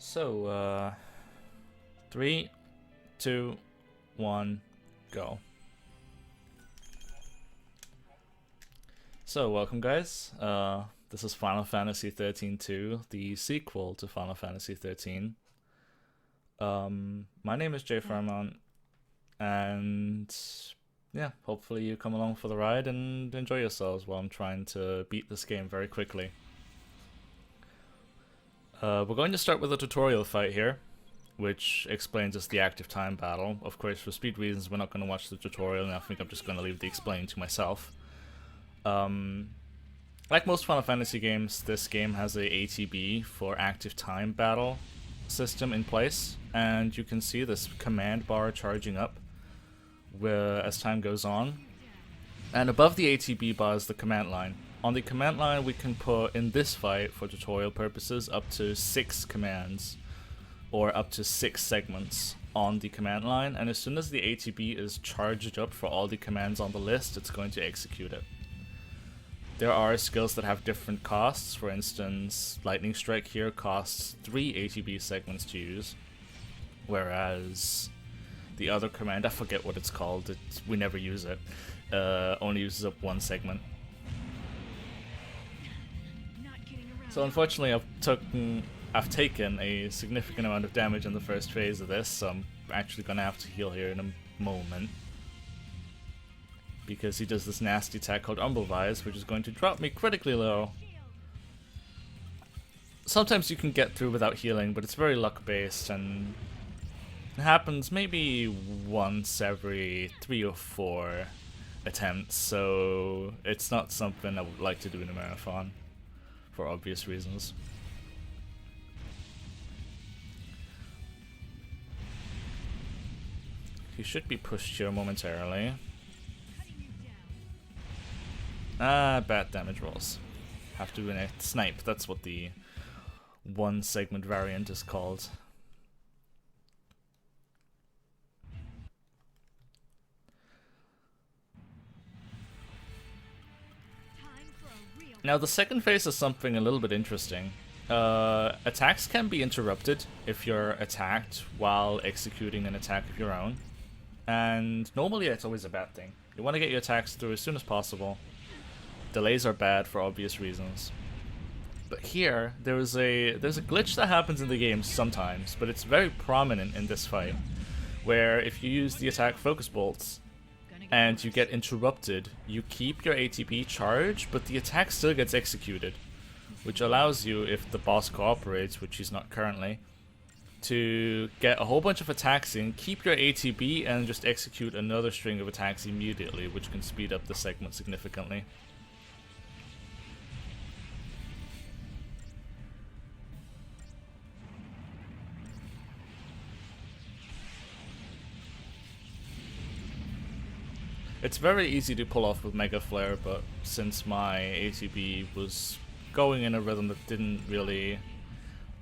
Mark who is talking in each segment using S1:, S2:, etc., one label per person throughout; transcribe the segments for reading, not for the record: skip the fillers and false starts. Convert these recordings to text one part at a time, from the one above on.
S1: So, 3, 2, 1, go. So, welcome guys. This is Final Fantasy XIII-2, the sequel to Final Fantasy XIII. My name is JayFermont, and yeah, hopefully you come along for the ride and enjoy yourselves while I'm trying to beat this game very quickly. We're going to start with a tutorial fight here, which explains us the active time battle. Of course, for speed reasons, we're not going to watch the tutorial, and I think I'm just going to leave the explain to myself. Like most Final Fantasy games, this game has a ATB for active time battle system in place, and you can see this command bar charging up as time goes on. And above the ATB bar is the command line. On the command line, we can put, in this fight, for tutorial purposes, up to 6 commands, or up to 6 segments on the command line, and as soon as the ATB is charged up for all the commands on the list, it's going to execute it. There are skills that have different costs. For instance, Lightning Strike here costs 3 ATB segments to use, whereas the other command, I forget what it's called, we never use it, only uses up 1 segment. So unfortunately I've taken a significant amount of damage in the first phase of this, so I'm actually going to have to heal here in a moment. Because he does this nasty attack called Umbrelvise, which is going to drop me critically low. Sometimes you can get through without healing, but it's very luck based, and it happens maybe once every 3 or 4 attempts, so it's not something I would like to do in a marathon, for obvious reasons. He should be pushed here momentarily. Bad damage rolls. Have to win a snipe, that's what the 1 segment variant is called. Now the second phase is something a little bit interesting. Attacks can be interrupted if you're attacked while executing an attack of your own. And normally it's always a bad thing. You want to get your attacks through as soon as possible. Delays are bad for obvious reasons. But here, there's a glitch that happens in the game sometimes, but it's very prominent in this fight, where if you use the attack focus bolts and you get interrupted, you keep your ATB charged, but the attack still gets executed, which allows you, if the boss cooperates, which he's not currently, to get a whole bunch of attacks in, keep your ATB, and just execute another string of attacks immediately, which can speed up the segment significantly. It's very easy to pull off with Mega Flare, but since my ATB was going in a rhythm that didn't really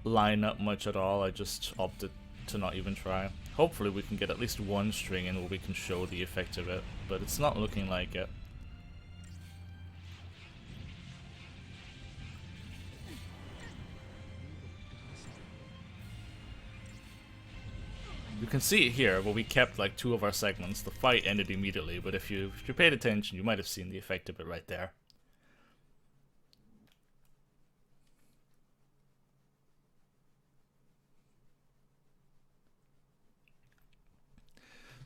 S1: line up much at all, I just opted to not even try. Hopefully we can get at least 1 string in where we can show the effect of it, but it's not looking like it. You can see it here, where we kept like 2 of our segments. The fight ended immediately, but if you paid attention, you might have seen the effect of it right there.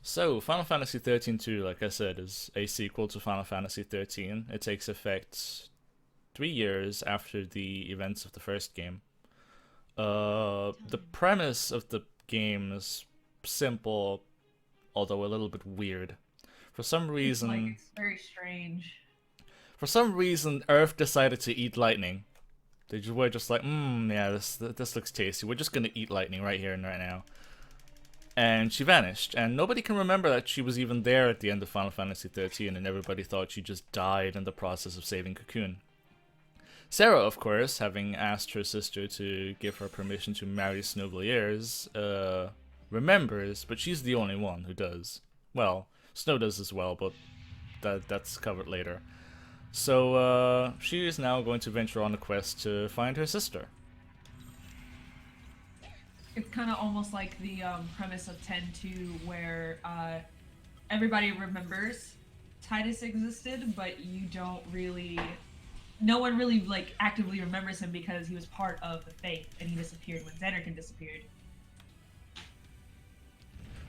S1: So, Final Fantasy XIII-2, like I said, is a sequel to Final Fantasy XIII. It takes effect 3 years after the events of the first game. The premise of the game is simple, although a little bit weird. For some reason,
S2: it's very strange.
S1: For some reason, Earth decided to eat lightning. They were just like, yeah, this looks tasty. We're just gonna eat lightning right here and right now. And she vanished, and nobody can remember that she was even there at the end of Final Fantasy XIII, and everybody thought she just died in the process of saving Cocoon. Sarah, of course, having asked her sister to give her permission to marry Snowbliers, remembers, but she's the only one who does. Well, Snow does as well, but that's covered later. So she is now going to venture on a quest to find her sister.
S2: It's kind of almost like the premise of 10-2, where everybody remembers Titus existed, but you don't really. No one really like actively remembers him because he was part of the Faith and he disappeared when Xanarkin disappeared.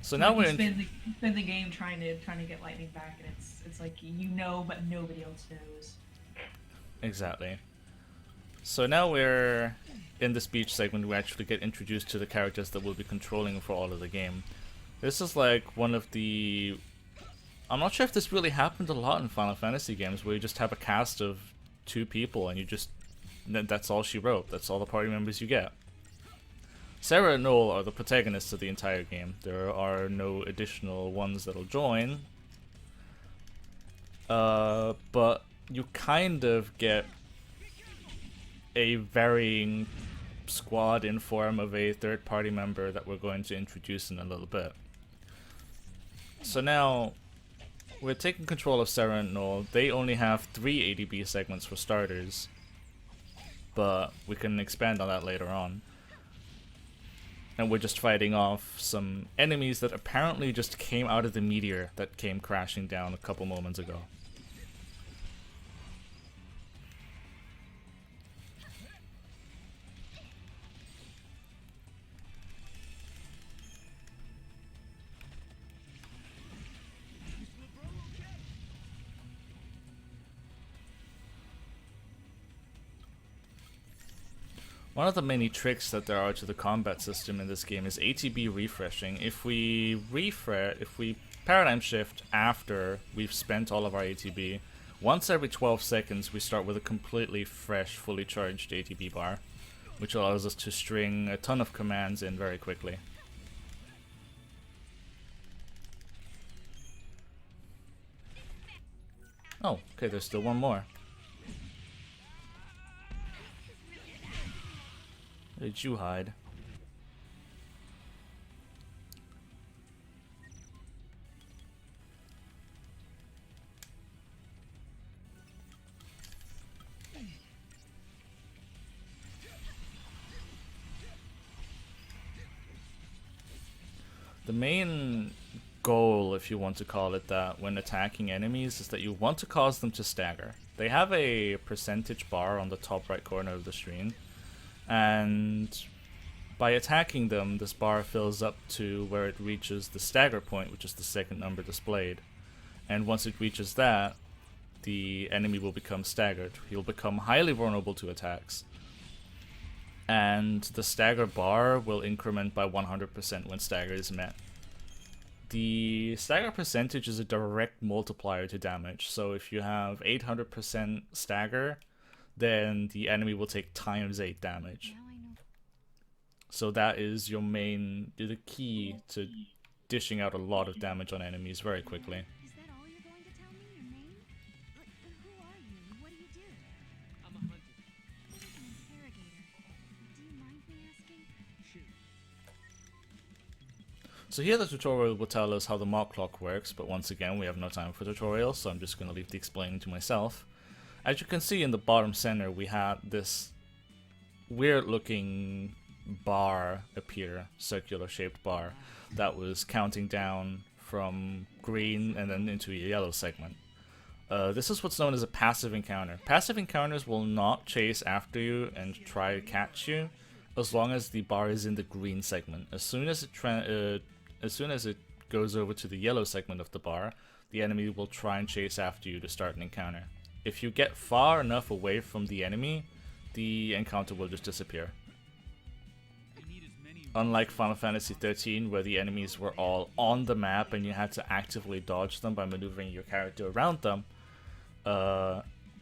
S1: So
S2: So
S1: now
S2: like you
S1: we're in.
S2: spend the game trying to get Lightning back, and it's like you know, but nobody else knows.
S1: Exactly. So now we're in the speech segment. We actually get introduced to the characters that we'll be controlling for all of the game. This is like one of the. I'm not sure if this really happened a lot in Final Fantasy games, where you just have a cast of 2 people and you just. That's all she wrote. That's all the party members you get. Sarah and Noel are the protagonists of the entire game. There are no additional ones that'll join. But you kind of get a varying squad in form of a third party member that we're going to introduce in a little bit. So now we're taking control of Sarah and Noel. They only have 3 ADB segments for starters, but we can expand on that later on. And we're just fighting off some enemies that apparently just came out of the meteor that came crashing down a couple moments ago. One of the many tricks that there are to the combat system in this game is ATB refreshing. If we paradigm shift after we've spent all of our ATB, once every 12 seconds we start with a completely fresh, fully charged ATB bar, which allows us to string a ton of commands in very quickly. Oh, okay, there's still one more. Where did you hide? The main goal, if you want to call it that, when attacking enemies is that you want to cause them to stagger. They have a percentage bar on the top right corner of the screen, and by attacking them, this bar fills up to where it reaches the stagger point, which is the second number displayed. And once it reaches that, the enemy will become staggered. He'll become highly vulnerable to attacks. And the stagger bar will increment by 100% when stagger is met. The stagger percentage is a direct multiplier to damage, so if you have 800% stagger, then the enemy will take times 8 damage. So that is your the key to dishing out a lot of damage on enemies very quickly.
S3: Is that all you're going to tell me? Your name? But who are you? What do you do?
S4: I'm a hunter.
S3: An interrogator. Do you mind me asking?
S4: Shoot.
S1: So here the tutorial will tell us how the mock clock works, but once again we have no time for tutorials, so I'm just going to leave the explaining to myself. As you can see in the bottom center, we had this weird looking bar appear, circular shaped bar, that was counting down from green and then into a yellow segment. This is what's known as a passive encounter. Passive encounters will not chase after you and try to catch you as long as the bar is in the green segment. As soon as it goes over to the yellow segment of the bar, the enemy will try and chase after you to start an encounter. If you get far enough away from the enemy, the encounter will just disappear. Unlike Final Fantasy XIII, where the enemies were all on the map and you had to actively dodge them by maneuvering your character around them,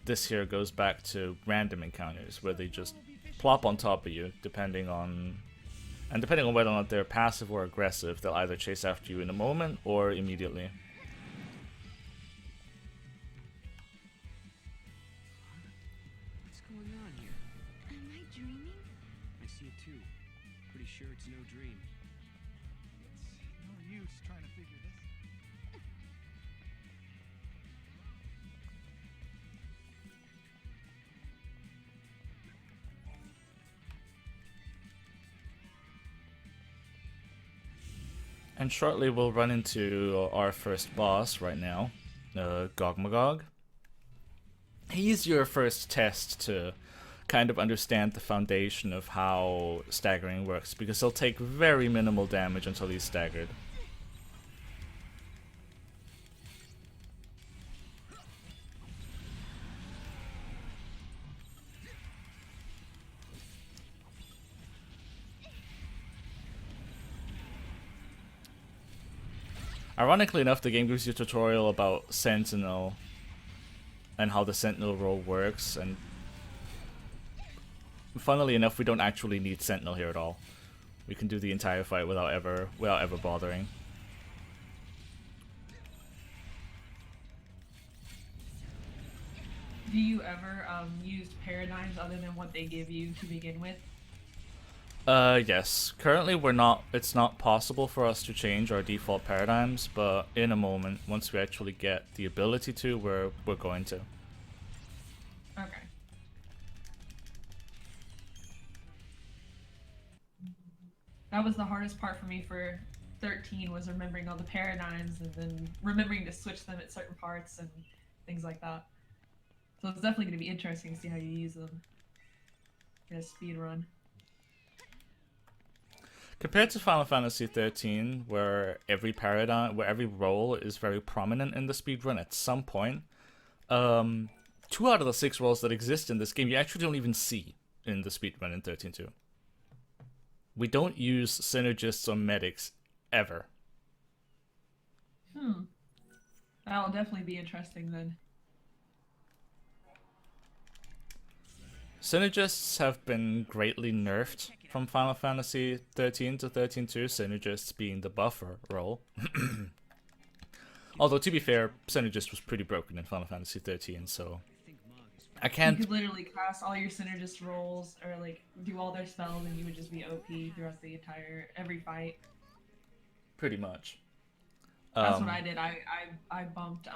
S1: this here goes back to random encounters, where they just plop on top of you, depending on whether or not they're passive or aggressive. They'll either chase after you in a moment or immediately.
S4: What's going on here?
S3: Am I dreaming?
S4: I see it too. Pretty sure it's no dream.
S5: It's no use trying to figure this.
S1: And shortly we'll run into our first boss right now, Gogmagog. He's your first test to kind of understand the foundation of how staggering works, because he'll take very minimal damage until he's staggered. Ironically enough, the game gives you a tutorial about Sentinel and how the Sentinel role works, and funnily enough, we don't actually need Sentinel here at all. We can do the entire fight without ever bothering.
S2: Do you ever use paradigms other than what they give you to begin with?
S1: Yes. Currently it's not possible for us to change our default paradigms, but in a moment, once we actually get the ability to, we're going to.
S2: Okay. That was the hardest part for me for 13, was remembering all the paradigms and then remembering to switch them at certain parts and things like that. So it's definitely going to be interesting to see how you use them in a speed run.
S1: Compared to Final Fantasy XIII, where every role is very prominent in the speedrun at some point, 2 out of the 6 roles that exist in this game you actually don't even see in the speedrun in XIII-2. We don't use synergists or medics ever.
S2: That'll definitely be interesting then.
S1: Synergists have been greatly nerfed from Final Fantasy XIII to XIII-2, synergists being the buffer role. Although, to be fair, synergist was pretty broken in Final Fantasy XIII, so I can't...
S2: You could literally cast all your synergist rolls, or like do all their spells, and you would just be OP throughout the every fight.
S1: Pretty much.
S2: That's what I did. I bumped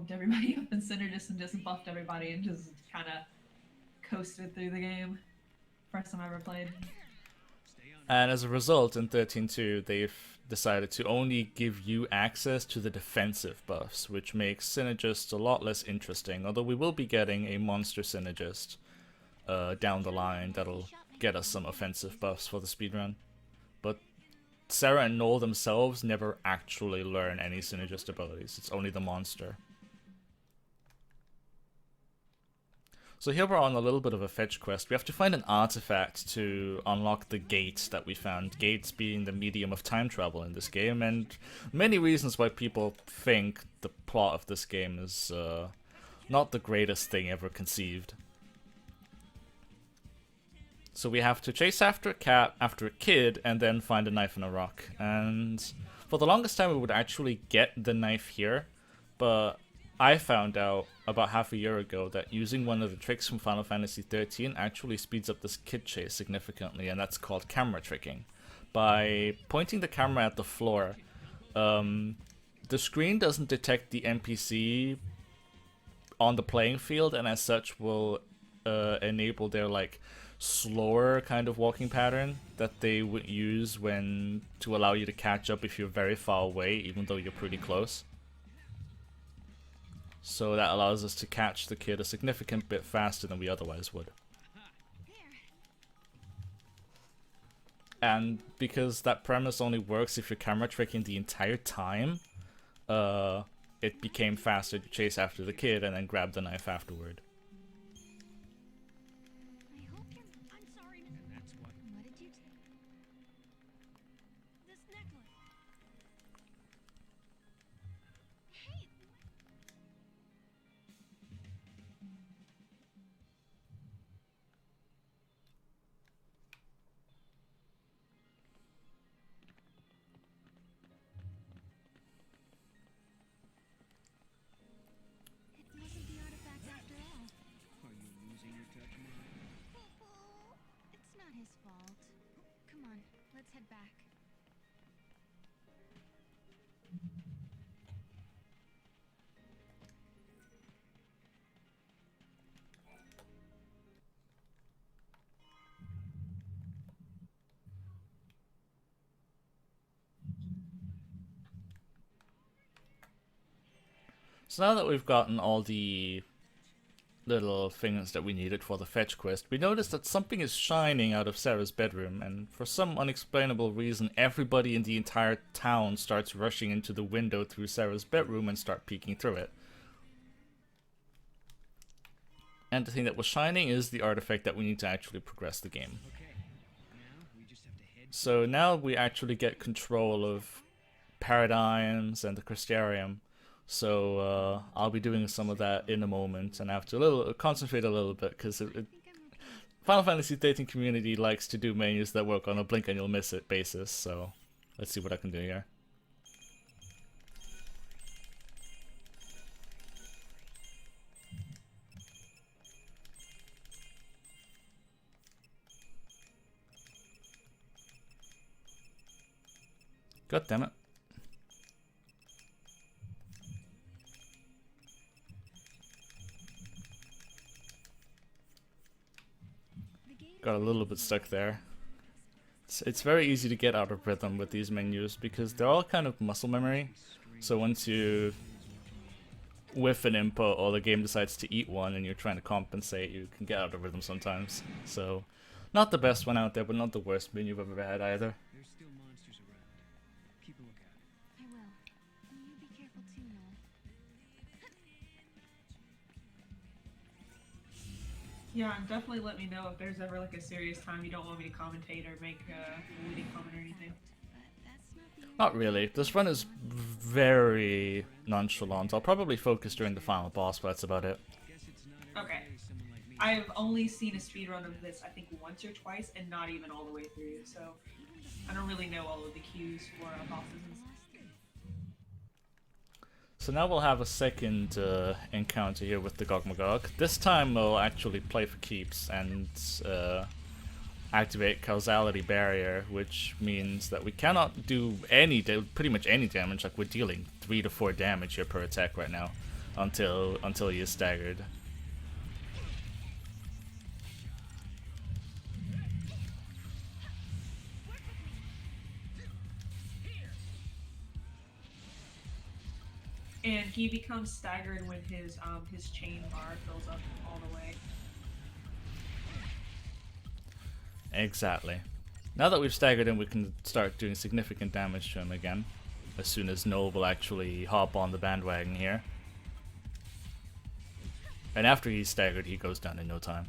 S2: everybody up in synergist and just buffed everybody and just kind of coasted through the game. First time I ever played.
S1: And as a result, in XIII-2, they've decided to only give you access to the defensive buffs, which makes Synergist a lot less interesting, although we will be getting a monster Synergist down the line that'll get us some offensive buffs for the speedrun. But Sarah and Noel themselves never actually learn any Synergist abilities, it's only the monster. So here we're on a little bit of a fetch quest. We have to find an artifact to unlock the gates that we found. Gates being the medium of time travel in this game, and many reasons why people think the plot of this game is not the greatest thing ever conceived. So we have to chase after a kid, and then find a knife in a rock. And for the longest time we would actually get the knife here, but I found out about half a year ago that using one of the tricks from Final Fantasy XIII actually speeds up this kid chase significantly, and that's called camera tricking. By pointing the camera at the floor, the screen doesn't detect the NPC on the playing field, and as such will enable their slower kind of walking pattern that they would use to allow you to catch up if you're very far away, even though you're pretty close. So that allows us to catch the kid a significant bit faster than we otherwise would. And because that premise only works if you're camera tricking the entire time, it became faster to chase after the kid and then grab the knife afterward.
S3: I hope you're... I'm sorry, Mr.
S4: And that's what...
S3: What did you take? This necklace. Hey! It wasn't the artifact after all.
S4: Are you losing your touch, Mom?
S3: It's not his fault. Come on, let's head back.
S1: So now that we've gotten all the little things that we needed for the fetch quest, we noticed that something is shining out of Sarah's bedroom, and for some unexplainable reason, everybody in the entire town starts rushing into the window through Sarah's bedroom and start peeking through it. And the thing that was shining is the artifact that we need to actually progress the game.
S4: Okay. Now we just have to head.
S1: So now we actually get control of Paradigms and the Crystarium. So I'll be doing some of that in a moment, and I have to concentrate a little bit because Final Fantasy XIII community likes to do menus that work on a blink and you'll miss it basis. So let's see what I can do here. God damn it. Got a little bit stuck there. It's very easy to get out of rhythm with these menus because they're all kind of muscle memory. So once you whiff an input or the game decides to eat one and you're trying to compensate, you can get out of rhythm sometimes. So not the best one out there, but not the worst menu you've ever had either.
S4: There's still monsters around. Keep a lookout.
S3: I will. And you be careful too, Noel.
S2: Yeah, and definitely let me know if there's ever like a serious time you don't want me to commentate or make a witty comment or anything.
S3: But that's not the
S1: Not really. This run is very nonchalant. I'll probably focus during the final boss, but that's about it.
S4: Guess it's not
S2: Okay.
S4: every day someone like me.
S2: I've only seen a speedrun of this, I think, once or twice, and not even all the way through, so I don't really know all of the cues for bosses and stuff.
S1: So now we'll have a second encounter here with the Gogmagog. This time we'll actually play for keeps and activate Causality Barrier, which means that we cannot do pretty much any damage. Like we're dealing 3 to 4 damage here per attack right now, until he is staggered.
S2: And he becomes staggered when his chain bar fills up all the way.
S1: Exactly. Now that we've staggered him, we can start doing significant damage to him again, as soon as Noel will actually hop on the bandwagon here. And after he's staggered, he goes down in no time.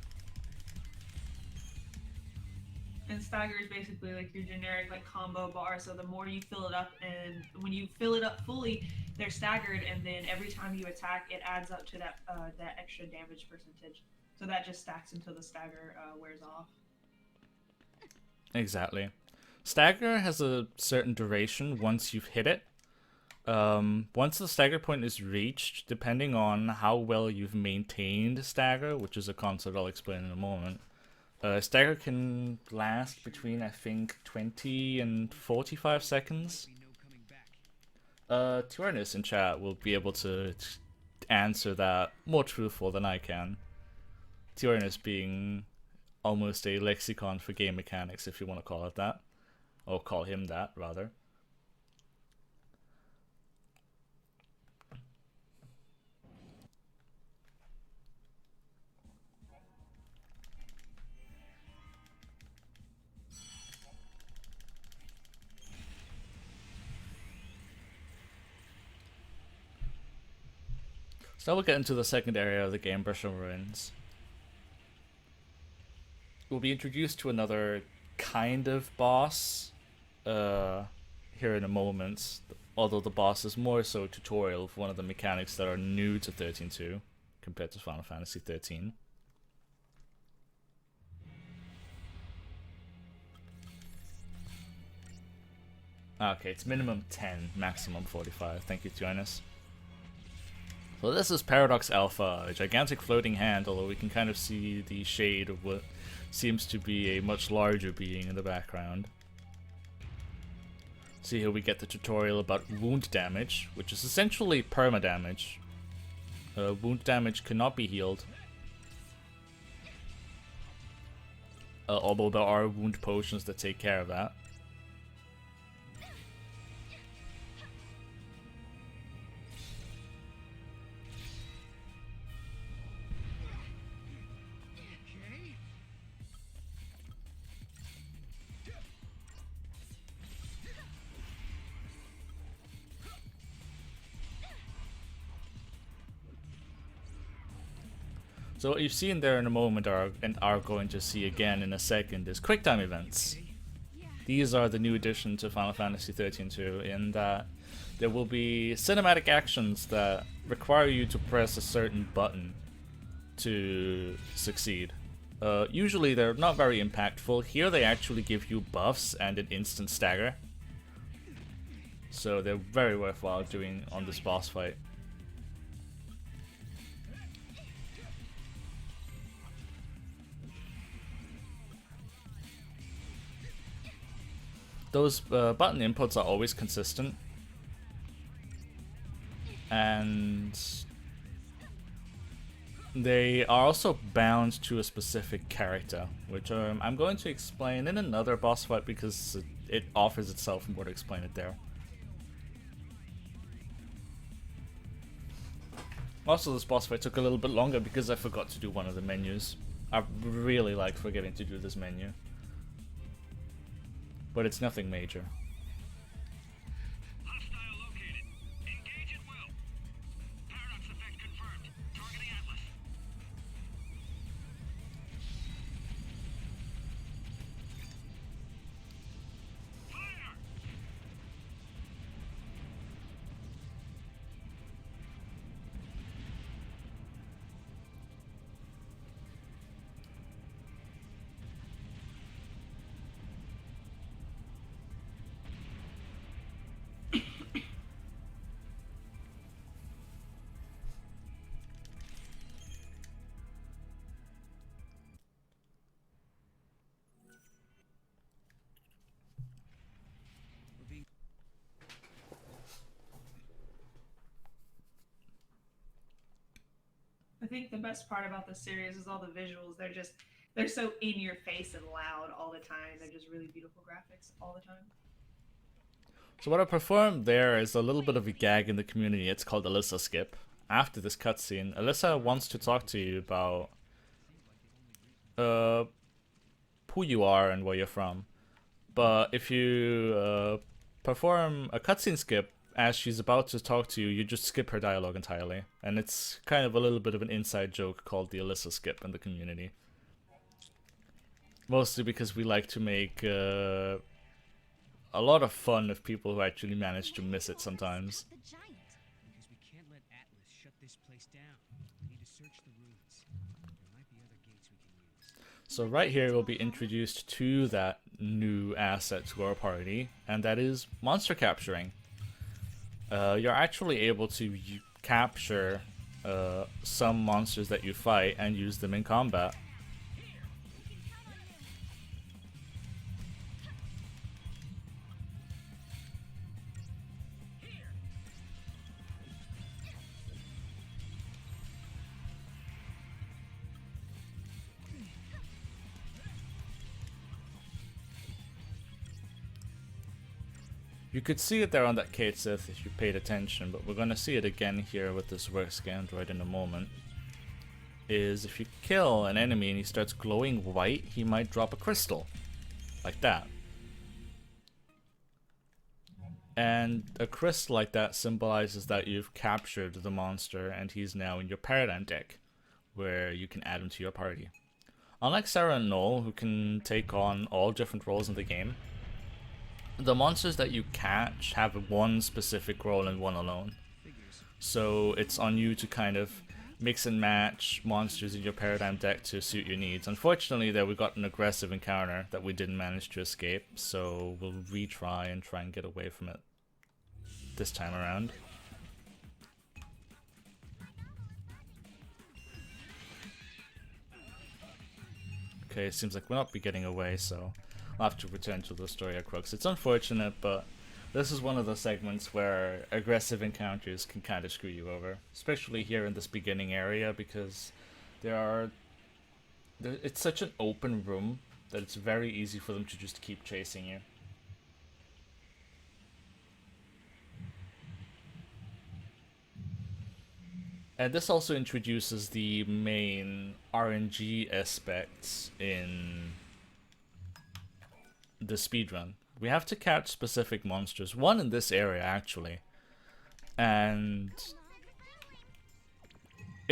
S2: And stagger is basically like your generic like combo bar. So the more you fill it up, and when you fill it up fully, they're staggered, and then every time you attack, it adds up to that that extra damage percentage. So that just stacks until the stagger wears off.
S1: Exactly. Stagger has a certain duration once you've hit it. Once the stagger point is reached, depending on how well you've maintained stagger, which is a concept I'll explain in a moment, stagger can last between, I think, 20 and 45 seconds. Tyrannus in chat will be able to answer that more truthful than I can. Tyrannus being almost a lexicon for game mechanics, if you want to call it that. Or call him that, rather. So now we'll get into the second area of the game, Brushel Ruins. We'll be introduced to another kind of boss here in a moment, although the boss is more so tutorial for one of the mechanics that are new to 13.2 compared to Final Fantasy 13. Okay, it's minimum 10, maximum 45. Thank you, Tyrannus. So this is Paradox Alpha, a gigantic floating hand, although we can kind of see the shade of what seems to be a much larger being in the background. See here we get the tutorial about wound damage, which is essentially perma-damage. Wound damage cannot be healed. Although there are wound potions that take care of that. So what you've seen there in a moment and are going to see again in a second is QuickTime events. These are the new addition to Final Fantasy XIII-2 in that there will be cinematic actions that require you to press a certain button to succeed. Usually they're not very impactful. Here they actually give you buffs and an instant stagger. So they're very worthwhile doing on this boss fight. Those button inputs are always consistent. And they are also bound to a specific character, which I'm going to explain in another boss fight because it offers itself more to explain it there. Also, this boss fight took a little bit longer because I forgot to do one of the menus. I really like forgetting to do this menu. But it's nothing major.
S5: Hostile located. Engage at will. Paradox effect confirmed. Targeting Atlas. Fire!
S4: We're being
S2: I think the best part about this series is all the visuals. They're so in your face and loud all the time. They're just really beautiful graphics all the time.
S1: So what I performed there is a little bit of a gag in the community. It's called Alyssa Skip. After this cutscene, Alyssa wants to talk to you about who you are and where you're from. But if you perform a cutscene skip as she's about to talk to you, you just skip her dialogue entirely. And it's kind of a little bit of an inside joke called the Alyssa Skip in the community. Mostly because we like to make a lot of fun of people who actually manage to miss it sometimes.
S3: The giant.
S4: because we can't let Atlas shut this place down. We need to search the ruins. There might be other gates we can use.
S1: So right here we'll be introduced to that new asset to our party, and that is monster capturing. You're actually able to capture some monsters that you fight and use them in combat. You could see it there on that XIII if you paid attention, but we're gonna see it again here with this work android in a moment. Is if you kill an enemy and he starts glowing white, he might drop a crystal. Like that. And a crystal like that symbolizes that you've captured the monster and he's now in your paradigm deck, where you can add him to your party. Unlike Sarah and Noel, who can take on all different roles in the game, the monsters that you catch have one specific role and one alone. So it's on you to kind of mix and match monsters in your paradigm deck to suit your needs. Unfortunately there we got an aggressive encounter that we didn't manage to escape, so we'll retry and try and get away from it this time around. Okay, it seems like we'll not be getting away, so I'll have to return to the story of Crux. It's unfortunate, but this is one of the segments where aggressive encounters can kind of screw you over. Especially here in this beginning area, because it's such an open room that it's very easy for them to just keep chasing you. And this also introduces the main RNG aspects in the speedrun. We have to catch specific monsters, one in this area actually, and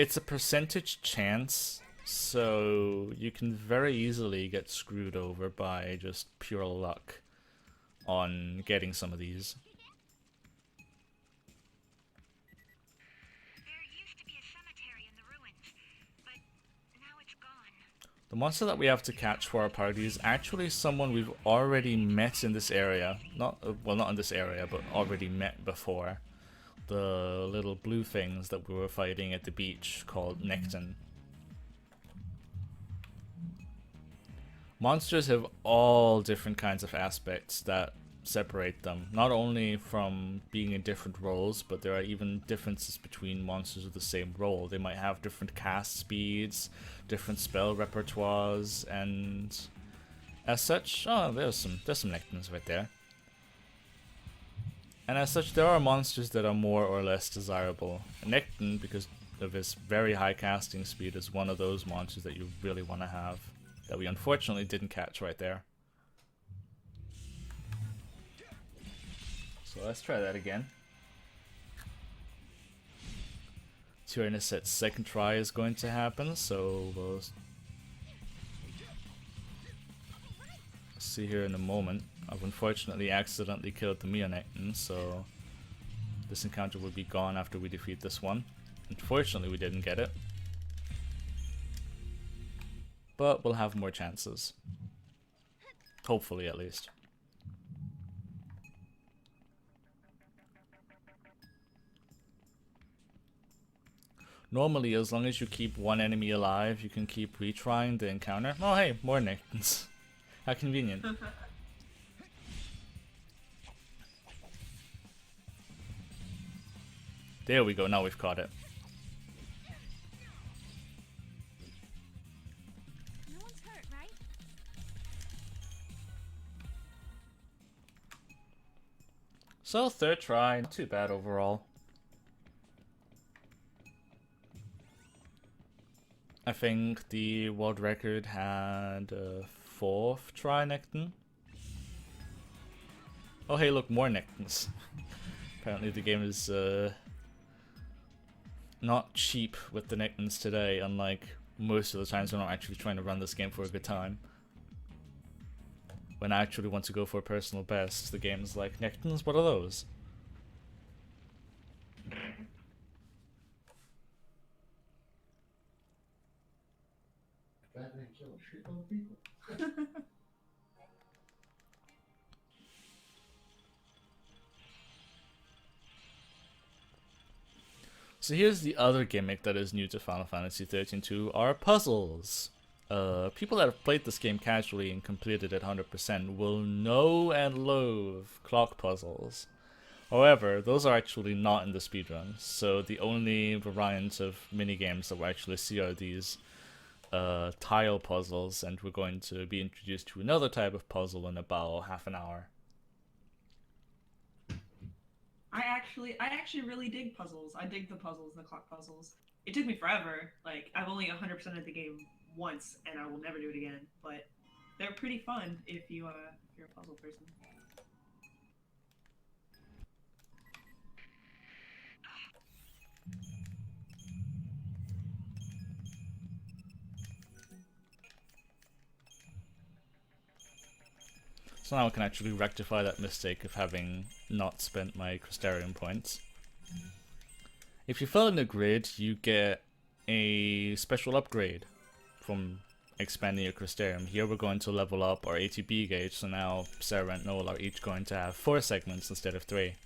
S1: it's a percentage chance, so you can very easily get screwed over by just pure luck on getting some of these.
S3: There used to be a cemetery in the ruins, but now it's gone.
S1: The monster that we have to catch for our party is actually someone we've already met in this area. Well, not in this area, but already met before. The little blue things that we were fighting at the beach called XIII-2. Monsters have all different kinds of aspects that separate them, not only from being in different roles, but there are even differences between monsters of the same role. They might have different cast speeds, different spell repertoires, and as such, oh, there's some XIII-2s right there. And as such, there are monsters that are more or less desirable. XIII-2, because of his very high casting speed, is one of those monsters that you really want to have, that we unfortunately didn't catch right there. So let's try that again. Tyrannus's second try is going to happen, so we'll see here in a moment. I've unfortunately accidentally killed the Meonecton, so this encounter will be gone after we defeat this one. Unfortunately, we didn't get it, but we'll have more chances. Hopefully, at least. Normally, as long as you keep one enemy alive, you can keep retrying the encounter. Oh hey, more Nectons. How convenient. There we go, now we've caught it.
S3: No one's hurt, right?
S1: So, third try, not too bad overall. I think the world record had a fourth try Necton. Oh hey, look, more Nectons. Apparently the game is not cheap with the Nectons today, unlike most of the times when I'm actually trying to run this game for a good time. When I actually want to go for a personal best, the game's like, Nectons, what are those?
S6: Batman killed a shitload of people.
S1: So here's the other gimmick that is new to Final Fantasy XIII-2 are puzzles. People that have played this game casually and completed it 100% will know and loathe clock puzzles. However, those are actually not in the speedruns, so the only variant of minigames that we'll actually see are these tile puzzles, and we're going to be introduced to another type of puzzle in about half an hour.
S2: I actually really dig puzzles. I dig the puzzles, the clock puzzles. It took me forever. Like, I've only 100% of the game once, and I will never do it again. But they're pretty fun if you're a puzzle person.
S1: So now I can actually rectify that mistake of having not spent my Crystarium points. If you fill in the grid, you get a special upgrade from expanding your Crystarium. Here we're going to level up our ATB gauge, so now Sarah and Noel are each going to have 4 segments instead of 3.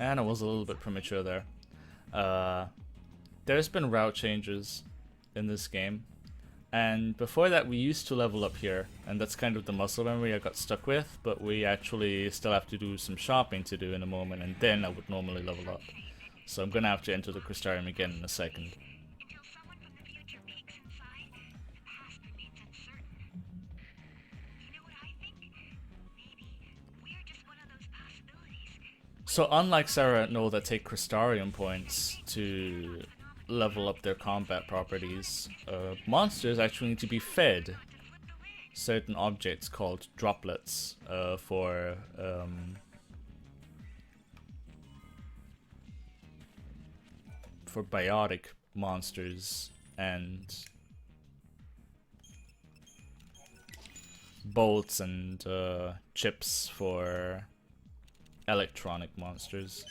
S1: And I was a little bit premature there. There's been route changes in this game. And before that we used to level up here. And that's kind of the muscle memory I got stuck with. But we actually still have to do some shopping to do in a moment. And then I would normally level up. So I'm going to have to enter the Crystarium again in a second.
S3: Until someone from the future peeks inside, the past remains uncertain. You know what I think? Maybe we're just one of those possibilities.
S1: So unlike Sarah and Noel that take Crystarium points to level up their combat properties, monsters actually need to be fed certain objects called droplets for biotic monsters and bolts and chips for electronic monsters.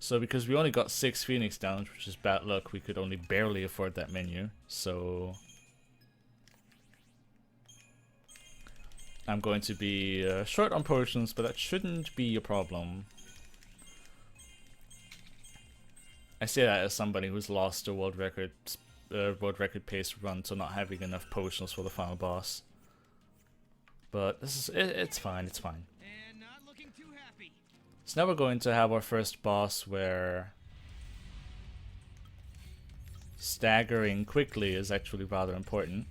S1: So because we only got 6 Phoenix Downs, which is bad luck, we could only barely afford that menu. So I'm going to be short on potions, but that shouldn't be a problem. I say that as somebody who's lost a world record pace run to not having enough potions for the final boss. But this is it's fine. It's fine.
S4: And not looking too happy.
S1: So now we're going to have our first boss where staggering quickly is actually rather important.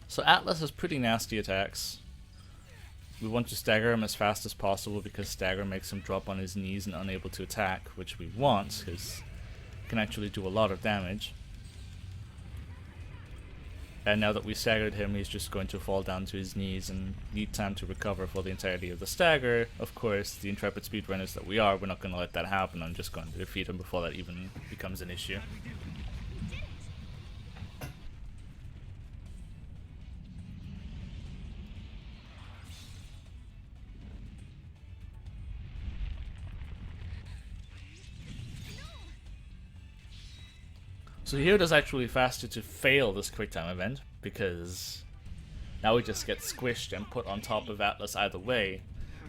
S1: So Atlas has pretty nasty attacks. We want to stagger him as fast as possible because stagger makes him drop on his knees and unable to attack, which we want because it can actually do a lot of damage. And now that we staggered him, he's just going to fall down to his knees and need time to recover for the entirety of the stagger. Of course, the intrepid speedrunners that we are, we're not going to let that happen. I'm just going to defeat him before that even becomes an issue.
S3: We did it!
S1: 'So here it is actually faster to fail this quick time event, because now we just get squished and put on top of Atlas either way,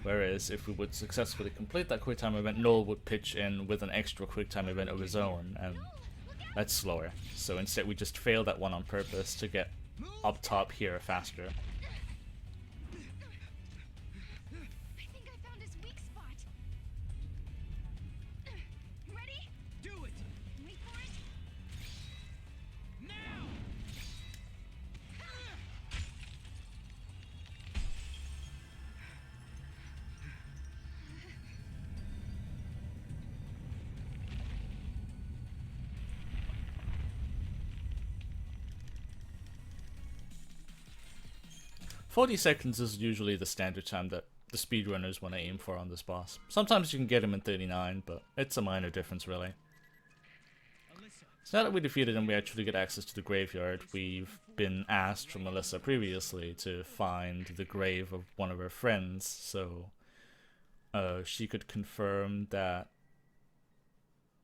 S1: whereas if we would successfully complete that quick time event, Noel would pitch in with an extra quick time event of his own, and that's slower. So instead we just fail that one on purpose to get up top here faster.
S3: I think I found his weak spot. Ready?
S4: Do it!
S3: Wait for it.
S4: Now!
S1: 40 seconds is usually the standard time that the speedrunners want to aim for on this boss. Sometimes you can get him in 39, but it's a minor difference really.
S4: Alyssa,
S1: So now that we defeated him, we actually get access to the graveyard. We've been asked from Alyssa previously to find the grave of one of her friends, so she could confirm that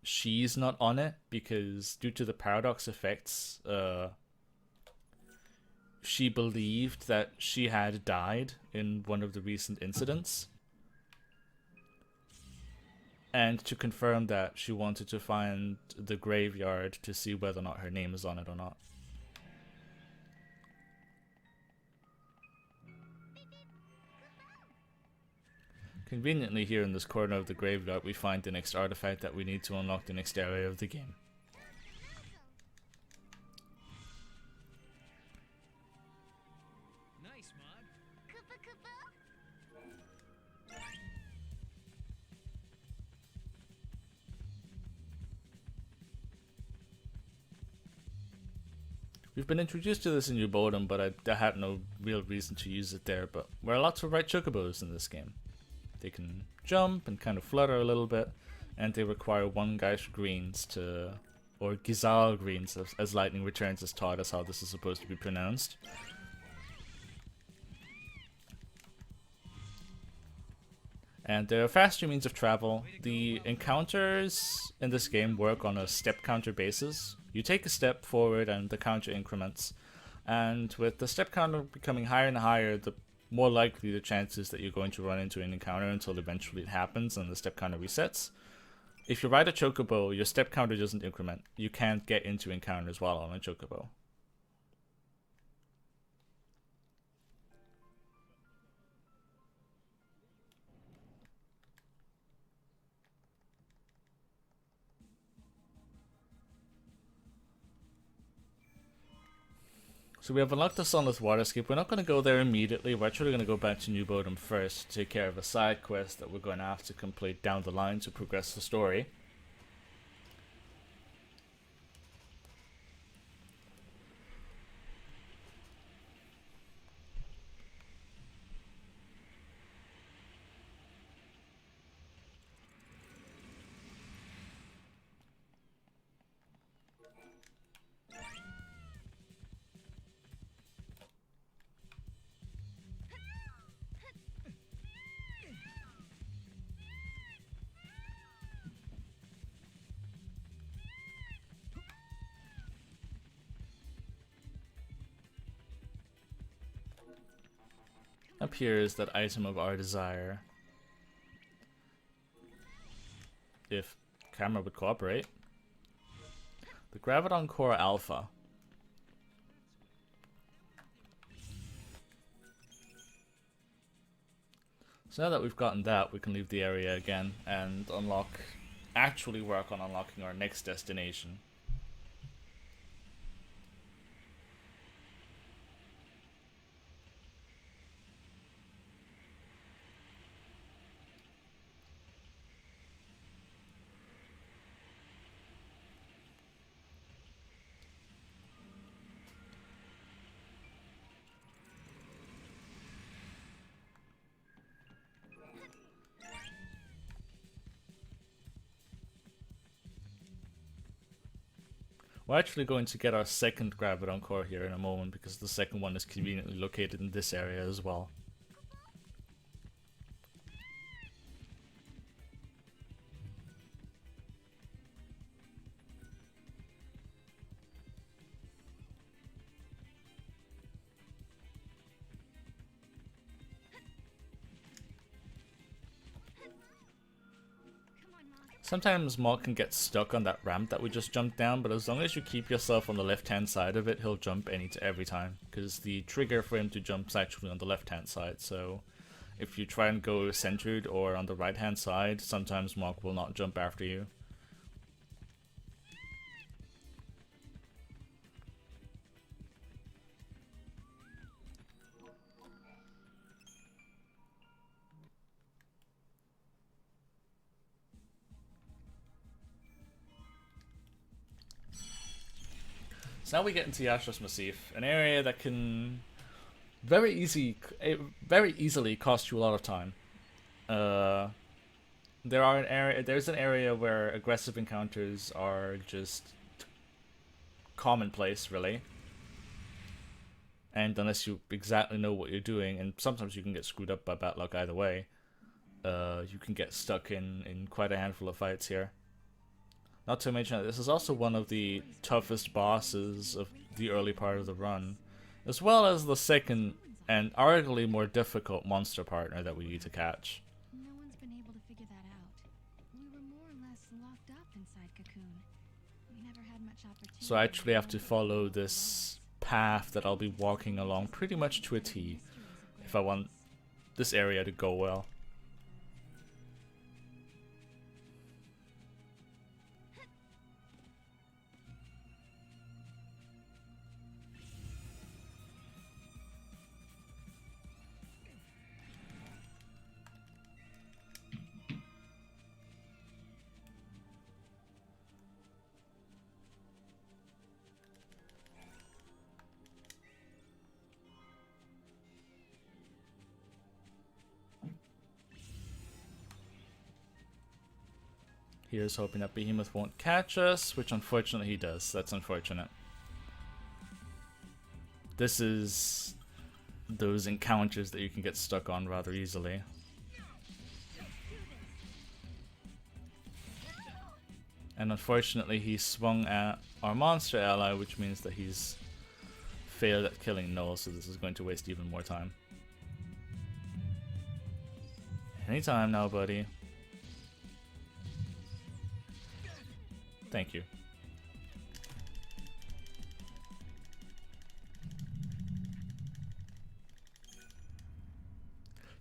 S1: she's not on it, because due to the paradox effects, she believed that she had died in one of the recent incidents. And to confirm that, she wanted to find the graveyard to see whether or not her name is on it or not. Conveniently, here in this corner of the graveyard, we find the next artifact that we need to unlock the next area of the game.
S4: nice, Mod.
S3: Koopa Koopa?
S1: We've been introduced to this in Ubodum, but I had no real reason to use it there, but we're allowed to ride chocobos in this game. They can jump and kind of flutter a little bit, and they require 1 Geish greens to, or Gizal greens, as Lightning Returns has taught us how this is supposed to be pronounced. And they're a faster means of travel. The encounters in this game work on a step counter basis. You take a step forward and the counter increments. And with the step counter becoming higher and higher, the more likely the chances that you're going to run into an encounter until eventually it happens and the step counter resets. If you ride a chocobo, your step counter doesn't increment. You can't get into encounters while on a chocobo. So we have unlocked the Sunless Waterscape. We're not going to go there immediately. We're actually going to go back to New Bodom first to take care of a side quest that we're going to have to complete down the line to progress the story. Up here is that item of our desire. If camera would cooperate. The Graviton Core Alpha. So now that we've gotten that, we can leave the area again and actually work on unlocking our next destination. We're actually going to get our second Graviton Core here in a moment because the second one is conveniently located in this area as well. Sometimes Mog can get stuck on that ramp that we just jumped down, but as long as you keep yourself on the left-hand side of it, he'll jump every time, because the trigger for him to jump is actually on the left-hand side. So if you try and go centered or on the right-hand side, sometimes Mog will not jump after you. So now we get into Yashras Massif, an area that can very easily cost you a lot of time. There's an area where aggressive encounters are just commonplace, really. And unless you exactly know what you're doing, and sometimes you can get screwed up by bad luck either way, you can get stuck in quite a handful of fights here. Not to mention that this is also one of the toughest bosses of the early part of the run, as well as the second and arguably more difficult monster partner that we need to catch.
S7: No one's been able to figure that out. We were more or less locked up inside Cocoon. We never had much opportunity.
S1: So I actually have to follow this path that I'll be walking along pretty much to a T if I want this area to go well. Here's hoping that Behemoth won't catch us, which unfortunately he does. That's unfortunate. This is those encounters that you can get stuck on rather easily. And unfortunately he swung at our monster ally, which means that he's failed at killing Null, so this is going to waste even more time. Anytime now, buddy. Thank you.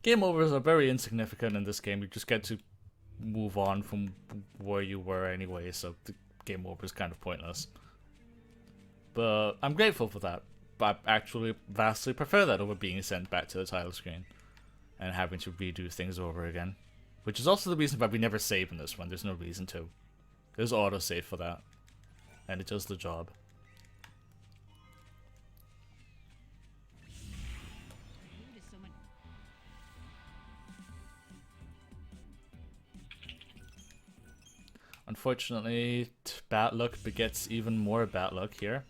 S1: Game overs are very insignificant in this game. You just get to move on from where you were anyway, so the game over is kind of pointless. But I'm grateful for that. I actually vastly prefer that over being sent back to the title screen and having to redo things over again. Which is also the reason why we never save in this one. There's no reason to. There's autosave for that. And it does the job.
S4: Food is so much.
S1: Unfortunately, bad luck begets even more bad luck here.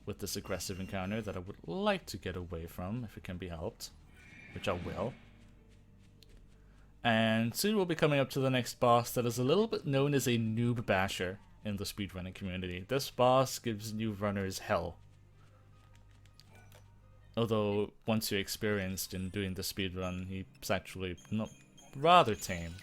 S1: With this aggressive encounter that I would like to get away from if it can be helped. Which I will. And soon we'll be coming up to the next boss that is a little bit known as a noob basher in the speedrunning community. This boss gives new runners hell. Although, once you're experienced in doing the speedrun, he's actually not rather tame.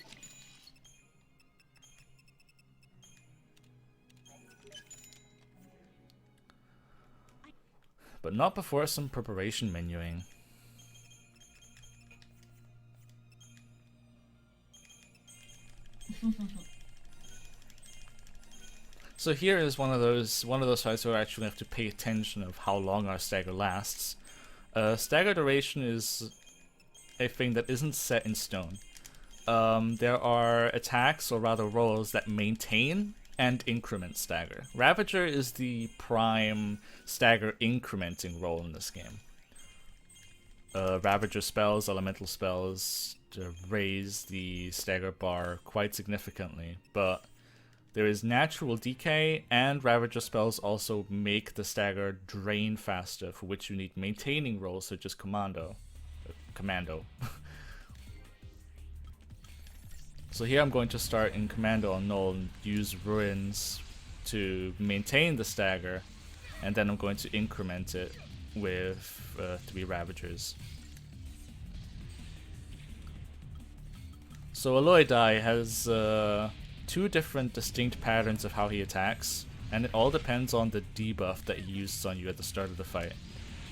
S1: But not before some preparation menuing. So here is one of those fights where I actually have to pay attention of how long our stagger lasts. Stagger duration is a thing that isn't set in stone. There are attacks, or rather rolls, that maintain and increment stagger. Ravager is the prime stagger incrementing roll in this game. Ravager spells, elemental spells, raise the stagger bar quite significantly, but there is natural decay, and Ravager spells also make the stagger drain faster, for which you need maintaining rolls such as Commando. So here I'm going to start in Commando on Null and use Ruins to maintain the stagger, and then I'm going to increment it with 3 Ravagers. So Aloy Dai has 2 different distinct patterns of how he attacks, and it all depends on the debuff that he uses on you at the start of the fight.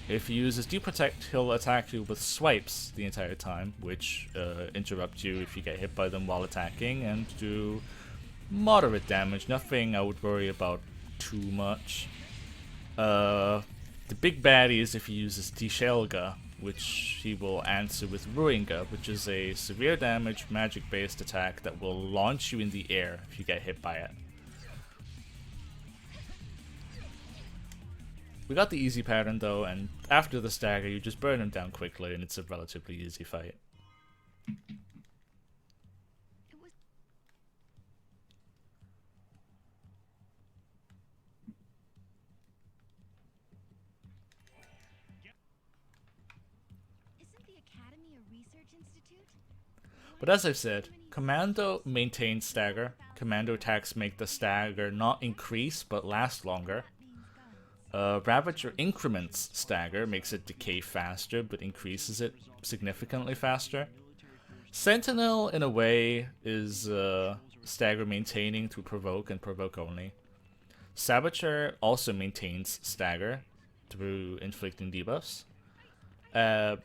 S1: If he uses Deprotect, he'll attack you with swipes the entire time, which interrupt you if you get hit by them while attacking, and do moderate damage. Nothing I would worry about too much. The big baddie is if he uses Deshelga, which he will answer with Ruinga, which is a severe damage magic-based attack that will launch you in the air if you get hit by it. We got the easy pattern though, and after the stagger you just burn him down quickly and it's a relatively easy fight.
S7: Isn't the Academy a research institute?
S1: But as I've said, Commando maintains stagger. Commando attacks make the stagger not increase but last longer. Ravager increments stagger, makes it decay faster but increases it significantly faster. Sentinel, in a way, is stagger maintaining through provoke and provoke only. Saboteur also maintains stagger through inflicting debuffs.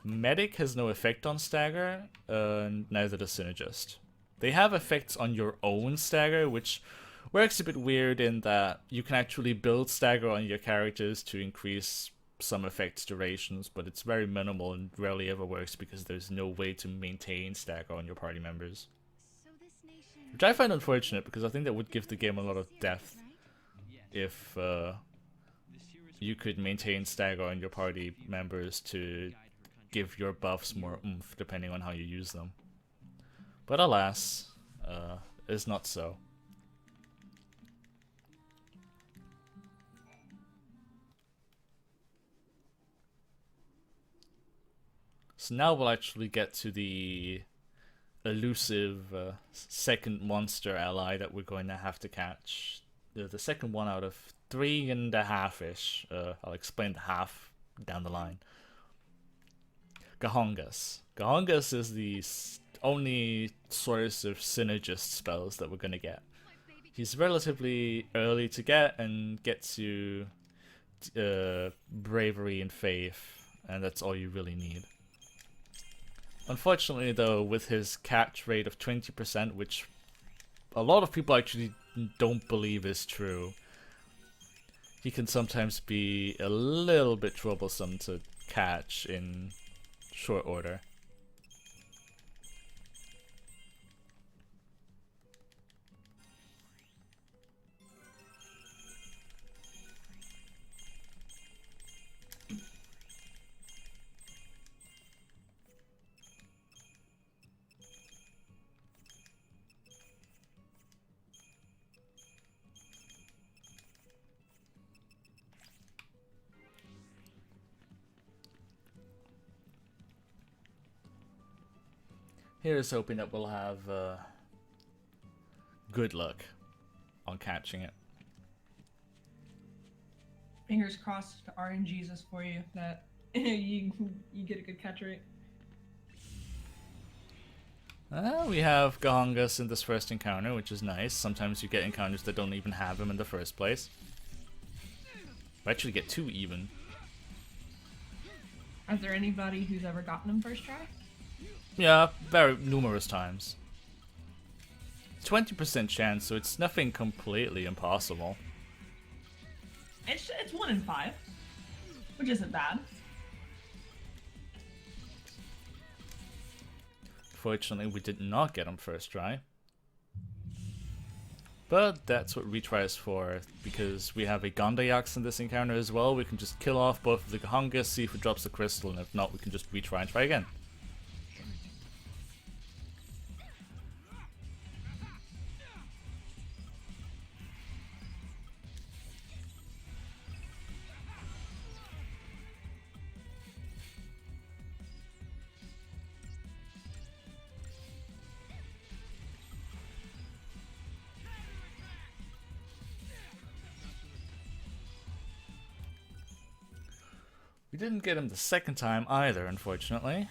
S1: Medic has no effect on stagger, neither does Synergist. They have effects on your own stagger, which works a bit weird in that you can actually build stagger on your characters to increase some effects durations, but it's very minimal and rarely ever works because there's no way to maintain stagger on your party members.
S7: So this nation
S1: Which I find unfortunate because I think that would give the game a lot of depth
S7: right?
S1: if you could maintain stagger on your party members to give your buffs more oomph depending on how you use them. But alas, is not so. So now we'll actually get to the elusive second monster ally that we're going to have to catch. The second one out of 3.5-ish. I'll explain the half down the line. Gahongas. Gahongas is the only source of synergist spells that we're going to get. He's relatively early to get and gets you bravery and faith, and that's all you really need. Unfortunately though, with his catch rate of 20%, which a lot of people actually don't believe is true, He can sometimes be a little bit troublesome to catch in short order. Here's hoping that we'll have good luck on catching it.
S2: Fingers crossed to RNGesus for you that you get a good catch rate.
S1: We have Gahongas in this first encounter, which is nice. Sometimes you get encounters that don't even have him in the first place. We actually get 2 even.
S2: Is there anybody who's ever gotten him first try?
S1: Yeah, very numerous times. 20% chance, so it's nothing completely impossible.
S2: It's 1 in 5, which isn't bad.
S1: Fortunately, we did not get him first try. But that's what retry is for, because we have a Gondayax in this encounter as well. We can just kill off both of the Gahongas, see if it drops the crystal, and if not, we can just retry and try again. We didn't get him the second time either, unfortunately.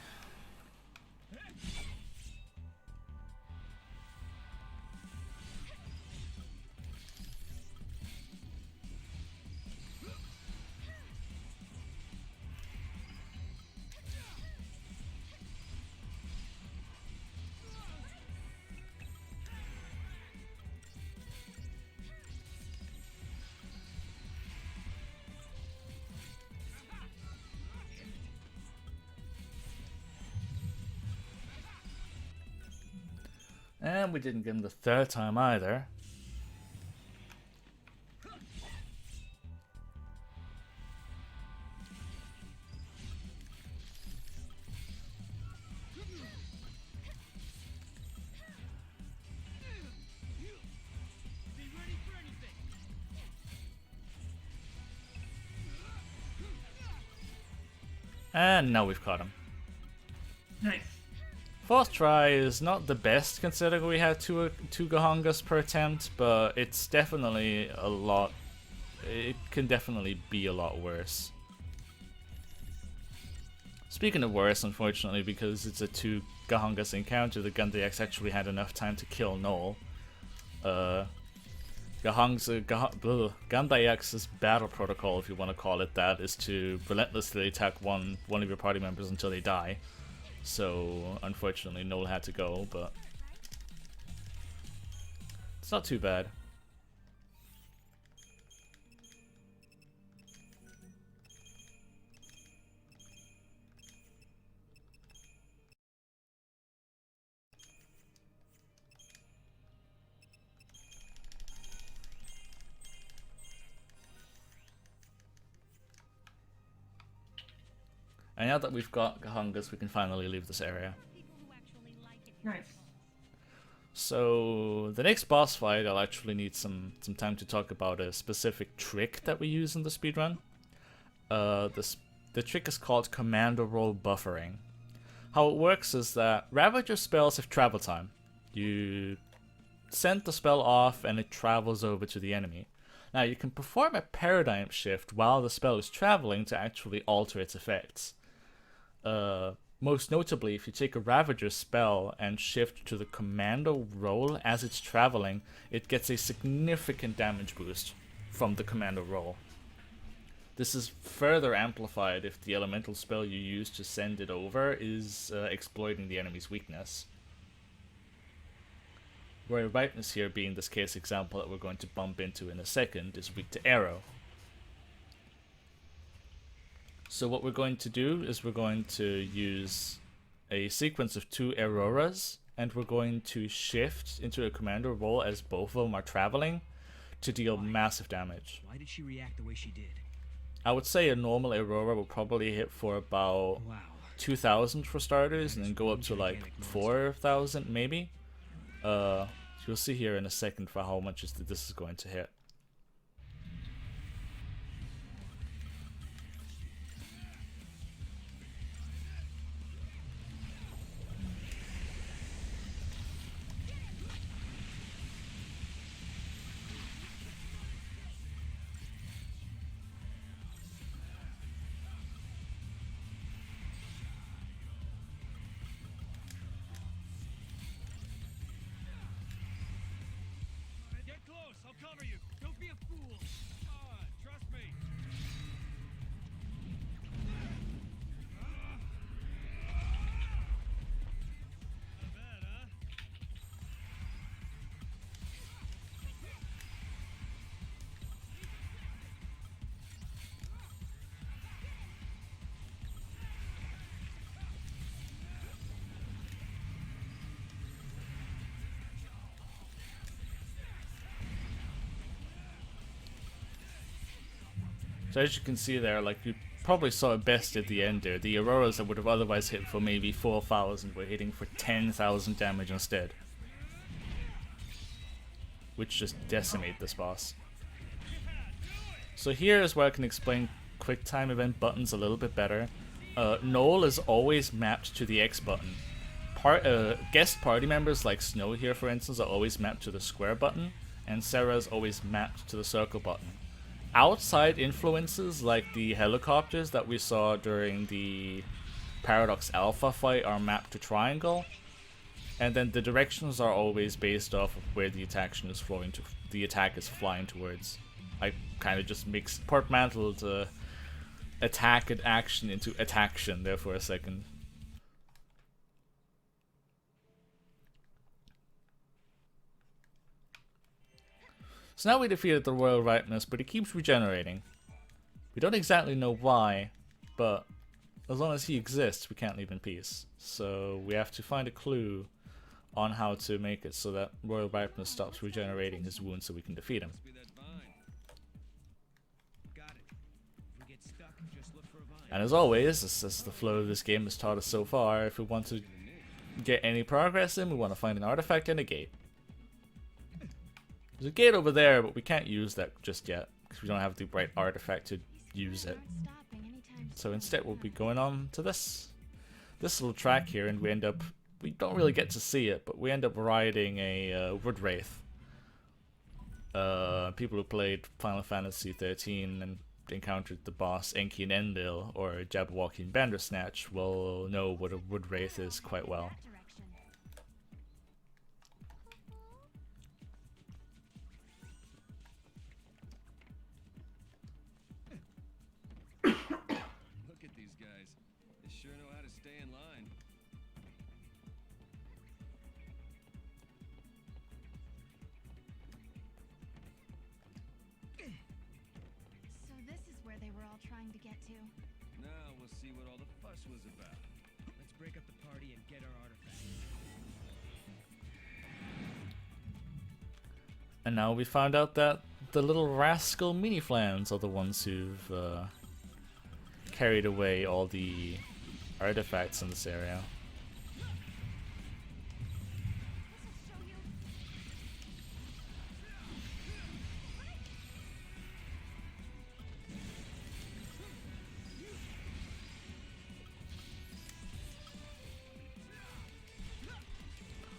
S1: And we didn't get him the third time either. And now we've caught him.
S2: Nice.
S1: Fourth try is not the best considering we had two Gahongas per attempt, but it's definitely a lot. It can definitely be a lot worse. Speaking of worse, unfortunately, because it's a 2 Gahongas encounter, the Gondayax actually had enough time to kill Noel. Gandayax's battle protocol, if you want to call it that, is to relentlessly attack one of your party members until they die. So, unfortunately, Noel had to go, but it's not too bad. And now that we've got Gahongas, we can finally leave this area.
S2: Nice.
S1: So the next boss fight, I'll actually need some time to talk about a specific trick that we use in the speedrun. The trick is called commando roll buffering. How it works is that Ravager spells have travel time. You send the spell off and it travels over to the enemy. Now you can perform a paradigm shift while the spell is traveling to actually alter its effects. Most notably, if you take a Ravager spell and shift to the commando roll as it's traveling, it gets a significant damage boost from the commando roll. This is further amplified if the elemental spell you use to send it over is exploiting the enemy's weakness. Royal Ripeness here being this case example that we're going to bump into in a second is weak to arrow. So what we're going to do is we're going to use a sequence of 2 Auroras, and we're going to shift into a commander role as both of them are traveling to deal massive damage.
S4: Why did she react the way she did?
S1: I would say a normal Aurora will probably hit for about
S4: Wow.
S1: 2,000 for starters, and then go up to like 4,000 maybe. You'll see here in a second for how much this is going to hit.
S5: Get close. I'll cover you. Don't be a fool. Trust me. Not bad, huh?
S1: So as you can see there, like you probably saw it best at the end there, the Auroras that would have otherwise hit for maybe 4,000 were hitting for 10,000 damage instead. Which just decimate this boss. So here is where I can explain quick time event buttons a little bit better. Null is always mapped to the X button. Guest party members like Snow here for instance are always mapped to the square button, and Sarah is always mapped to the circle button. Outside influences like the helicopters that we saw during the Paradox Alpha fight are mapped to triangle, and then the directions are always based off of where the attack is flowing to. The attack is flying towards. I kind of just portmantled attack and action into attaction there for a second. So now we defeated the Royal Ripeness, but it keeps regenerating. We don't exactly know why, but as long as he exists, we can't live in peace. So we have to find a clue on how to make it so that Royal Ripeness stops regenerating his wounds so we can defeat him.
S4: Must be that vine. Got it. If we get stuck, just look for a vine.
S1: And as always, as the flow of this game has taught us so far, if we want to get any progress in, we want to find an artifact and a gate. There's a gate over there, but we can't use that just yet, because we don't have the right artifact to use it. So instead we'll be going on to this little track here, and we don't really get to see it, but we end up riding a Wood Wraith. People who played Final Fantasy XIII and encountered the boss Enki and Enlil, or Jabberwocky and Bandersnatch, will know what a Wood Wraith is quite well.
S5: Look at these guys. They sure know how to stay in line.
S7: So this is where they were all trying to get to.
S5: Now we'll see what all the fuss was about.
S4: Let's break up the party and get our artifact.
S1: And now we found out that the little rascal mini-flans are the ones who've carried away all the artifacts in this area.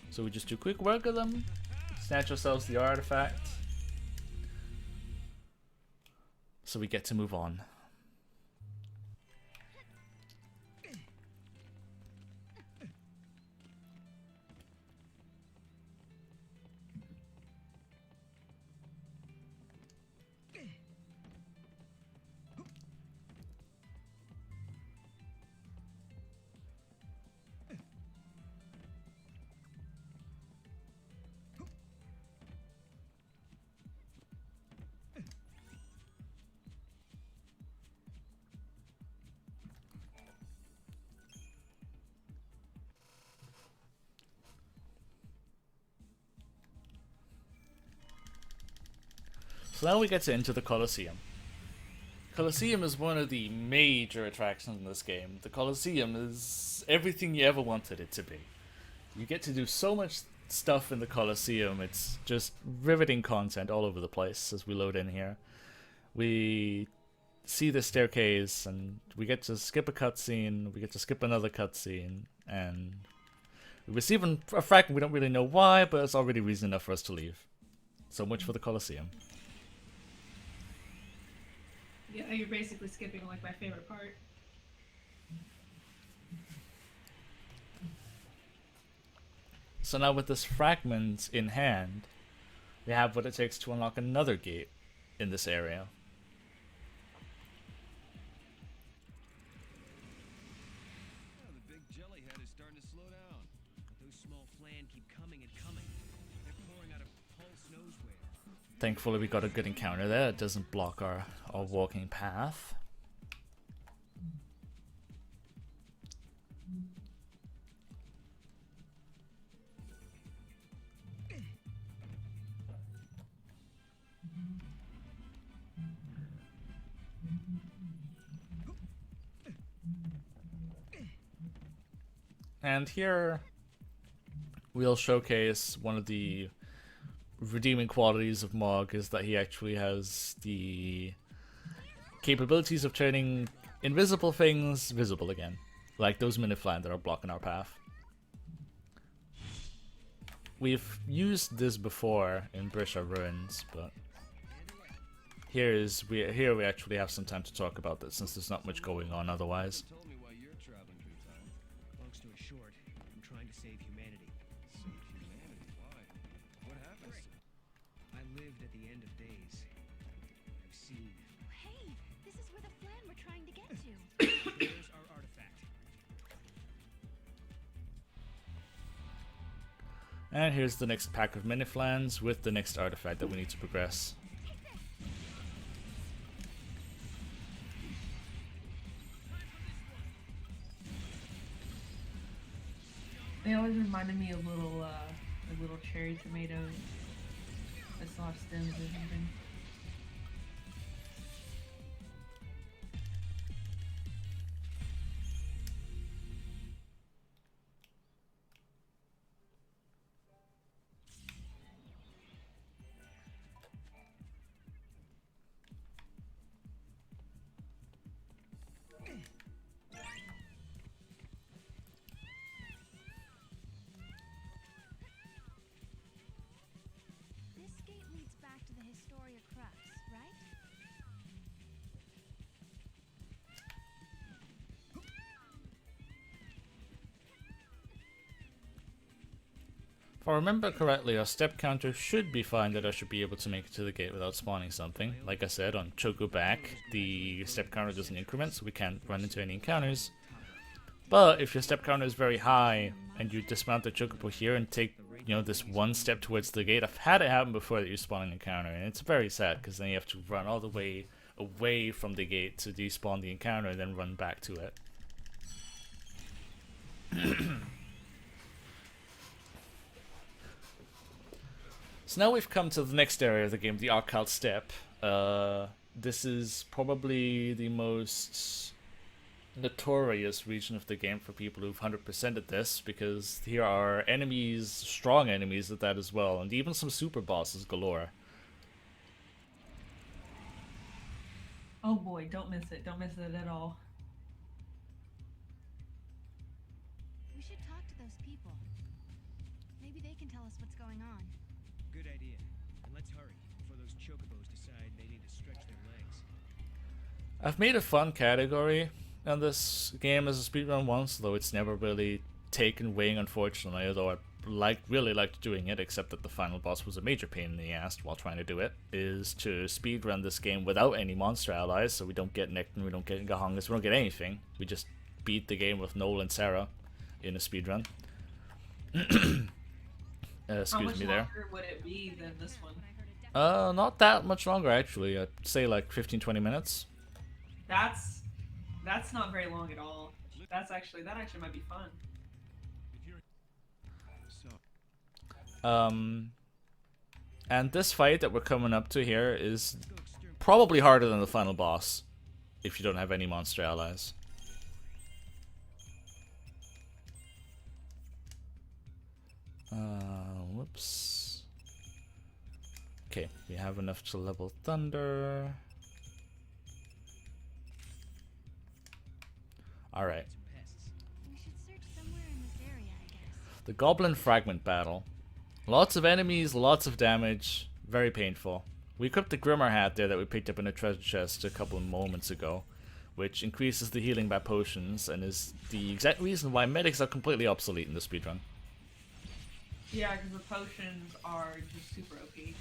S1: So we just do quick work of them, snatch ourselves the artifact, so we get to move on. So now we get to enter the Colosseum. Colosseum is one of the major attractions in this game. The Colosseum is everything you ever wanted it to be. You get to do so much stuff in the Colosseum. It's just riveting content all over the place as we load in here. We see the staircase and we get to skip a cutscene, we get to skip another cutscene, and we receive a fragment. We don't really know why, but it's already reason enough for us to leave. So much for the Colosseum.
S2: Yeah, you're basically skipping like my favorite part.
S1: So now with this fragment in hand, we have what it takes to unlock another gate in this area.
S4: Oh, the big jellyhead is starting to slow down. But those small flan keep coming and coming. They're pouring out a pulse nose wave.
S1: Thankfully we got a good encounter there. It doesn't block our walking path. And here we'll showcase one of the redeeming qualities of Mog is that he actually has the capabilities of turning invisible things visible again, like those miniflan that are blocking our path. We've used this before in Brisha Ruins, but here we actually have some time to talk about this since there's not much going on otherwise.
S4: Told me why you're traveling through time. Long story short, I'm trying to save humanity.
S5: Save humanity? Why? What happens to...
S4: I lived at the end of days. I've seen.
S7: Hey, this is where the flan we're trying to get to.
S4: There's our artifact.
S1: And here's the next pack of miniflans with the next artifact that we need to progress.
S2: They always reminded me of little cherry tomatoes that still have stems or something.
S7: This gate leads back to the Historia Crux, right?
S1: If I remember correctly, our step counter should be fine that I should be able to make it to the gate without spawning something. Like I said, on Choco back, the step counter doesn't increment, so we can't run into any encounters. But if your step counter is very high and you dismount the Chocobo here and take, you know, this one step towards the gate, I've had it happen before that you spawn an encounter, and it's very sad because then you have to run all the way away from the gate to despawn the encounter and then run back to it. So now we've come to the next area of the game, the Arcade Step. This is probably the most notorious region of the game for people who've 100%ed this, because here are enemies, strong enemies at that as well, and even some super bosses galore.
S2: Oh boy, don't miss it. Don't miss it at all.
S7: We should talk to those people. Maybe they can tell us what's going on.
S4: Good idea. And let's hurry before those chocobos decide they need to stretch their legs.
S1: I've made a fun category on this game as a speedrun once, though it's never really taken wing, unfortunately, although I really liked doing it, except that the final boss was a major pain in the ass while trying to do it, is to speedrun this game without any monster allies, so we don't get Necton, we don't get Gahongas, we don't get anything. We just beat the game with Noel and Sarah in a speedrun. Excuse me there.
S2: How much longer would it be than this one?
S1: Not that much longer, actually. I'd say like 15-20 minutes.
S2: That's not very long at all. That actually might be fun.
S1: And this fight that we're coming up to here is probably harder than the final boss, if you don't have any monster allies. Whoops. Okay, we have enough to level Thunder. Alright.
S7: We should search somewhere in this area, I guess.
S1: The Goblin Fragment Battle. Lots of enemies, lots of damage, very painful. We equipped the Grimmer hat there that we picked up in a treasure chest a couple of moments ago, which increases the healing by potions and is the exact reason why medics are completely obsolete in the speedrun.
S2: Yeah, because the potions are just super OP.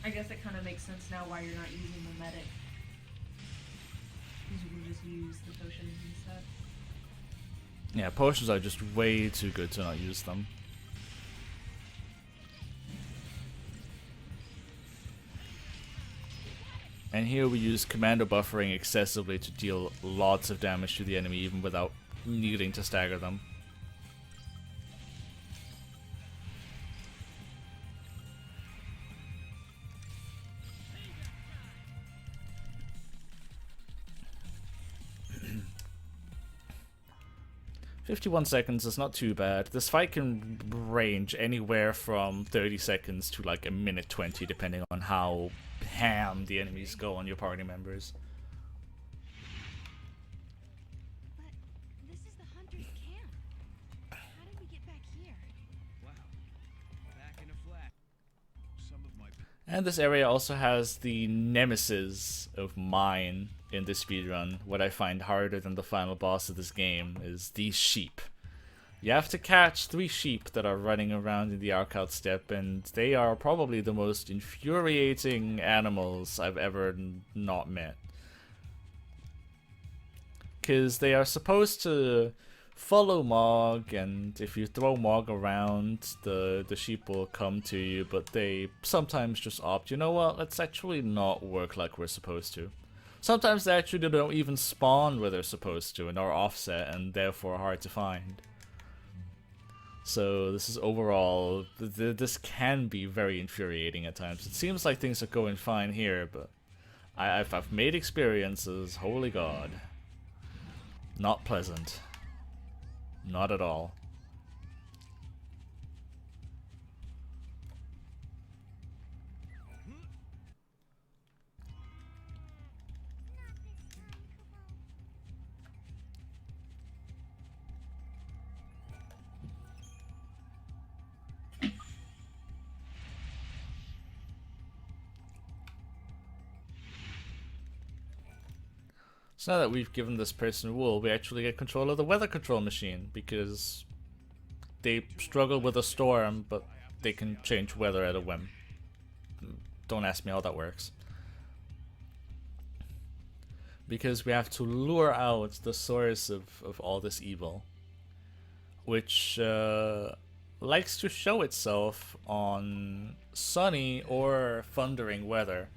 S2: I guess it kind of makes sense now why you're not using the medic. Because you can just use the potions instead.
S1: Yeah, potions are just way too good to not use them. And here we use commando buffering excessively to deal lots of damage to the enemy even without needing to stagger them. "51 seconds is not too bad. This fight can range anywhere from 30 seconds to like a minute 20 depending on how ham the enemies go on your party members."
S7: But this is the hunter's camp. How did we get back here?
S4: Wow. Back in a flat. Some of my
S1: And this area also has the nemesis of mine in this speedrun. What I find harder than the final boss of this game is these sheep. You have to catch 3 sheep that are running around in the Arkout Steppe, and they are probably the most infuriating animals I've ever not met. Because they are supposed to follow Mog, and if you throw Mog around, the sheep will come to you, but they sometimes just opt, you know what, let's actually not work like we're supposed to. Sometimes they actually don't even spawn where they're supposed to and are offset and therefore hard to find. So this is overall, this can be very infuriating at times. It seems like things are going fine here, but I've made experiences, holy god. Not pleasant. Not at all. So now that we've given this person wool, we actually get control of the weather control machine, because they struggle with a storm, but they can change weather at a whim. Don't ask me how that works. Because we have to lure out the source of all this evil, which likes to show itself on sunny or thundering weather.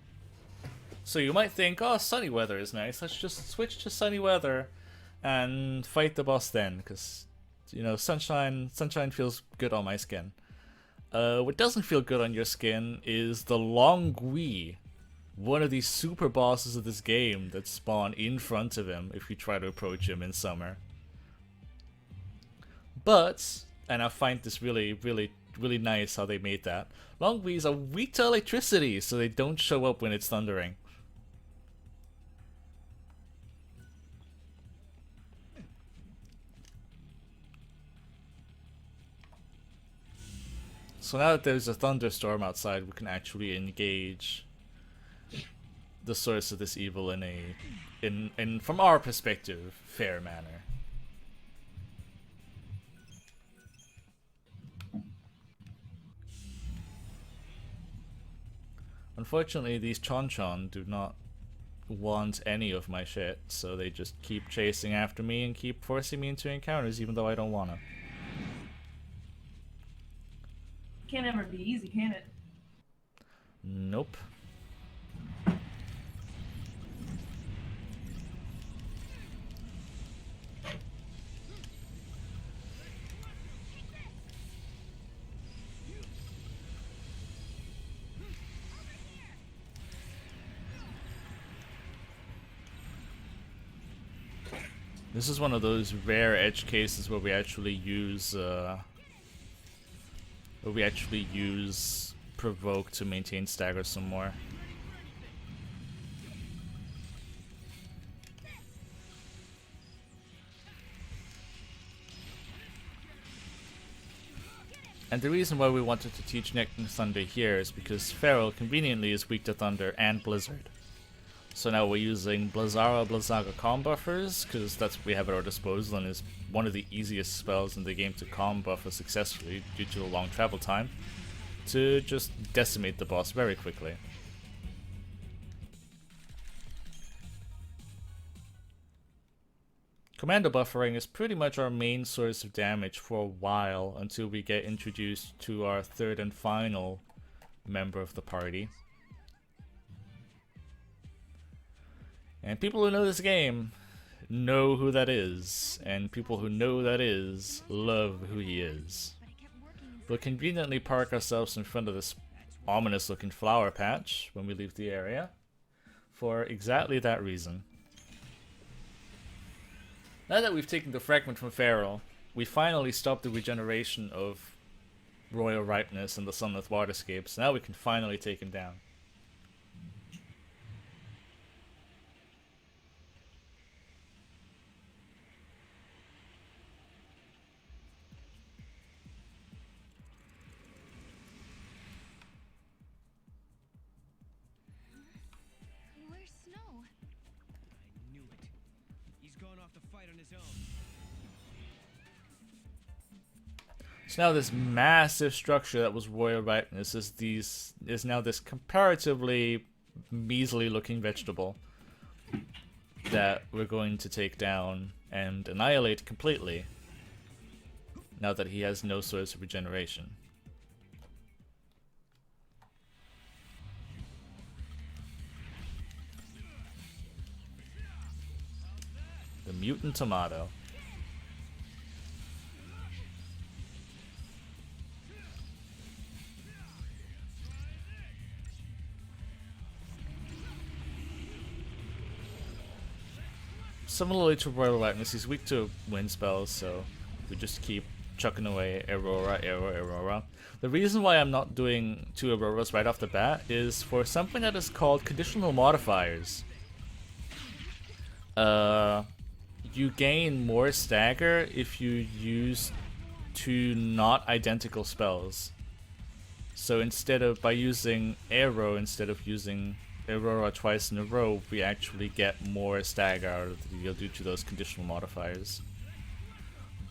S1: So you might think, oh, sunny weather is nice, let's just switch to sunny weather and fight the boss then, because, you know, sunshine feels good on my skin. What doesn't feel good on your skin is the Longui, one of these super bosses of this game that spawn in front of him if you try to approach him in summer. But, and I find this really nice how they made that, Longuis are weak to electricity, so they don't show up when it's thundering. So now that there's a thunderstorm outside, we can actually engage the source of this evil in a, from our perspective, fair manner. Unfortunately, these Chon-Chon do not want any of my shit, so they just keep chasing after me and keep forcing me into encounters even though I don't wanna.
S2: Can't ever be easy, can it?
S1: Nope. This is one of those rare edge cases where we actually use provoke to maintain stagger some more. And the reason why we wanted to teach Nectar Thunder here is because Feral conveniently is weak to Thunder and Blizzard. So now we're using Blazara Blazaga calm buffers, because that's what we have at our disposal and is one of the easiest spells in the game to calm buffer successfully due to the long travel time, to just decimate the boss very quickly. Commando buffering is pretty much our main source of damage for a while until we get introduced to our third and final member of the party. And people who know this game know who that is, and people who know who that is love who he is. We'll conveniently park ourselves in front of this ominous looking flower patch when we leave the area for exactly that reason. Now that we've taken the fragment from Feral, we finally stopped the regeneration of Royal Ripeness and the Sunlit Waterscapes. Now we can finally take him down.
S7: Where's Snow?
S4: I knew it. He's gone off to fight on his own.
S1: So now this massive structure that was Royal Ripeness is now this comparatively measly looking vegetable that we're going to take down and annihilate completely now that he has no source of regeneration. The Mutant Tomato. Similarly to Royal Ripeness, he's weak to wind spells, so we just keep chucking away Aurora, Aurora. The reason why I'm not doing 2 Auroras right off the bat is for something that is called conditional modifiers. You gain more stagger if you use 2 not identical spells. So by using Arrow instead of using Aurora twice in a row, we actually get more stagger out of the deal due to those conditional modifiers.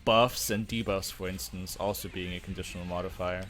S1: Buffs and debuffs, for instance, also being a conditional modifier.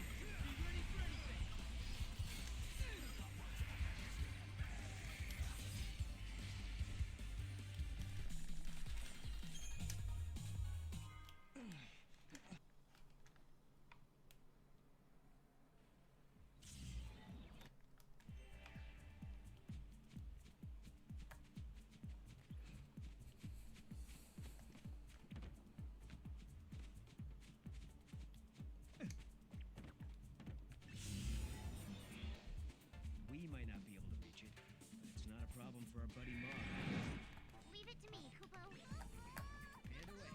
S4: We might not be able to reach it, but it's not a problem for our buddy Mog.
S3: Leave it to me, Kupo.
S4: And away.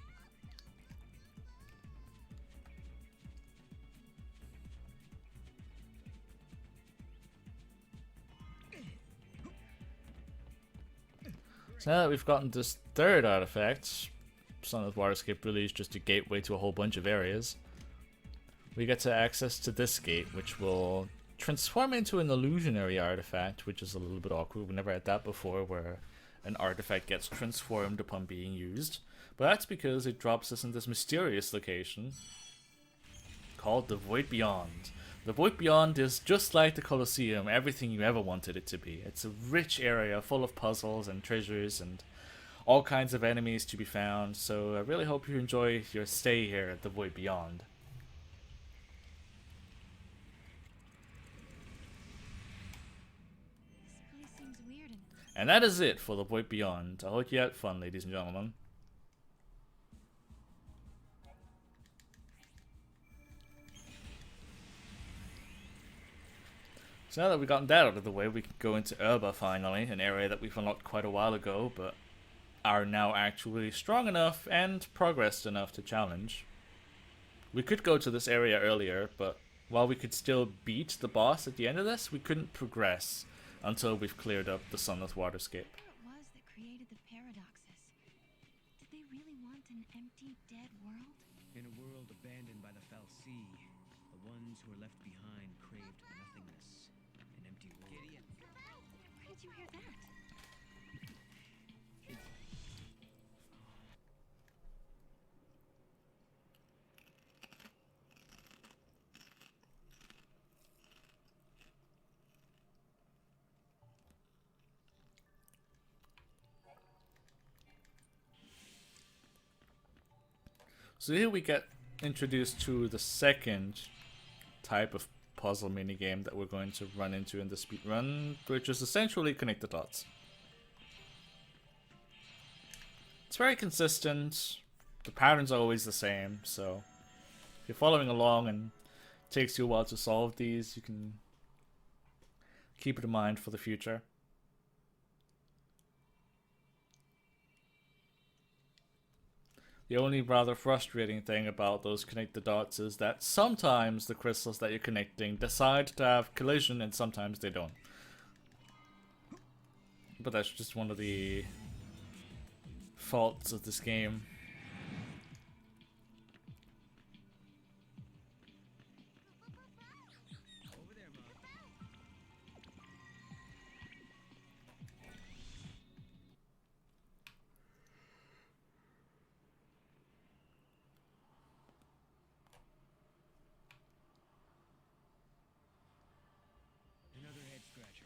S1: So now that we've gotten this third artifact, Sunlit Waterscape really is just a gateway to a whole bunch of areas. We get to access to this gate, which will transform into an illusionary artifact, which is a little bit awkward. We've never had that before, where an artifact gets transformed upon being used. But that's because it drops us in this mysterious location called the Void Beyond. The Void Beyond is just like the Colosseum, everything you ever wanted it to be. It's a rich area full of puzzles and treasures and all kinds of enemies to be found, so I really hope you enjoy your stay here at the Void Beyond. And that is it for The Void Beyond. I hope you had fun, ladies and gentlemen. So now that we've gotten that out of the way, we can go into Urba finally, an area that we've unlocked quite a while ago, but are now actually strong enough and progressed enough to challenge. We could go to this area earlier, but while we could still beat the boss at the end of this, we couldn't progress until we've cleared up the Sunless Waterscape.
S7: Whoever it was that created the paradoxes, did they really want an empty, dead world?
S4: In a world abandoned by the Fal'Cie, the ones who are left behind craved nothingness, an empty world.
S7: Where did you hear that?
S1: So here we get introduced to the second type of puzzle minigame that we're going to run into in the speedrun, which is essentially connect the dots. It's very consistent, the patterns are always the same, so if you're following along and it takes you a while to solve these, you can keep it in mind for the future. The only rather frustrating thing about those connect the dots is that sometimes the crystals that you're connecting decide to have collision and sometimes they don't. But that's just one of the faults of this game.
S4: Over there, Mom. Another head scratcher.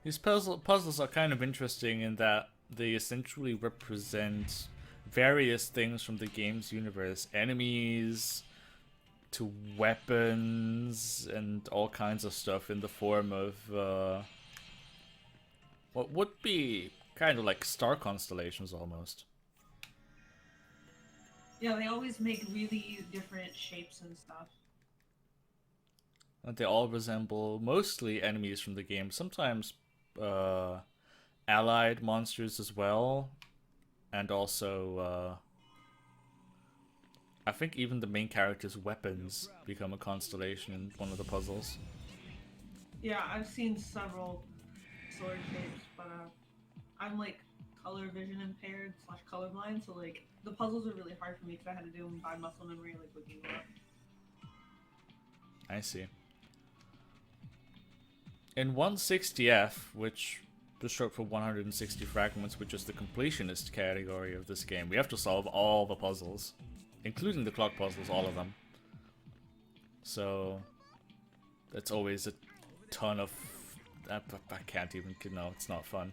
S1: These puzzles are kind of interesting in that they essentially represent various things from the game's universe. Enemies to weapons and all kinds of stuff in the form of what would be kind of like star constellations almost.
S2: Yeah, they always make really different shapes and stuff.
S1: And they all resemble mostly enemies from the game, sometimes allied monsters as well, and also I think even the main character's weapons become a constellation in one of the puzzles.
S2: Yeah, I've seen several sword shapes, but I'm like color vision impaired / colorblind, so like the puzzles are really hard for me because I had to do them by muscle memory, like looking them up.
S1: I see. In 160F, which is short for 160 fragments, which is the completionist category of this game, we have to solve all the puzzles, including the clock puzzles, all of them. So that's always a ton of... I can't even... No, it's not fun.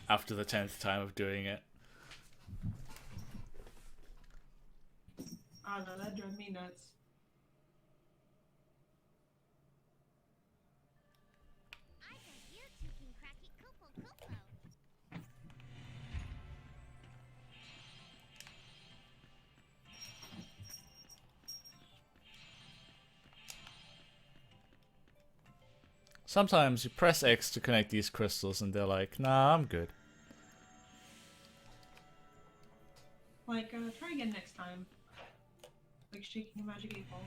S1: After the 10th time of doing it.
S2: I don't know, that drove me nuts.
S3: I think you two can crack it cupo cupo.
S1: Sometimes you press X to connect these crystals and they're like, nah, I'm good.
S2: Like, try again next time. Like shaking a magic 8 ball.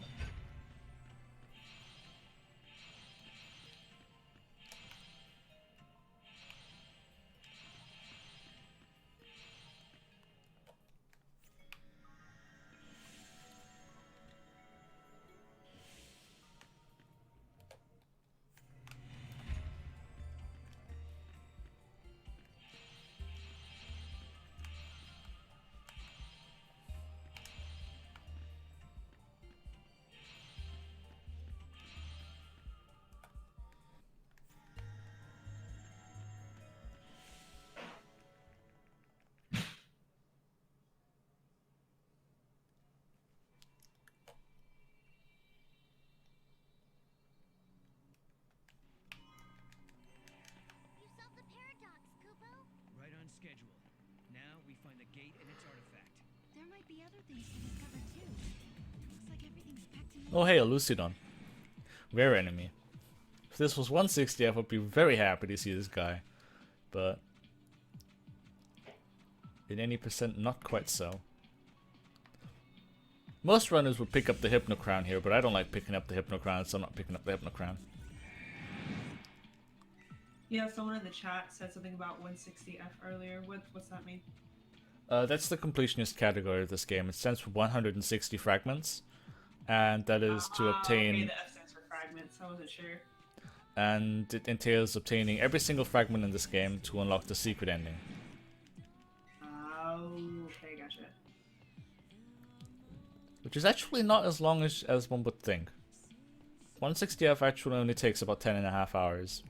S4: find the gate and its artifact.
S7: There might be other things to discover too. Looks like everything's packed in.
S1: Oh hey, a Lucidon. Rare enemy. If this was 160, I would be very happy to see this guy. But in any percent, not quite so. Most runners would pick up the Hypno Crown here, but I don't like picking up the Hypno Crown, so I'm not picking up the Hypno Crown.
S2: Yeah, someone in the chat said something about 160F earlier. What's that mean?
S1: That's the completionist category of this game. It stands for 160 fragments, and that is to obtain.
S2: Okay, the F stands for fragments. I wasn't sure.
S1: And it entails obtaining every single fragment in this game to unlock the secret ending.
S2: Oh, okay, gotcha.
S1: Which is actually not as long as one would think. 160F actually only takes about 10.5 hours.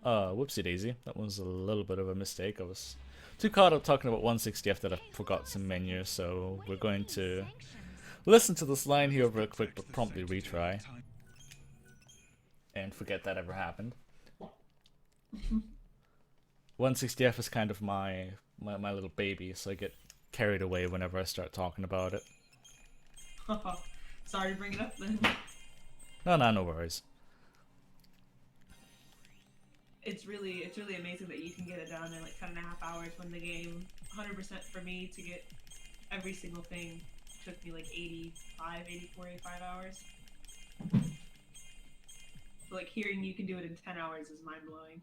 S1: Whoopsie daisy. That was a little bit of a mistake. I was too caught up talking about 160F that I forgot some menu, so we're going to listen to this line here real quick but promptly retry. And forget that ever happened. 160F is kind of my little baby, so I get carried away whenever I start talking about it.
S2: Sorry to bring it up then.
S1: No worries.
S2: It's really amazing that you can get it done in like 10.5 hours when the game, 100% for me to get every single thing took me like 84, 85 hours. So like hearing you can do it in 10 hours is mind blowing.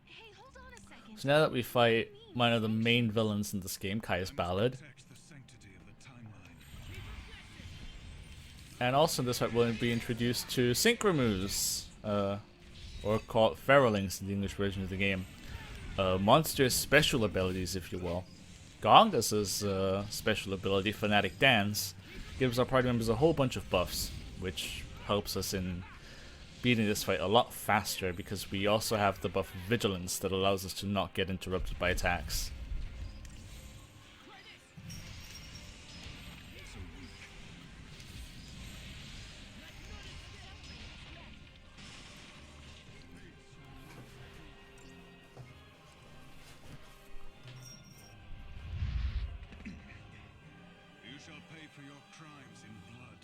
S7: Hey, hold on a second.
S1: So now that we fight one of the main villains in this game, Caius Ballad, and also in this fight we'll be introduced to Synchromoves, or called Feralings in the English version of the game. Monster's special abilities, if you will. Gonga's special ability, Fanatic Dance, gives our party members a whole bunch of buffs, which helps us in beating this fight a lot faster because we also have the buff Vigilance that allows us to not get interrupted by attacks.
S4: You shall pay for your crimes in blood.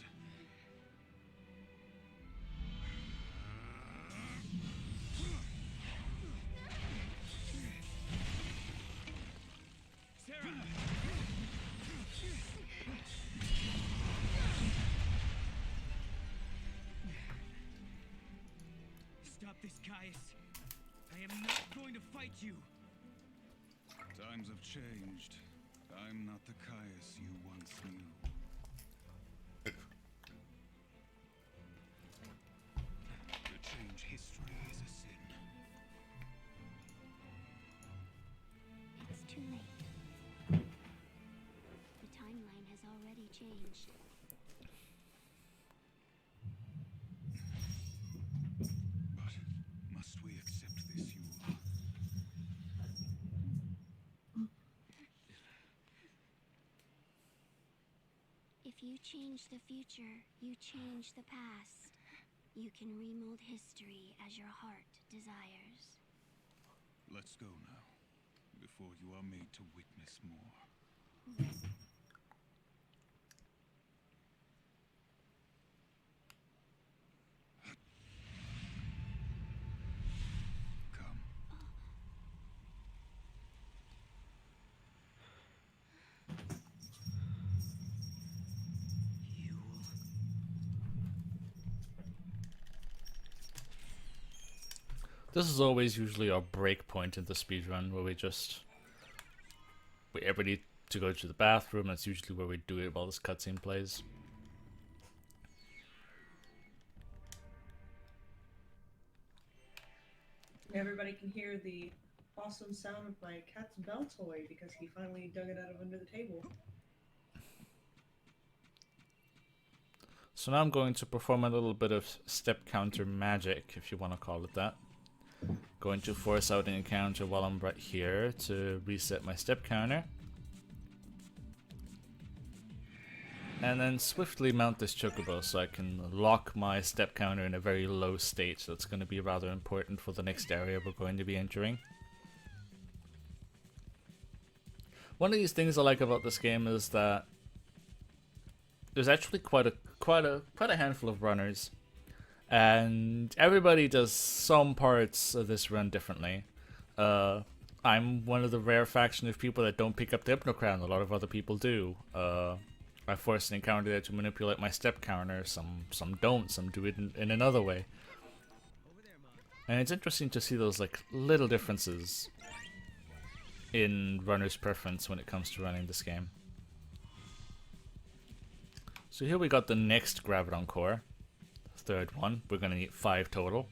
S4: Sarah! Stop this, Caius. I am not going to fight you. Times have changed. I'm not the Caius you once knew. To change history is a sin.
S3: It's too late. The timeline has already changed.
S4: But must we accept this, Yule?
S3: If you change the future, you change the past. You can remold history as your heart desires.
S4: Let's go now, before you are made to witness more. Come.
S1: This is always usually our break point in the speedrun, where we just we ever need to go to the bathroom. That's usually where we do it while this cutscene plays.
S6: Everybody can hear the awesome sound of my cat's bell toy because he finally dug it out of under the table.
S1: So now I'm going to perform a little bit of step counter magic, if you want to call it that. Going to force out an encounter while I'm right here to reset my step counter. And then swiftly mount this chocobo so I can lock my step counter in a very low state. That's going to be rather important for the next area we're going to be entering. One of these things I like about this game is that there's actually quite a handful of runners, and everybody does some parts of this run differently. I'm one of the rare faction of people that don't pick up the Hypno Crown. A lot of other people do. I force an encounter there to manipulate my step counter. Some don't. Some do it in another way. And it's interesting to see those like little differences in runner's preference when it comes to running this game. So here we got the next Graviton core, third one. We're gonna need 5 total.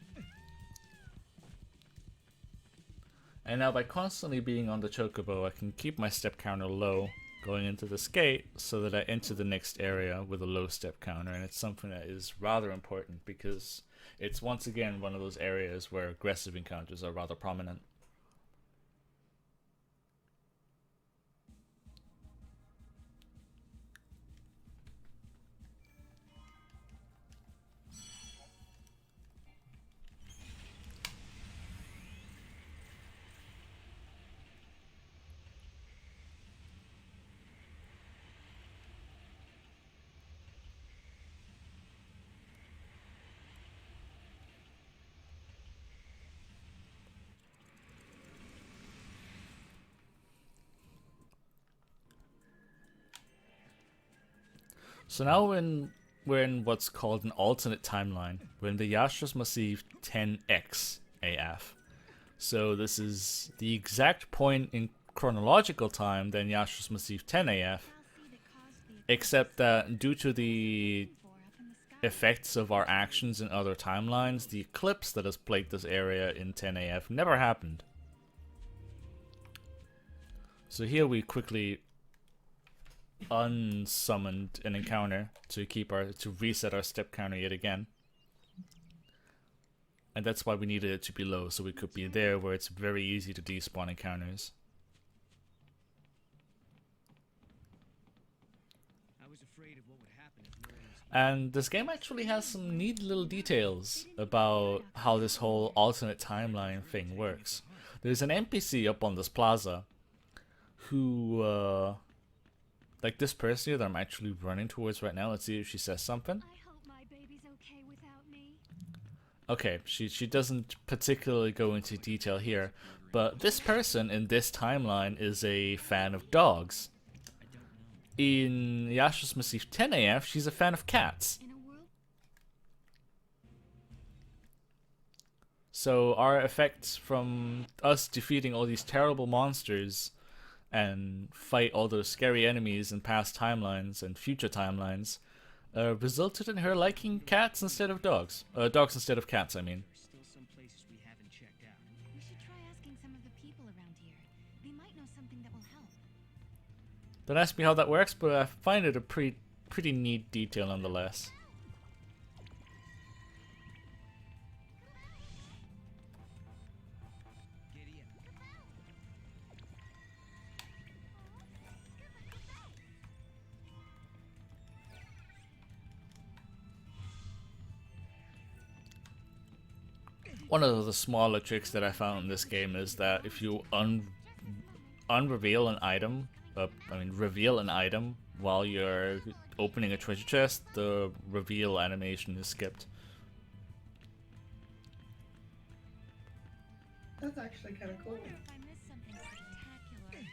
S1: And now by constantly being on the chocobo, I can keep my step counter low going into this gate so that I enter the next area with a low step counter, and it's something that is rather important because it's once again one of those areas where aggressive encounters are rather prominent. So now we're in what's called an alternate timeline. We're in the Yasha's Massive 10X AF. So this is the exact point in chronological time than Yasha's Massive 10 AF, except that due to the effects of our actions in other timelines, the eclipse that has plagued this area in 10 AF never happened. So here we quickly unsummoned an encounter to reset our step counter yet again. And that's why we needed it to be low, so we could be there where it's very easy to despawn encounters.
S4: I was afraid of what would happen if no one was
S1: And this game actually has some neat little details about how this whole alternate timeline thing works. There's an NPC up on this plaza who, like this person here that I'm actually running towards right now. Let's see if she says something.
S7: I hope my baby's okay without me.
S1: Okay, she doesn't particularly go into detail here, but this person in this timeline is a fan of dogs. In Yasha's Massive 10 AF, she's a fan of cats.
S7: In a world
S1: So our effects from us defeating all these terrible monsters and fight all those scary enemies in past timelines and future timelines resulted in her liking cats instead of dogs. Dogs instead of cats, I mean.
S4: There's still some places we haven't checked out.
S7: we should try asking some of the people around here. They might know something that will help.
S1: Don't ask me how that works, but I find it a pretty neat detail nonetheless.
S4: Giddy up.
S1: One of the smaller tricks that I found in this game is that if you unreveal an item, reveal an item while you're opening a treasure chest, the reveal animation is skipped.
S6: That's actually kind of cool.
S7: Wonder if I missed something spectacular.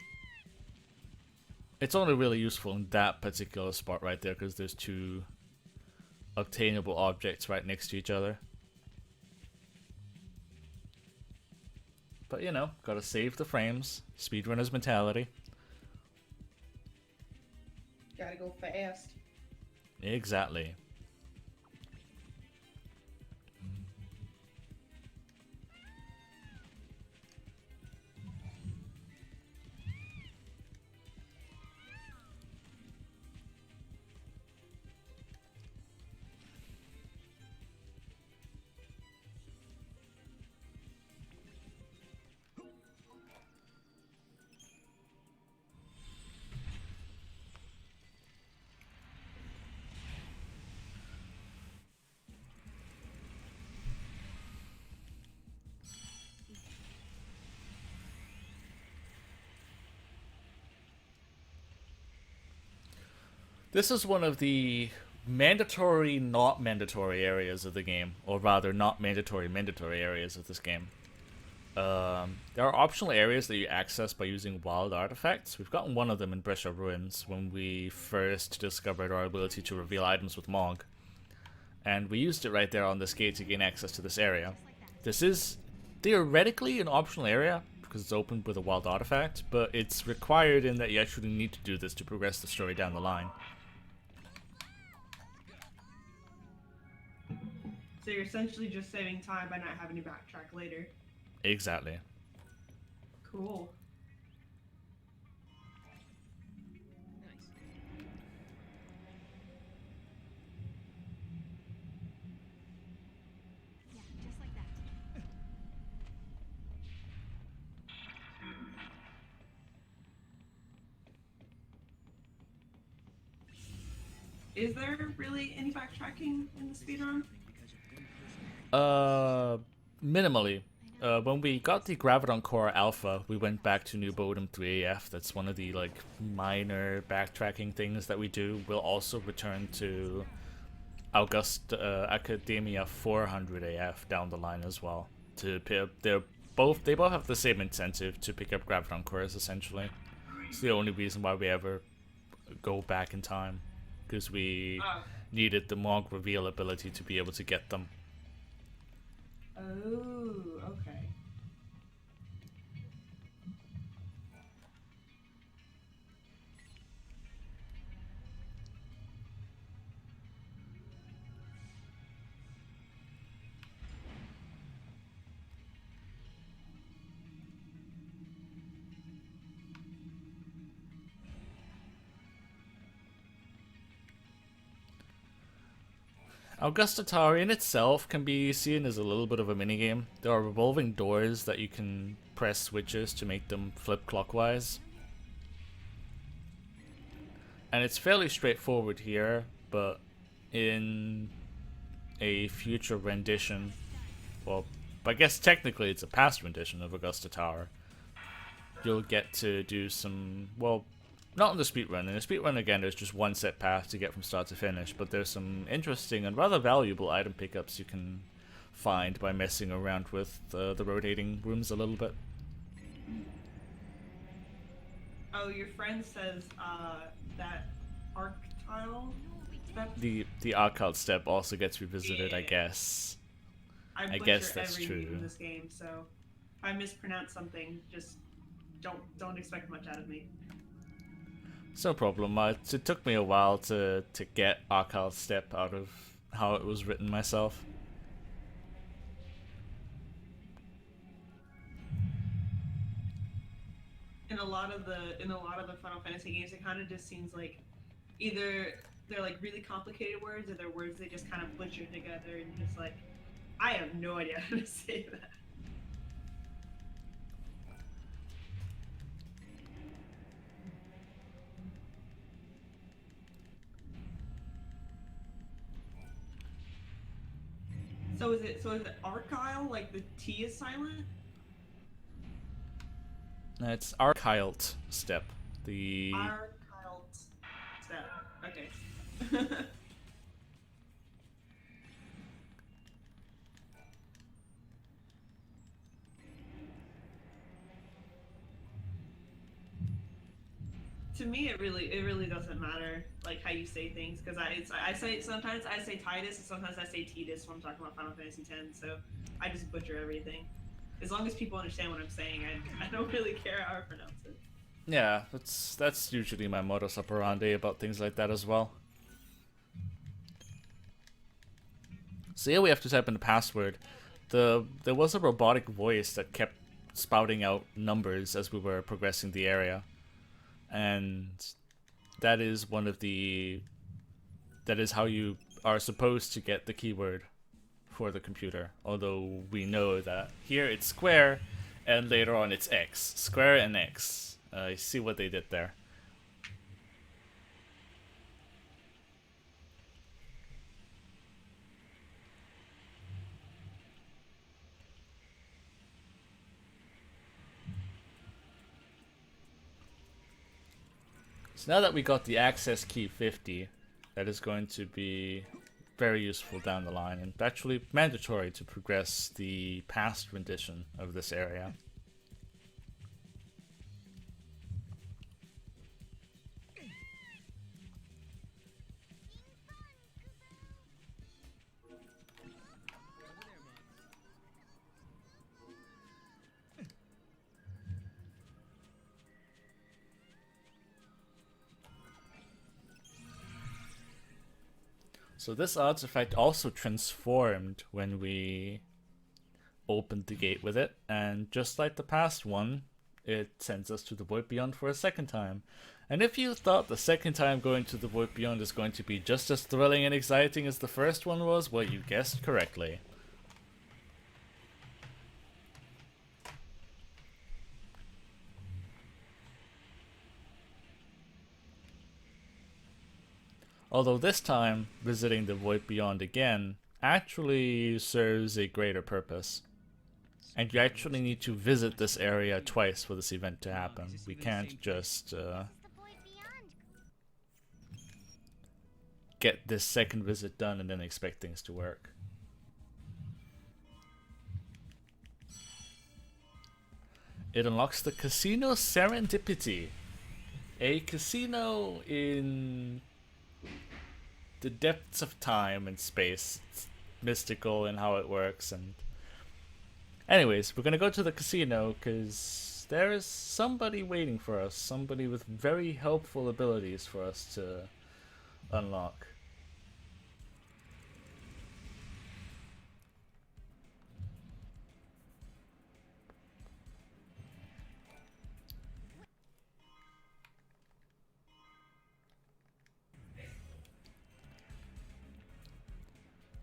S1: It's only really useful in that particular spot right there because there's 2 obtainable objects right next to each other. But you know, gotta save the frames. Speedrunner's mentality.
S6: Gotta go fast.
S1: Exactly. This is one of the mandatory, not mandatory areas of the game, or rather, not mandatory, mandatory areas of this game. There are optional areas that you access by using wild artifacts. We've gotten one of them in Brescia Ruins when we first discovered our ability to reveal items with Mog. And we used it right there on this gate to gain access to this area. This is theoretically an optional area, because it's opened with a wild artifact, but it's required in that you actually need to do this to progress the story down the line.
S6: So you're essentially just saving time by not having to backtrack later.
S1: Exactly.
S6: Cool.
S7: Yeah, just like that.
S6: Is there really any backtracking in the speedrun?
S1: Minimally. When we got the Graviton Core Alpha, we went back to New Bodom 3AF. That's one of the like minor backtracking things that we do. We'll also return to Academia 400 AF down the line as well. To pick up, they both have the same incentive to pick up Graviton Cores essentially. It's the only reason why we ever go back in time, because we needed the Mog reveal ability to be able to get them.
S6: Oh, okay.
S1: Augusta Tower in itself can be seen as a little bit of a minigame. There are revolving doors that you can press switches to make them flip clockwise. And it's fairly straightforward here, but in a future rendition, well, I guess technically it's a past rendition of Augusta Tower, you'll get to do some, well, not in the speedrun. In the speedrun, again, there's just one set path to get from start to finish, but there's some interesting and rather valuable item pickups you can find by messing around with the rotating rooms a little bit.
S6: Oh, your friend says that arc tile?
S1: The arcade step also gets revisited,
S6: Yeah.
S1: I guess.
S6: I
S1: guess that's
S6: everything
S1: true.
S6: in this game, so if I mispronounce something, just don't expect much out of me.
S1: It's no problem. It took me a while to get arcade step out of how it was written myself.
S6: In a lot of the Final Fantasy games, it kind of just seems like either they're like really complicated words, or they're words they just kind of butcher together, and just like, I have no idea how to say that. So is it archile? Like the T is silent?
S1: It's archiled step. The
S6: Archiled step. Okay. To me, it really doesn't matter like how you say things, because I say sometimes I say Titus and sometimes I say Titus when I'm talking about Final Fantasy X. So I just butcher everything. As long as people understand what I'm saying, I don't really care how I pronounce it.
S1: Yeah, that's usually my modus operandi about things like that as well. So here we have to type in the password. There was a robotic voice that kept spouting out numbers as we were progressing the area, and that is how you are supposed to get the keyword for the computer. Although we know that here it's square, and later on it's X. Square and X. You see what they did there. So now that we got the access key 50, that is going to be very useful down the line, and actually mandatory to progress the past rendition of this area. So this artifact also transformed when we opened the gate with it, and just like the past one, it sends us to the Void Beyond for a second time. And if you thought the second time going to the Void Beyond is going to be just as thrilling and exciting as the first one was, well, you guessed correctly. Although this time, visiting the Void Beyond again actually serves a greater purpose. And you actually need to visit this area twice for this event to happen. We can't just get this second visit done and then expect things to work. It unlocks the Casino Serendipity, a casino in the depths of time and space. It's mystical in how it works. And anyways, we're gonna go to the casino because there is somebody waiting for us, somebody with very helpful abilities for us to unlock.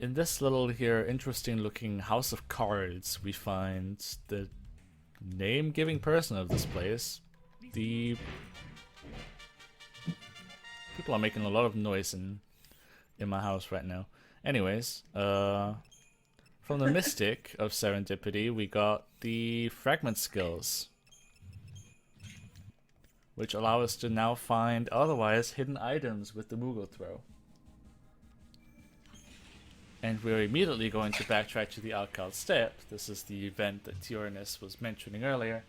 S1: In this little here interesting looking house of cards, we find the name-giving person of this place. The people are making a lot of noise in my house right now. Anyways, from the Mystic of Serendipity, we got the fragment skills, which allow us to now find otherwise hidden items with the Moogle throw. And we're immediately going to backtrack to the Alcald Step. This is the event that Tyrannus was mentioning earlier,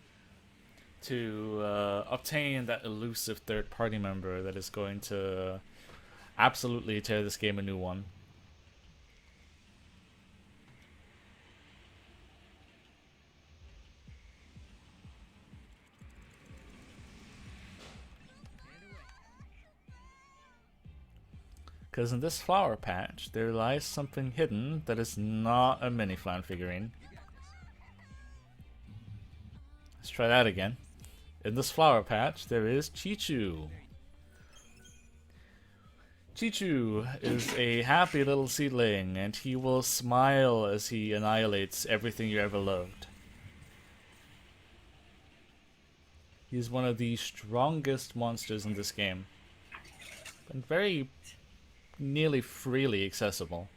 S1: to obtain that elusive third-party member that is going to absolutely tear this game a new one. Because in this flower patch, there lies something hidden that is not a mini-flan figurine. Let's try that again. In this flower patch, there is Chichu. Chichu is a happy little seedling, and he will smile as he annihilates everything you ever loved. He's one of the strongest monsters in this game, and very nearly freely accessible.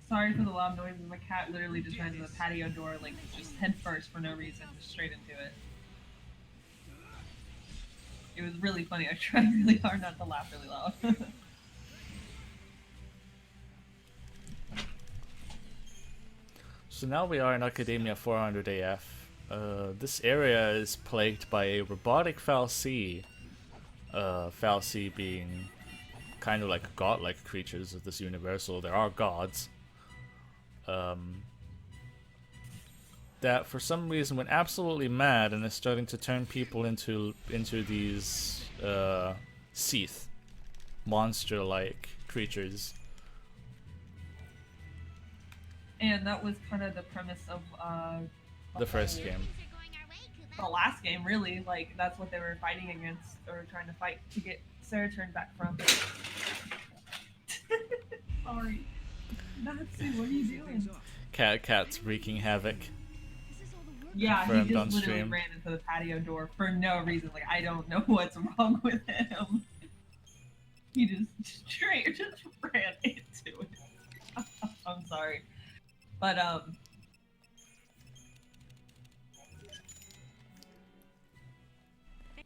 S2: Sorry for the loud noises. My cat literally just ran to the patio door, like, just head first for no reason, just straight into it. It was really funny. I tried really hard not to laugh really loud.
S1: So now we are in Academia 400 AF. This area is plagued by a robotic fal'Cie. fal'Cie being kind of like godlike creatures of this universal. There are gods. That for some reason went absolutely mad and is starting to turn people into these Seath monster-like creatures.
S2: And that was kind of the premise of
S1: The first game.
S2: the last game, really. Like, that's what they were fighting against, or trying to fight to get Sarah turned back from. Sorry. Natsu, what are you doing?
S1: Cat's wreaking havoc.
S2: Yeah,
S1: Confirmed
S2: he
S1: on
S2: just literally
S1: stream.
S2: ran into the patio door for no reason. Like, I don't know what's wrong with him. He just straight just ran into it. I'm sorry. But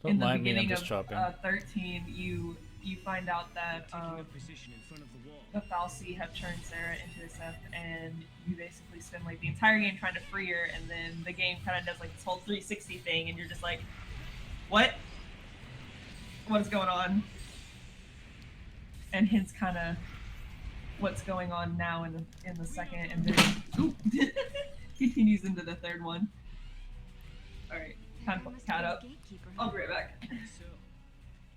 S1: Don't
S2: in the
S1: mind me, I'm
S2: beginning
S1: just
S2: of
S1: chopping.
S2: 13, you find out that
S4: Taking up position in front of the wall.
S2: the fal'Cie have turned Sarah into a Seth, and you basically spend like the entire game trying to free her, and then the game kind of does like this whole 360 thing, and you're just like, what? What is going on? And hence kind of what's going on now in the second, and then continues into the third one. All right, time to put the cat up. I'll be right back.
S4: So,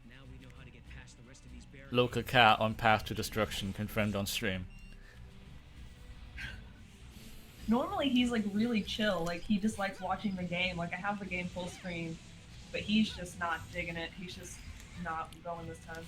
S4: now we know how to get past the rest of these barriers.
S1: Local cat on path to destruction, confirmed on stream.
S2: Normally he's like really chill, like he just likes watching the game. Like I have the game full screen, but he's just not digging it. He's just not going this time.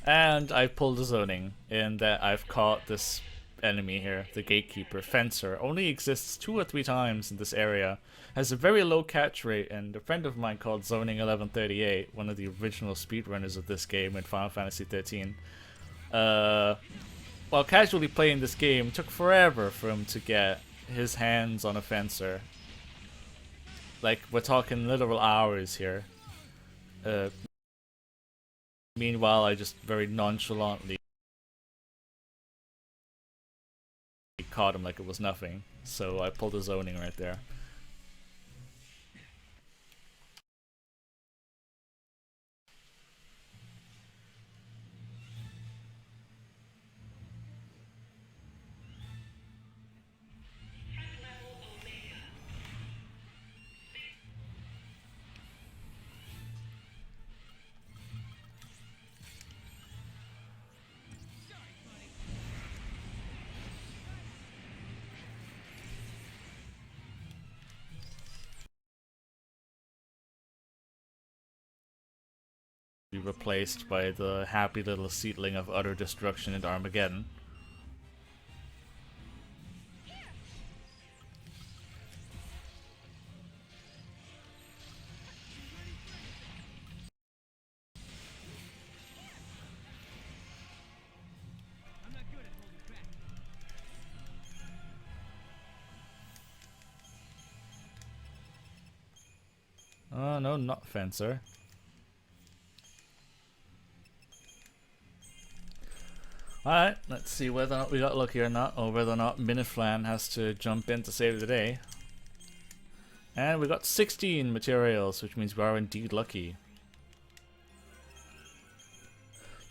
S1: And I've pulled a zoning in that I've caught this enemy here, the gatekeeper. Fencer only exists 2 or 3 times in this area, has a very low catch rate, and a friend of mine called Zoning 1138, one of the original speedrunners of this game in Final Fantasy 13, while casually playing this game, took forever for him to get his hands on a Fencer. Like, we're talking literal hours here. Meanwhile, I just very nonchalantly caught him like it was nothing. So I pulled a zoning right there. Be replaced by the happy little seedling of utter destruction and Armageddon.
S4: I'm not good at holding back.
S1: Oh no, not Fencer. Alright, let's see whether or not we got lucky or not, or whether or not Miniflan has to jump in to save the day. And we got 16 materials, which means we are indeed lucky.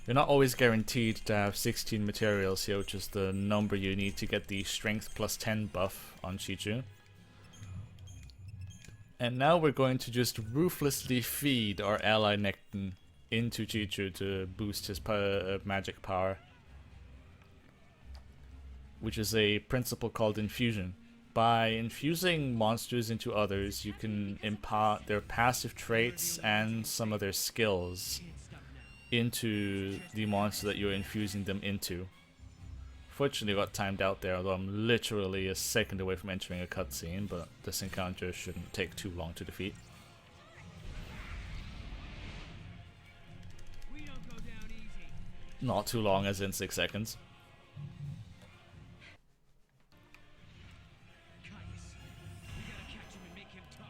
S1: You're not always guaranteed to have 16 materials here, which is the number you need to get the strength plus 10 buff on Chi-Chu. And now we're going to just ruthlessly feed our ally Necton into Chi-Chu to boost his magic power, which is a principle called infusion. By infusing monsters into others, you can impart their passive traits and some of their skills into the monster that you're infusing them into. Fortunately, I got timed out there, although I'm literally a second away from entering a cutscene, but this encounter shouldn't take too long to defeat.
S4: We don't go down easy.
S1: Not too long, as in 6 seconds.
S4: Caius, we gotta catch him and make him talk.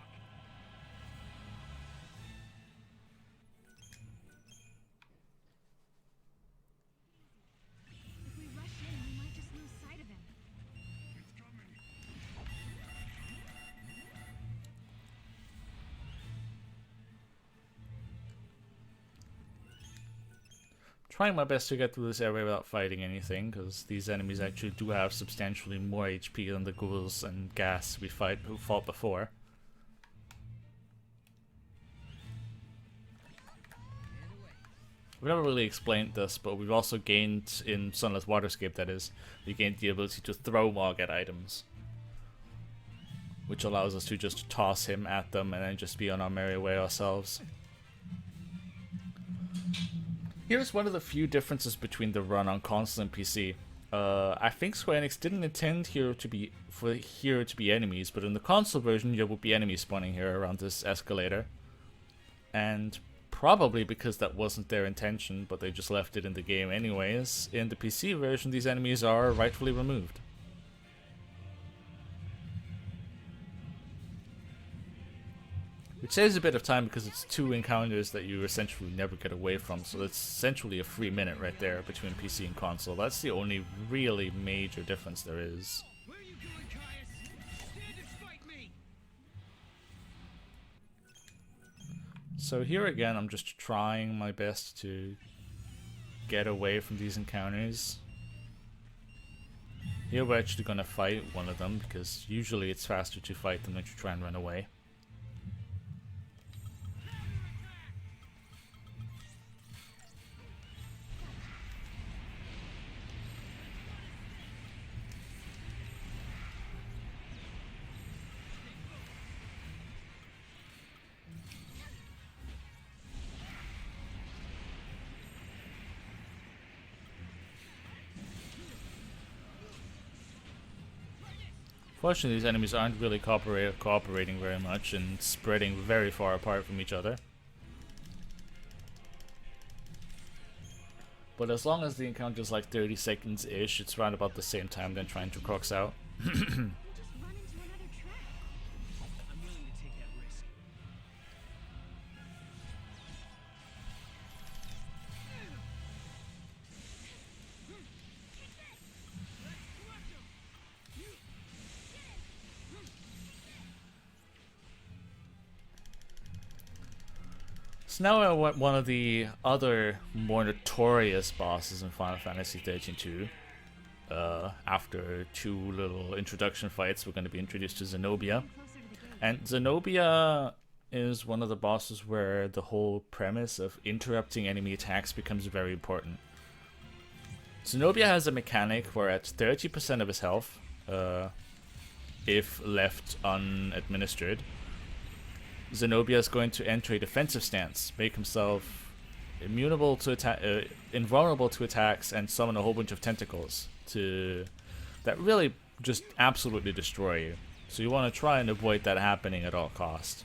S1: Trying my best to get through this area without fighting anything, because these enemies actually do have substantially more HP than the ghouls and ghast who fought before. We've never really explained this, but we've also gained, in Sunless Waterscape that is, we gained the ability to throw Mog at items, which allows us to just toss him at them and then just be on our merry way ourselves. Here's one of the few differences between the run on console and PC. I think Square Enix didn't intend here to be enemies, but in the console version there would be enemies spawning here around this escalator. And probably because that wasn't their intention, but they just left it in the game anyways, in the PC version these enemies are rightfully removed. Which saves a bit of time because it's 2 encounters that you essentially never get away from, so that's essentially a free minute right there between PC and console. That's the only really major difference there is.
S4: Where are you going, Caius? Stand and fight me!
S1: So here again, I'm just trying my best to get away from these encounters. Here we're actually going to fight one of them, because usually it's faster to fight them than to try and run away. Fortunately, these enemies aren't really cooperating very much and spreading very far apart from each other. But as long as the encounter is like 30 seconds-ish, it's around about the same time than trying to crox out.
S7: We'll just run into another trap.
S4: I'm willing to take that risk.
S1: So now we're at one of the other more notorious bosses in Final Fantasy XIII-2. After 2 little introduction fights, we're going to be introduced to Zenobia.
S7: Closer to the gate.
S1: And Zenobia is one of the bosses where the whole premise of interrupting enemy attacks becomes very important. Zenobia has a mechanic where at 30% of his health, if left unadministered, Zenobia is going to enter a defensive stance, make himself invulnerable to attacks, and summon a whole bunch of tentacles that really just absolutely destroy you. So you want to try and avoid that happening at all costs.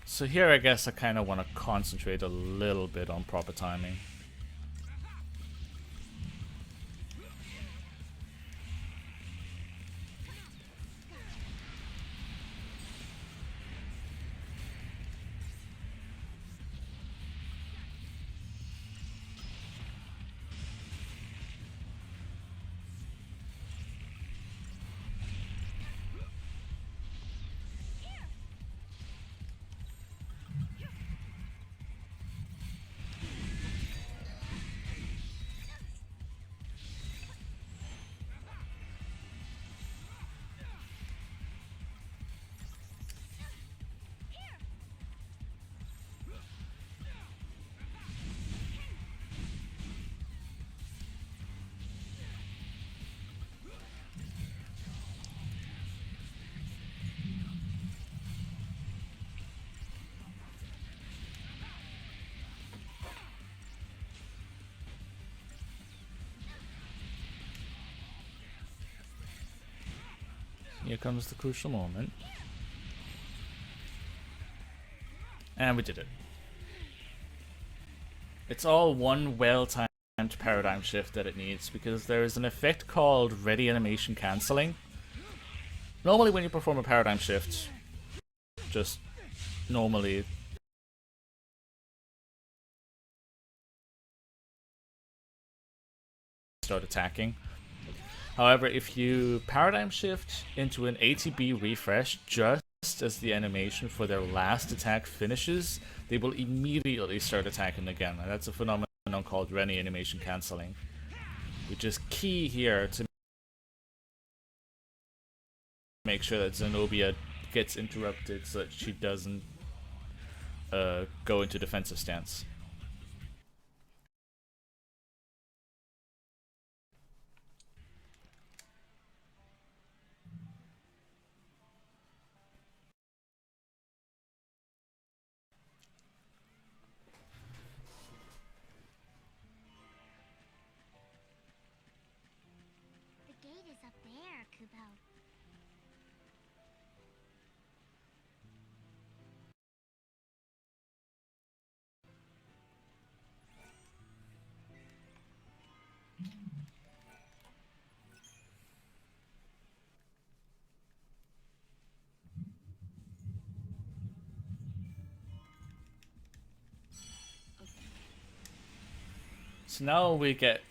S1: So here I guess I kind of want to concentrate a little bit on proper timing. Here comes the crucial moment. And we did it. It's all one well-timed paradigm shift that it needs, because there is an effect called ready animation cancelling. Normally when you perform a paradigm shift, just normally start attacking. However, if you paradigm shift into an ATB refresh just as the animation for their last attack finishes, they will immediately start attacking again. And that's a phenomenon called ready animation cancelling, which is key here to make sure that Zenobia gets interrupted so that she doesn't go into defensive stance.
S3: The gate is up there, Kubo.
S1: So now we get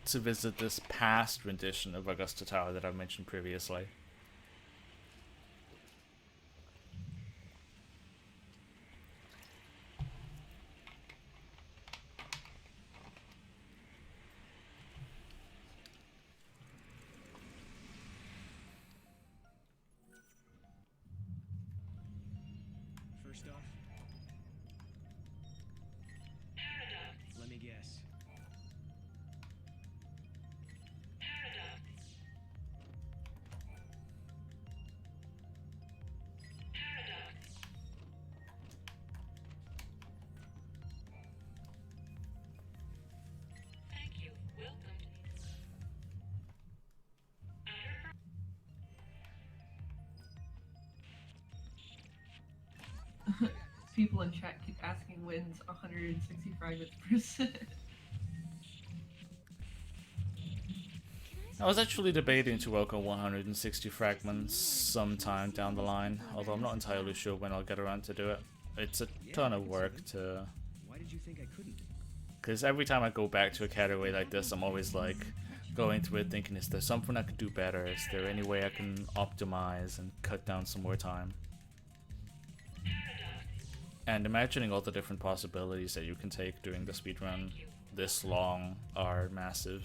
S1: to visit this past rendition of Augusta Tower that I mentioned previously.
S8: First off, let me guess.
S5: Thank you. Welcome.
S2: People in chat keep asking when's 160 fragments per set.
S1: I was actually debating to work on 160 fragments sometime down the line, although I'm not entirely sure when I'll get around to do it. It's a ton of work to...
S8: Why did you think I couldn't?
S1: Because every time I go back to a category like this, I'm always like going through it thinking, is there something I could do better? Is there any way I can optimize and cut down some more time? And imagining all the different possibilities that you can take during the speedrun this long are massive.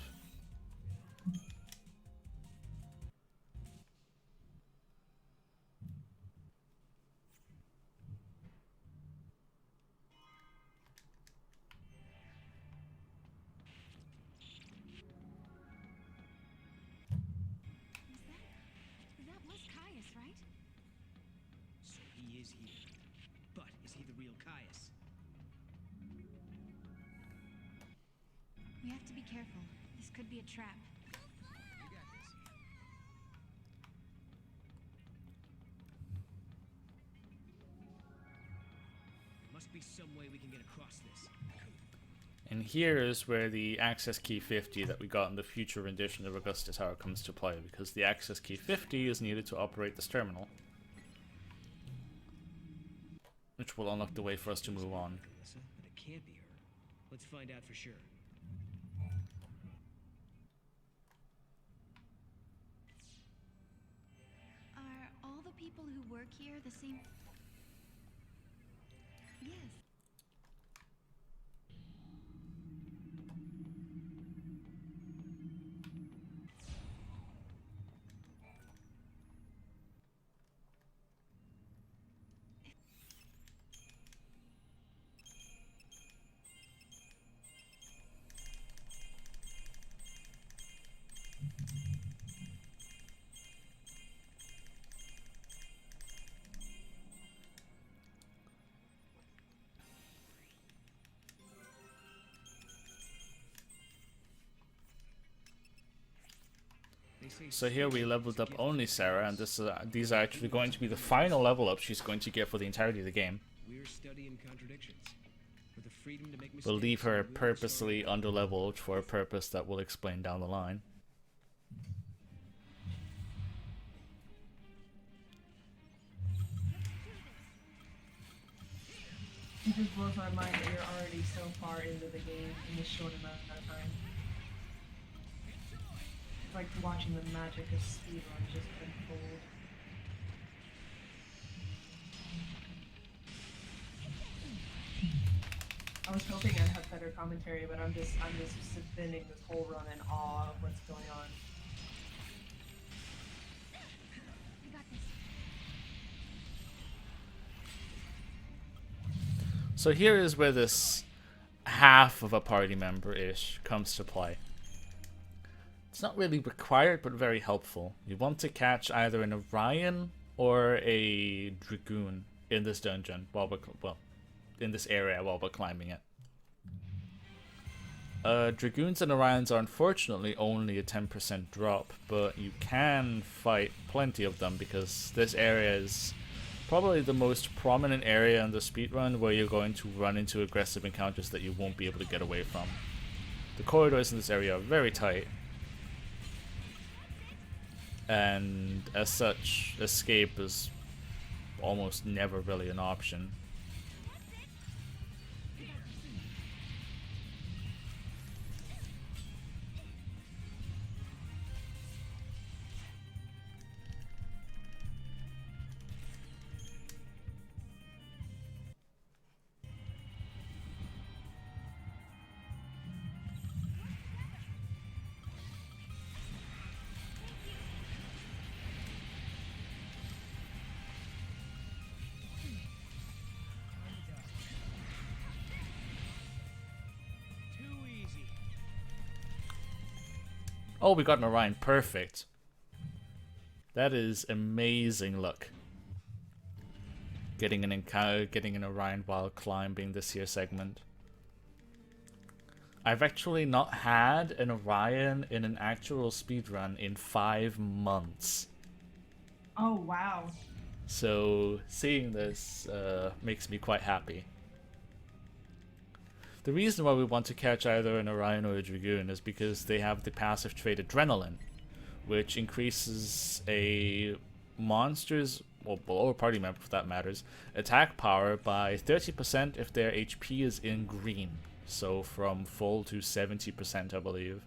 S7: That was Caius, right?
S8: So he is here. But is he the real Caius?
S7: We have to be careful. This could be a trap.
S8: You got this. There must be some way we can get across this.
S1: And here is where the access key 50 that we got in the future rendition of Augusta Tower comes to play, because the access key 50 is needed to operate this terminal, which will unlock the way for us to move on.
S8: Melissa, but it can't be her. Let's find out for sure.
S7: Are all the people who work here the same? Yes.
S1: So here we leveled up only Sarah, and these are actually going to be the final level up she's going to get for the entirety of the game.
S8: We're studying contradictions. With the freedom to make
S1: We'll leave her
S8: mistakes and we'll
S1: purposely underleveled for a purpose that we'll explain down the line.
S2: It just blows my mind that you're already so far into the game in this short amount of time. It's like watching the magic of speedrun just unfold. I was hoping I'd have better commentary, but I'm just spending this whole run in awe of what's going on.
S7: You got this.
S1: So here is where this half of a party member-ish comes to play. It's not really required, but very helpful. You want to catch either an Orion or a Dragoon in this dungeon while we're, well, in this area while we're climbing it. Dragoons and Orions are unfortunately only a 10% drop, but you can fight plenty of them because this area is probably the most prominent area in the speedrun where you're going to run into aggressive encounters that you won't be able to get away from. The corridors in this area are very tight, and as such, escape is almost never really an option. Oh, we got an Orion. Perfect. That is amazing luck. Getting an encounter, getting an Orion while climbing this here segment. I've actually not had an Orion in an actual speedrun in 5 months.
S2: Oh, wow.
S1: So seeing this makes me quite happy. The reason why we want to catch either an Orion or a Dragoon is because they have the passive trait Adrenaline, which increases a monster's, or party member for that matters, attack power by 30% if their HP is in green. So from full to 70%, I believe.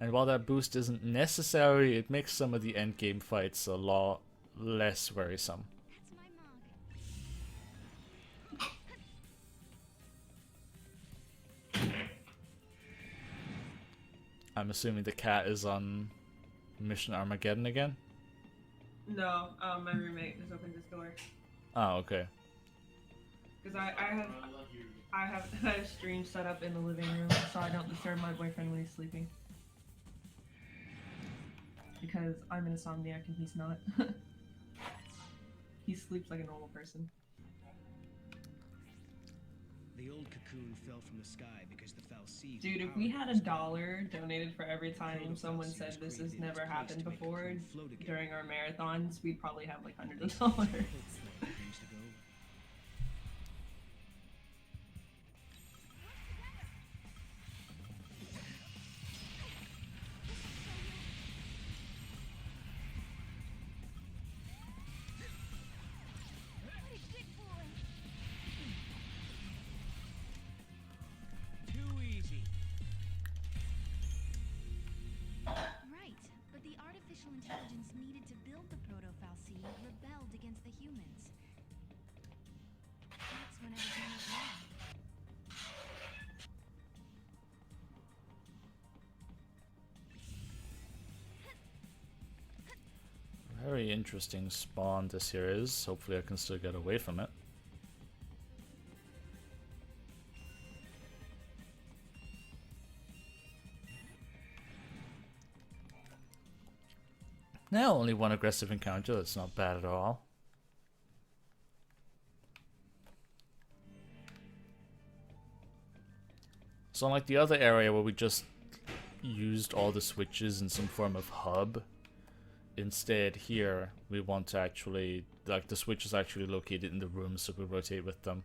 S1: And while that boost isn't necessary, it makes some of the endgame fights a lot less worrisome.
S7: That's my mug.
S1: I'm assuming the cat is on Mission Armageddon again?
S6: No, my roommate just opened his door.
S1: Oh, okay.
S6: Because I have a stream set up in the living room so I don't disturb my boyfriend when he's sleeping. Because I'm an insomniac and he's not. He sleeps like a normal person.
S8: The old cocoon fell from the sky because the Fal'Cie.
S6: Dude, if we had $1 donated for every time someone said this has never happened before during our marathons, we'd probably have like hundreds of dollars.
S7: Right, but the artificial intelligence needed to build the proto-Fal'Cie rebelled against the humans. That's when everything went wrong.
S1: Very interesting spawn this here is. Hopefully I can still get away from it. Now only one aggressive encounter, that's not bad at all. So unlike the other area where we just used all the switches in some form of hub, instead here we want to actually, like, the switch is actually located in the room, so we rotate with them.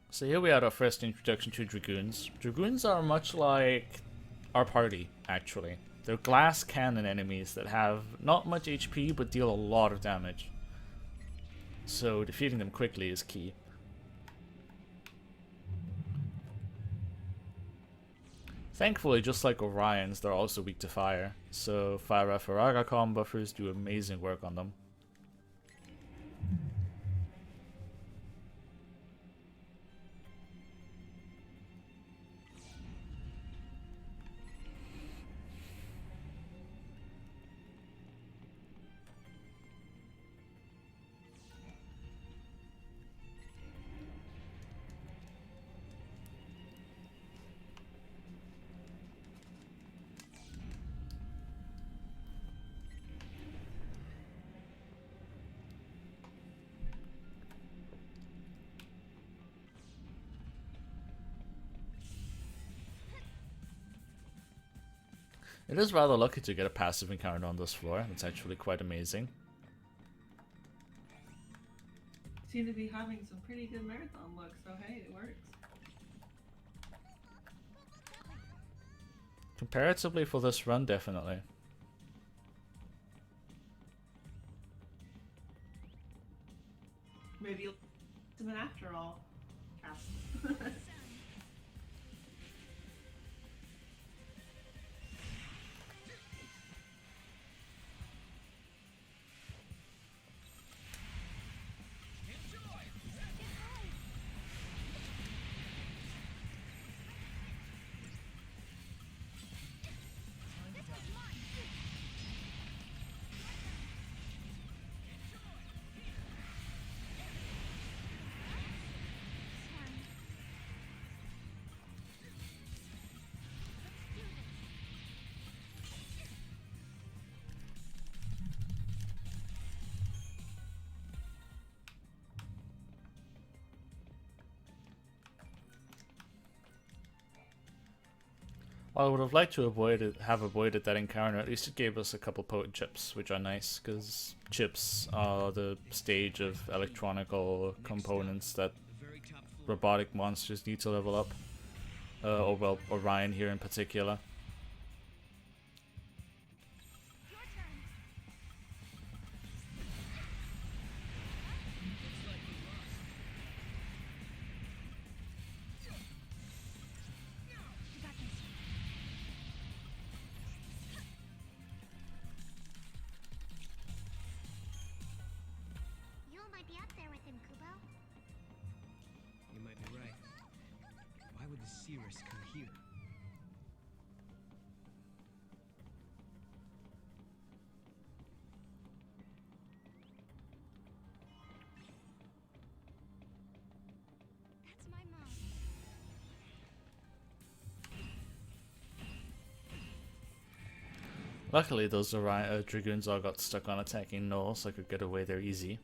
S1: So here we had our first introduction to Dragoons. Dragoons are much like our party, actually. They're glass cannon enemies that have not much HP but deal a lot of damage. So defeating them quickly is key. Thankfully, just like Orions, they're also weak to fire. So Fire Faraga column buffers do amazing work on them. It is rather lucky to get a passive encounter on this floor. It's actually quite amazing.
S6: Seem to be having some pretty good marathon luck, so hey, it works.
S1: Comparatively for this run, definitely.
S6: Maybe you'll do it after all. Cass.
S1: While I would have liked to have avoided that encounter, at least it gave us a couple potent chips, which are nice, because chips are the stage of electronical components that robotic monsters need to level up. Or well, Orion here in particular.
S3: You might be up there with him, Kubo.
S8: You might be right. Why would the Cirrus come here?
S7: That's my mom.
S1: Luckily, those Dragoons all got stuck on attacking Null, so I could get away there easy.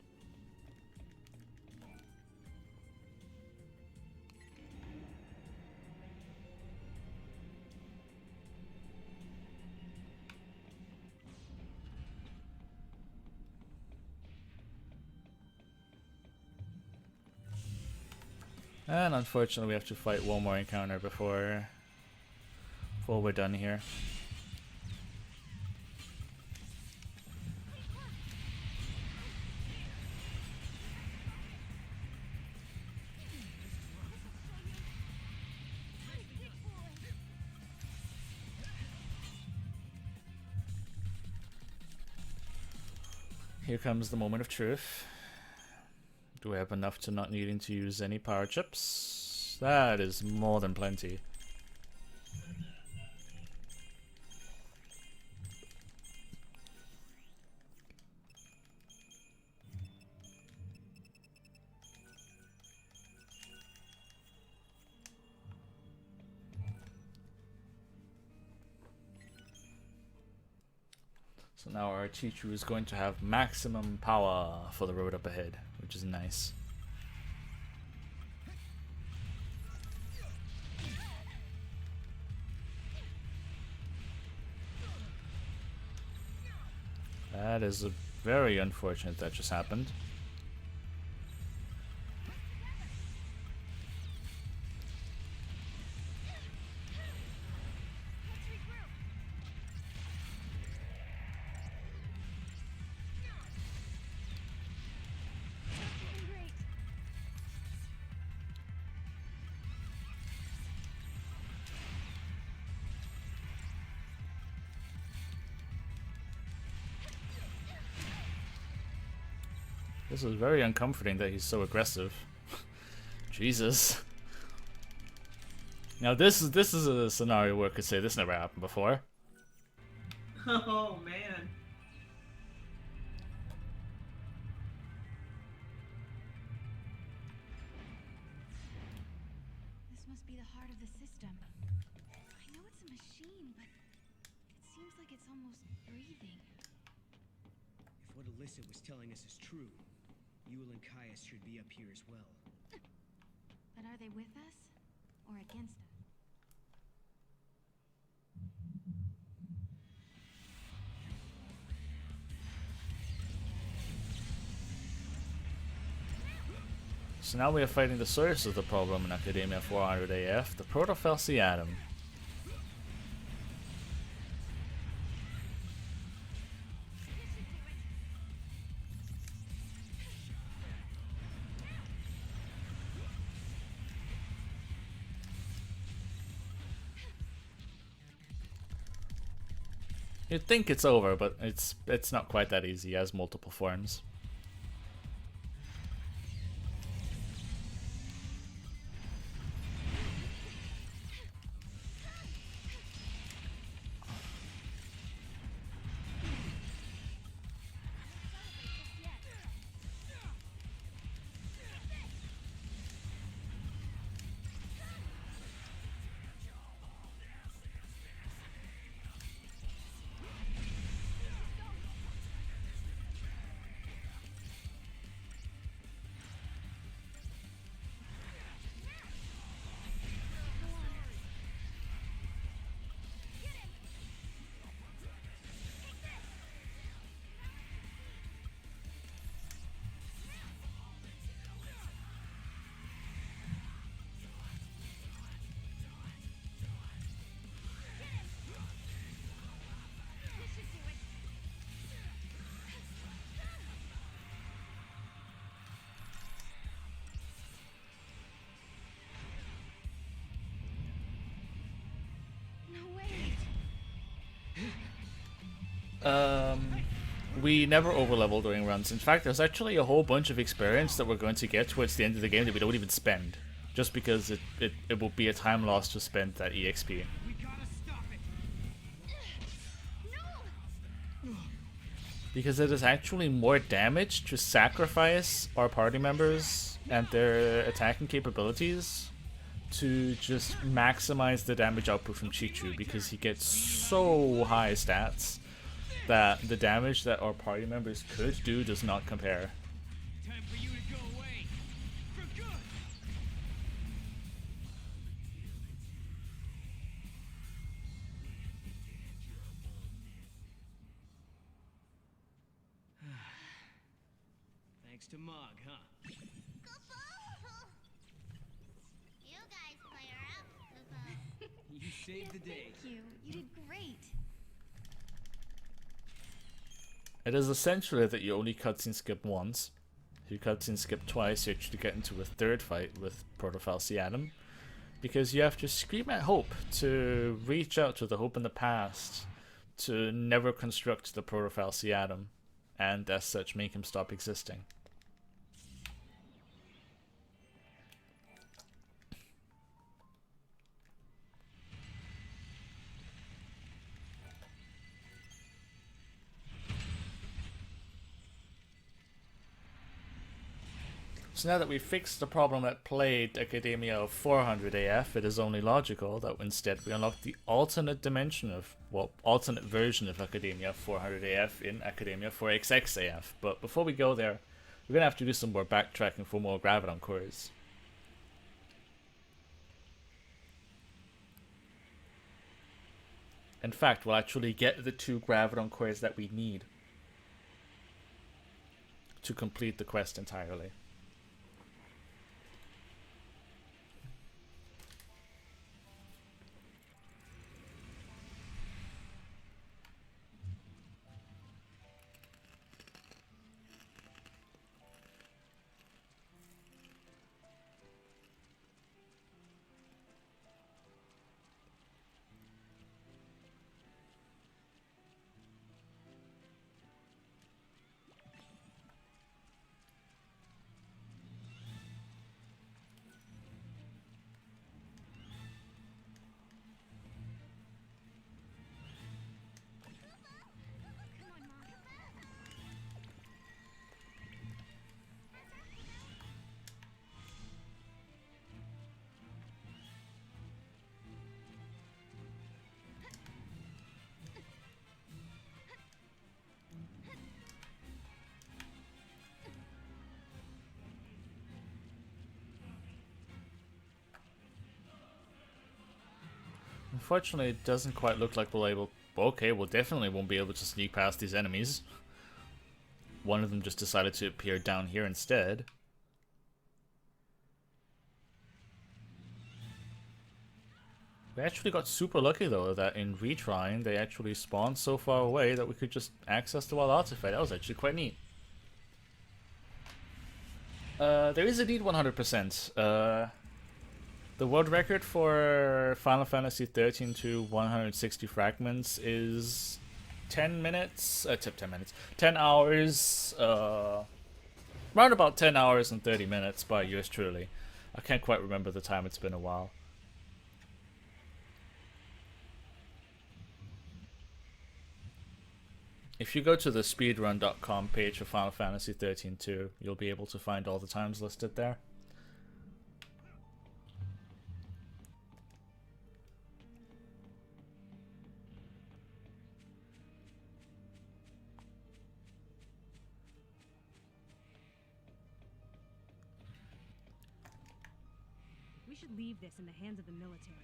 S1: And unfortunately we have to fight one more encounter before before we're done here. Here comes the moment of truth. Do we have enough to not needing to use any power chips? That is more than plenty. So now our Chichu is going to have maximum power for the road up ahead, which is nice. That is very unfortunate that just happened. This is very uncomforting that he's so aggressive. Jesus. Now this is a scenario where I could say this never happened before.
S6: Oh man.
S7: This must be the heart of the system. I know it's a machine, but it seems like it's almost breathing.
S8: If what Alyssa was telling us is true, Yule and Caius should be up here as well.
S7: But are they with us or against us?
S1: So now we are fighting the source of the problem in Academia 400 AF, the Protofelsi atom. You'd think it's over, but it's not quite that easy. He has multiple forms. We never overlevel during runs. In fact, there's actually a whole bunch of experience that we're going to get towards the end of the game that we don't even spend. Just because it will be a time loss to spend that EXP.
S8: We gotta stop it.
S1: Because it is actually more damage to sacrifice our party members and their attacking capabilities to just maximize the damage output from Chichu, because he gets so high stats that the damage that our party members could do does not compare.
S8: Time for you to go away. For good. Thanks to Mog, huh?
S3: You guys play her up, Lupa.
S8: You say saved the day.
S7: Thank you. You did great.
S1: It is essentially that you only cutscene skip once. If you cutscene skip twice, you actually get into a third fight with Proto-Falciatum, because you have to scream at Hope to reach out to the Hope in the past to never construct the Proto-Falciatum, and as such make him stop existing. So now that we've fixed the problem that plagued Academia of 400 AF, it is only logical that instead we unlock the alternate dimension of, well, alternate version of Academia of 400 AF in Academia 4XX AF. But before we go there, we're going to have to do some more backtracking for more Graviton cores. In fact, we'll actually get the 2 Graviton cores that we need to complete the quest entirely. Unfortunately, it doesn't quite look like we'll able... Okay, we'll definitely won't be able to sneak past these enemies. One of them just decided to appear down here instead. We actually got super lucky though that in retrying they actually spawned so far away that we could just access the wild artifact. That was actually quite neat. There is indeed 100%. The world record for Final Fantasy XIII to 160 fragments is 10 minutes, 10 hours, around about 10 hours and 30 minutes by yours truly. I can't quite remember the time, it's been a while. If you go to the speedrun.com page for Final Fantasy XIII-2, you'll be able to find all the times listed there.
S9: We should leave this in the hands of the military.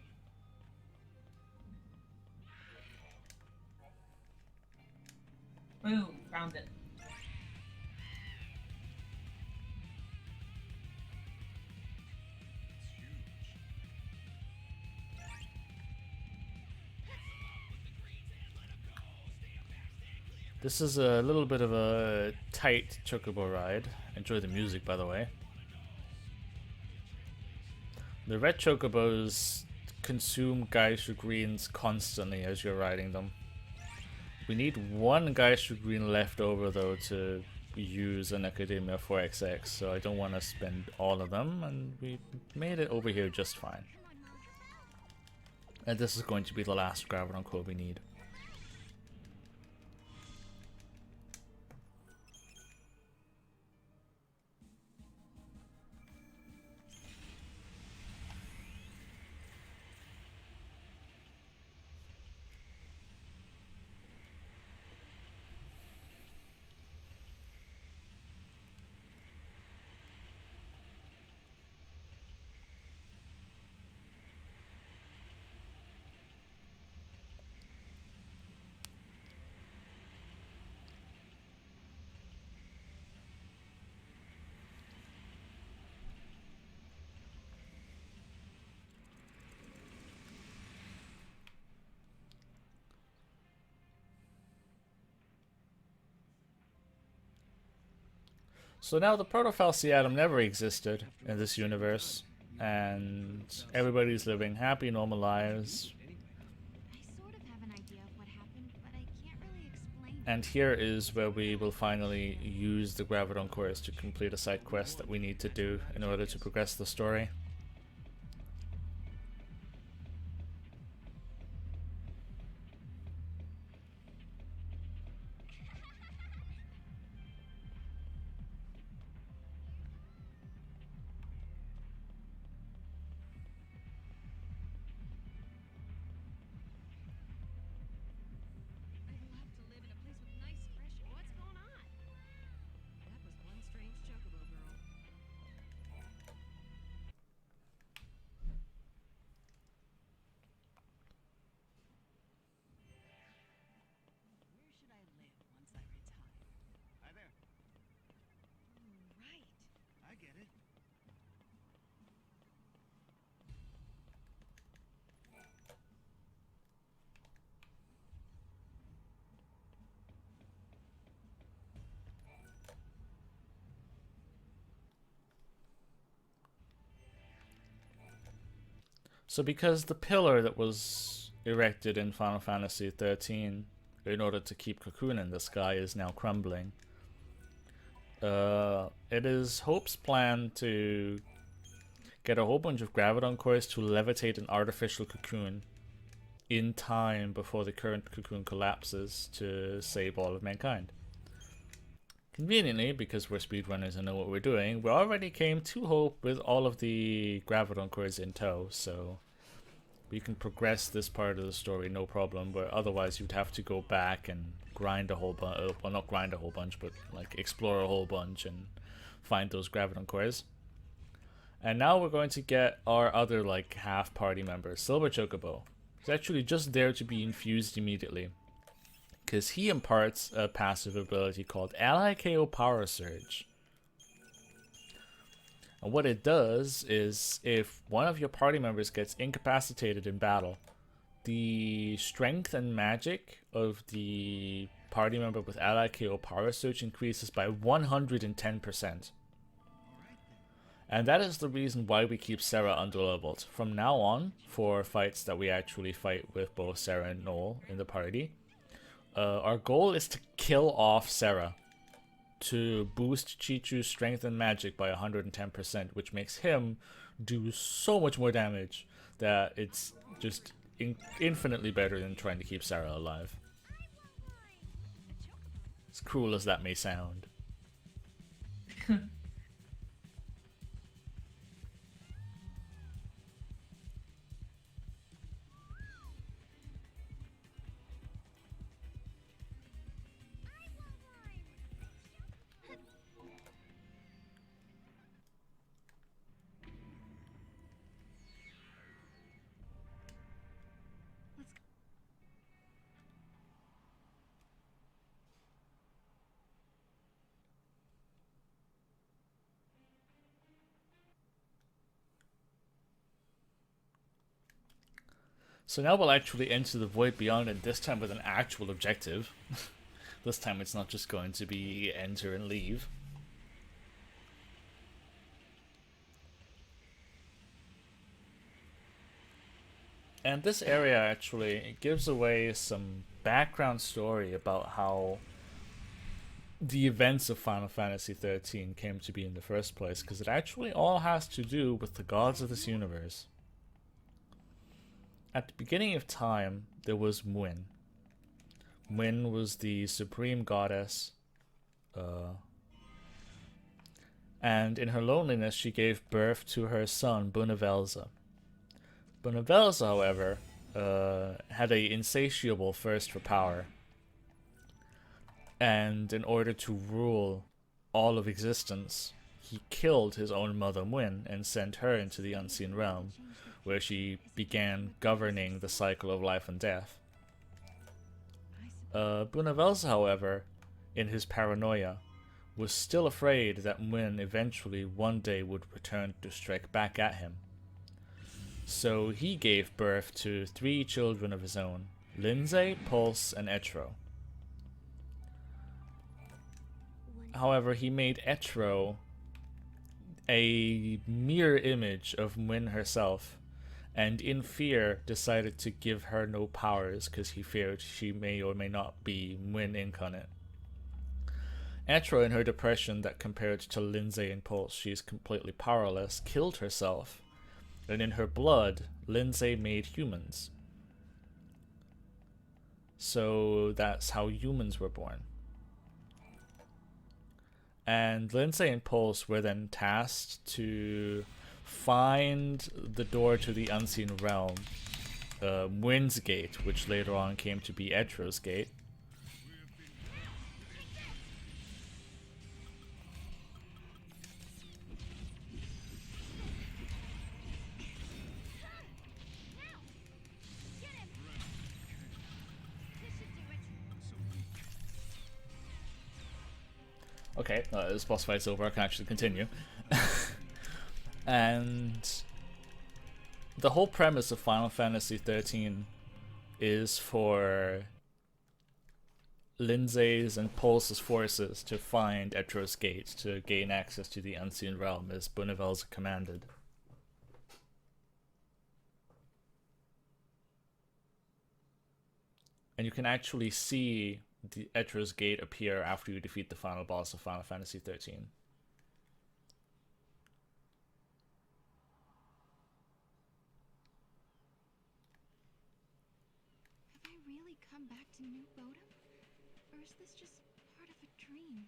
S2: Boom, found it.
S1: This is a little bit of a tight chocobo ride. Enjoy the music, by the way. The red chocobos consume Geisha greens constantly as you're riding them. We need one Geisha green left over though to use an Academia 4XX, so I don't want to spend all of them, and we made it over here just fine. And this is going to be the last Graviton core we need. So now the Proto-Falciatum never existed in this universe, and everybody's living happy, normal lives.
S7: I sort of have an idea of what happened, but I can't really explain.
S1: And here is where we will finally use the Graviton cores to complete a side quest that we need to do in order to progress the story.
S9: I'd love to live in a place with nice, fresh. What's going on? That was one strange chocobo girl.
S10: Where should I live once I retire?
S4: Hi there.
S9: Right.
S4: I get it.
S1: So because the pillar that was erected in Final Fantasy XIII in order to keep Cocoon in the sky is now crumbling, it is Hope's plan to get a whole bunch of Graviton cores to levitate an artificial Cocoon in time before the current Cocoon collapses to save all of mankind. Conveniently, because we're speedrunners and know what we're doing, we already came to Hope with all of the Graviton cores in tow, so we can progress this part of the story no problem, where otherwise you'd have to go back and grind a whole bunch, well not grind a whole bunch, but like explore a whole bunch and find those Graviton cores. And now we're going to get our other like half party member, Silver Chocobo. He's actually just there to be infused immediately, because he imparts a passive ability called Ally KO Power Surge. And what it does is, if one of your party members gets incapacitated in battle, the strength and magic of the party member with Ally KO Power Surge increases by 110%. And that is the reason why we keep Sarah underleveled. From now on, for fights that we actually fight with both Sarah and Noel in the party, our goal is to kill off Sarah to boost Chichu's strength and magic by 110%, which makes him do so much more damage that it's just infinitely better than trying to keep Sarah alive. As cruel as that may sound. So now we'll actually enter the Void Beyond, and this time with an actual objective. This time it's not just going to be enter and leave. And this area actually gives away some background story about how the events of Final Fantasy XIII came to be in the first place, because it actually all has to do with the gods of this universe. At the beginning of time, there was Mwyn. Mwyn was the supreme goddess, and in her loneliness she gave birth to her son, Bunavelza. Bunavelza, however, had a insatiable thirst for power, and in order to rule all of existence, he killed his own mother Mwyn and sent her into the Unseen Realm, where she began governing the cycle of life and death. Bunavelza, however, in his paranoia, was still afraid that Mwyn eventually one day would return to strike back at him. So he gave birth to 3 children of his own, Lindsay, Pulse, and Etro. However, he made Etro a mirror image of Mwyn herself, and in fear decided to give her no powers because he feared she may or may not be Mwyn incarnate. Etro, in her depression that compared to Lindsay and Pulse, she's completely powerless, killed herself, and in her blood, Lindsay made humans. So that's how humans were born. And Lindsay and Pulse were then tasked to find the door to the unseen realm, Mwyn's gate, which later on came to be Etro's gate. Okay, this boss fight's over, I can actually continue. And the whole premise of Final Fantasy XIII is for Lindsay's and Pulse's forces to find Etro's gate to gain access to the Unseen Realm as Bunnivel's commanded. And you can actually see the Etro's gate appear after you defeat the final boss of Final Fantasy XIII.
S7: Have I really come back to New Bodom? Or is this just part of a dream?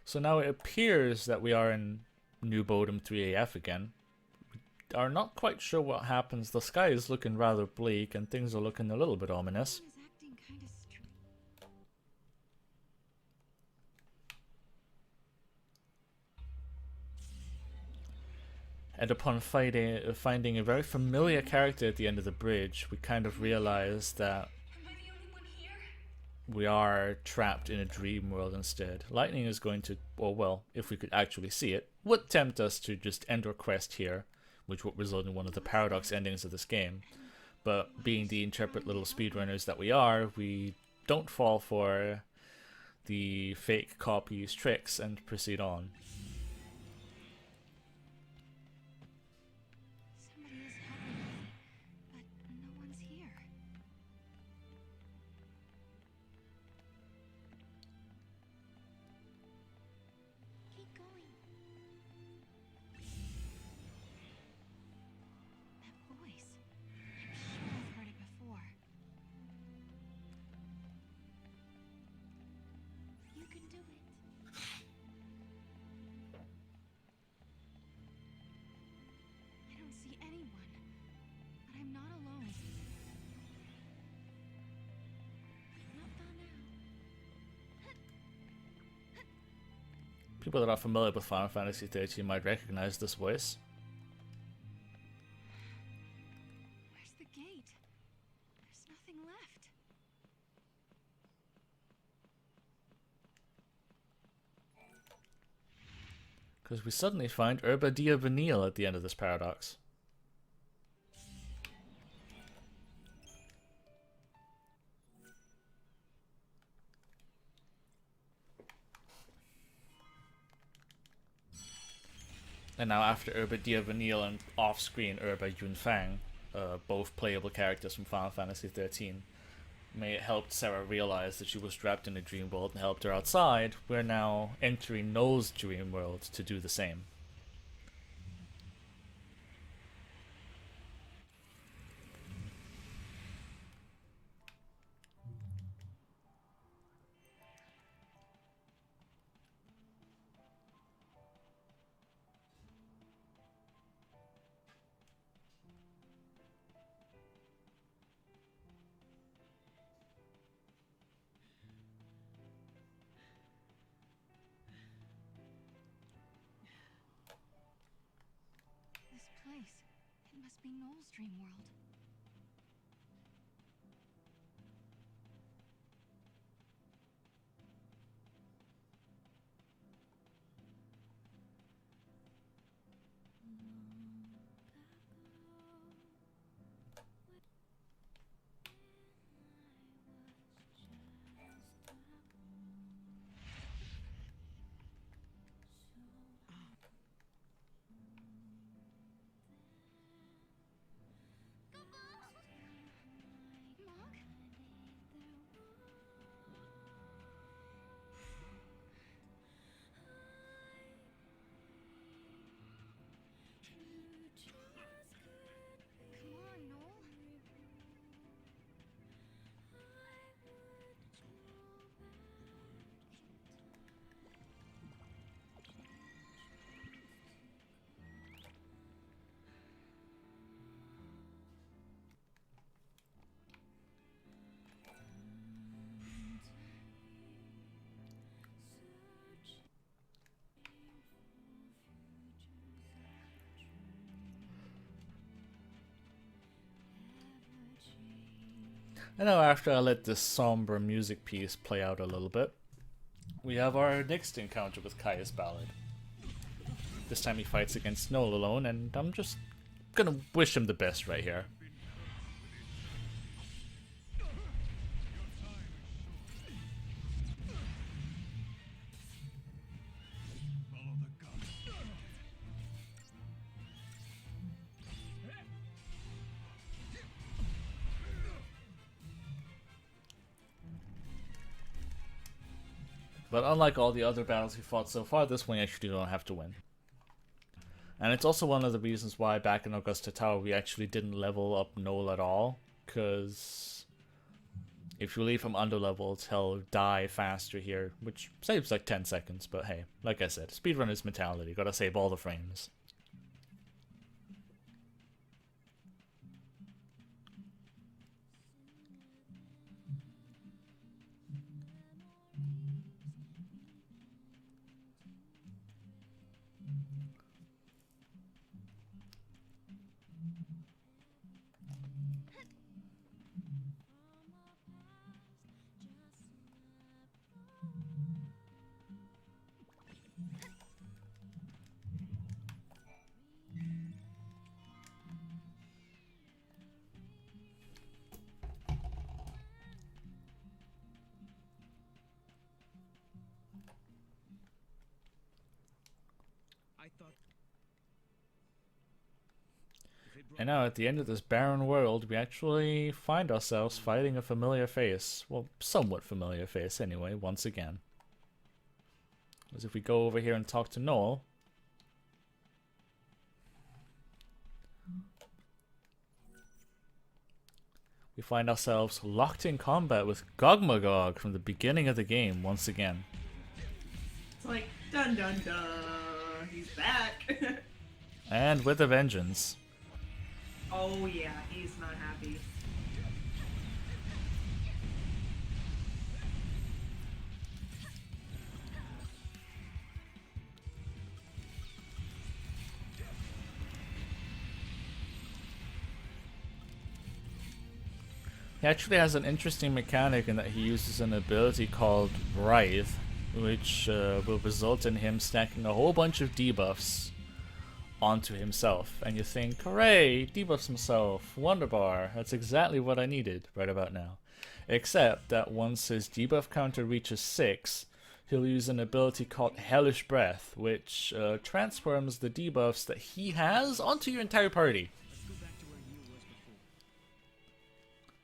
S1: So now it appears that we are in New Bodom 3AF again. We are not quite sure what happens. The sky is looking rather bleak and things are looking a little bit ominous.
S7: Is acting kind of strange.
S1: And upon finding a very familiar character at the end of the bridge, we kind of realize that
S2: Am I the only one here?
S1: we are trapped in a dream world instead. Lightning is going to, or well, if we could actually see it, would tempt us to just end our quest here, which would result in one of the paradox endings of this game. But being the intrepid little speedrunners that we are, we don't fall for the fake copies tricks and proceed on.
S7: Somebody is helping me, but no one's here. Keep going. That voice. I'm sure I've heard it before. You can do it. I don't see anyone, but I'm not alone. Not far now.
S1: People that are familiar with Final Fantasy XIII might recognize this voice.
S7: Where's the gate? There's nothing left.
S1: Because we suddenly find Herba Dia Vanille at the end of this paradox. And now after Herba Dia Vanille and off-screen Herba Yunfang, both playable characters from Final Fantasy XIII, may it helped Sarah realize that she was trapped in a dream world and helped her outside, we're now entering Noel's dream world to do the same.
S7: This place. It must be Noel's dream world.
S1: And now after I let this somber music piece play out a little bit, we have our next encounter with Caius Ballad. This time he fights against Noel alone, and I'm just gonna wish him the best right here. But unlike all the other battles we fought so far, this one you actually don't have to win. And it's also one of the reasons why back in Augusta Tower we actually didn't level up Noel at all, because if you leave him underleveled, he'll die faster here, which saves like 10 seconds, but hey, like I said, speedrunner's mentality, gotta save all the frames.
S8: I thought.
S1: And now at the end of this barren world, we actually find ourselves fighting a familiar face. Well, somewhat familiar face anyway, once again. As if we go over here and talk to Noel, we find ourselves locked in combat with Gogmagog from the beginning of the game once again.
S6: It's like, dun dun dun, he's back.
S1: And with a vengeance.
S6: Oh yeah, he's not happy.
S1: He actually has an interesting mechanic in that he uses an ability called Writhe, which will result in him stacking a whole bunch of debuffs onto himself. And you think, hooray, debuffs himself, Wonderbar, that's exactly what I needed right about now. Except that once his debuff counter reaches 6, he'll use an ability called Hellish Breath, which transforms the debuffs that he has onto your entire party.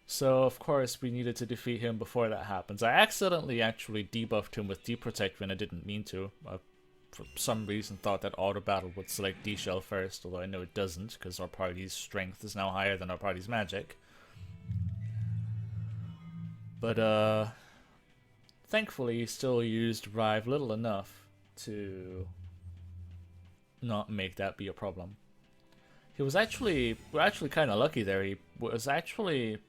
S1: So, of course, we needed to defeat him before that happens. I accidentally actually debuffed him with D-Protect when I didn't mean to. I, for some reason, thought that auto battle would select D-Shell first, although I know it doesn't, because our party's strength is now higher than our party's magic. But, thankfully, he still used Rive little enough to not make that be a problem. We're actually kind of lucky there. He was actually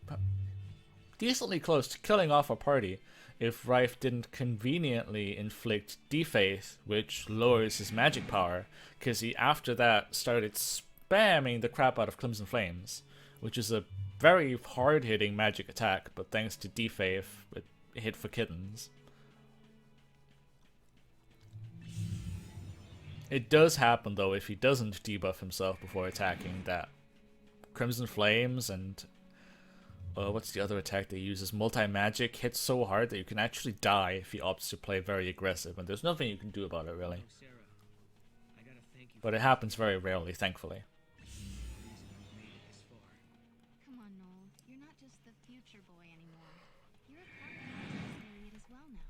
S1: decently close to killing off our party if Rife didn't conveniently inflict Defaith, which lowers his magic power, because he after that started spamming the crap out of Crimson Flames, which is a very hard-hitting magic attack, but thanks to Defaith, it hit for kittens. It does happen, though, if he doesn't debuff himself before attacking, that Crimson Flames and what's the other attack they use? Multi-Magic hits so hard that you can actually die if he opts to play very aggressive, and there's nothing you can do about it, really. But it happens very rarely, thankfully.
S7: Come on, Noel. You're not just the future boy anymore. You're a part of the Magic period as well now.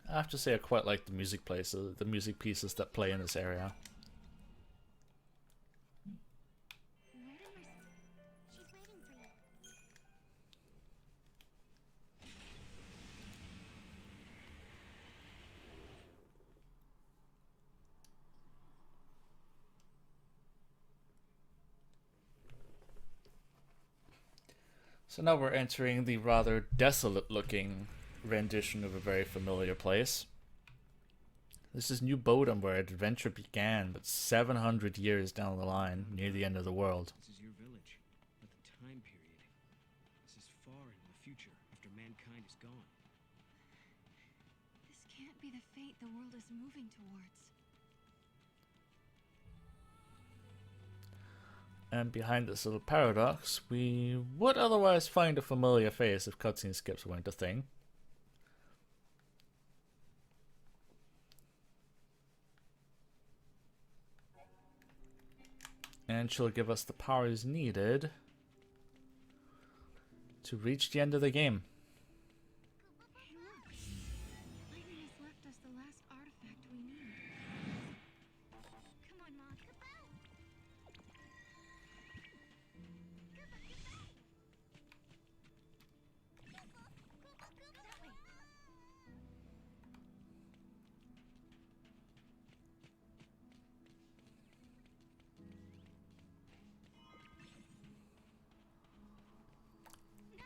S1: I have to say I quite like the music places, the music pieces that play in this area.
S7: Where did she's waiting for you.
S1: So now we're entering the rather desolate looking rendition of a very familiar place. This is New Bodom, where adventure began, but 700 years down the line, near the end of the world.
S8: This is your village, but the time period. This is far into the future, after mankind is gone.
S7: This can't be the fate the world is moving towards.
S1: And behind this little paradox, we would otherwise find a familiar face if cutscene skips weren't a thing. And she'll give us the powers needed to reach the end of the game.
S7: Look! Lightning has left us the last artifact we need.
S3: Come on, Mom.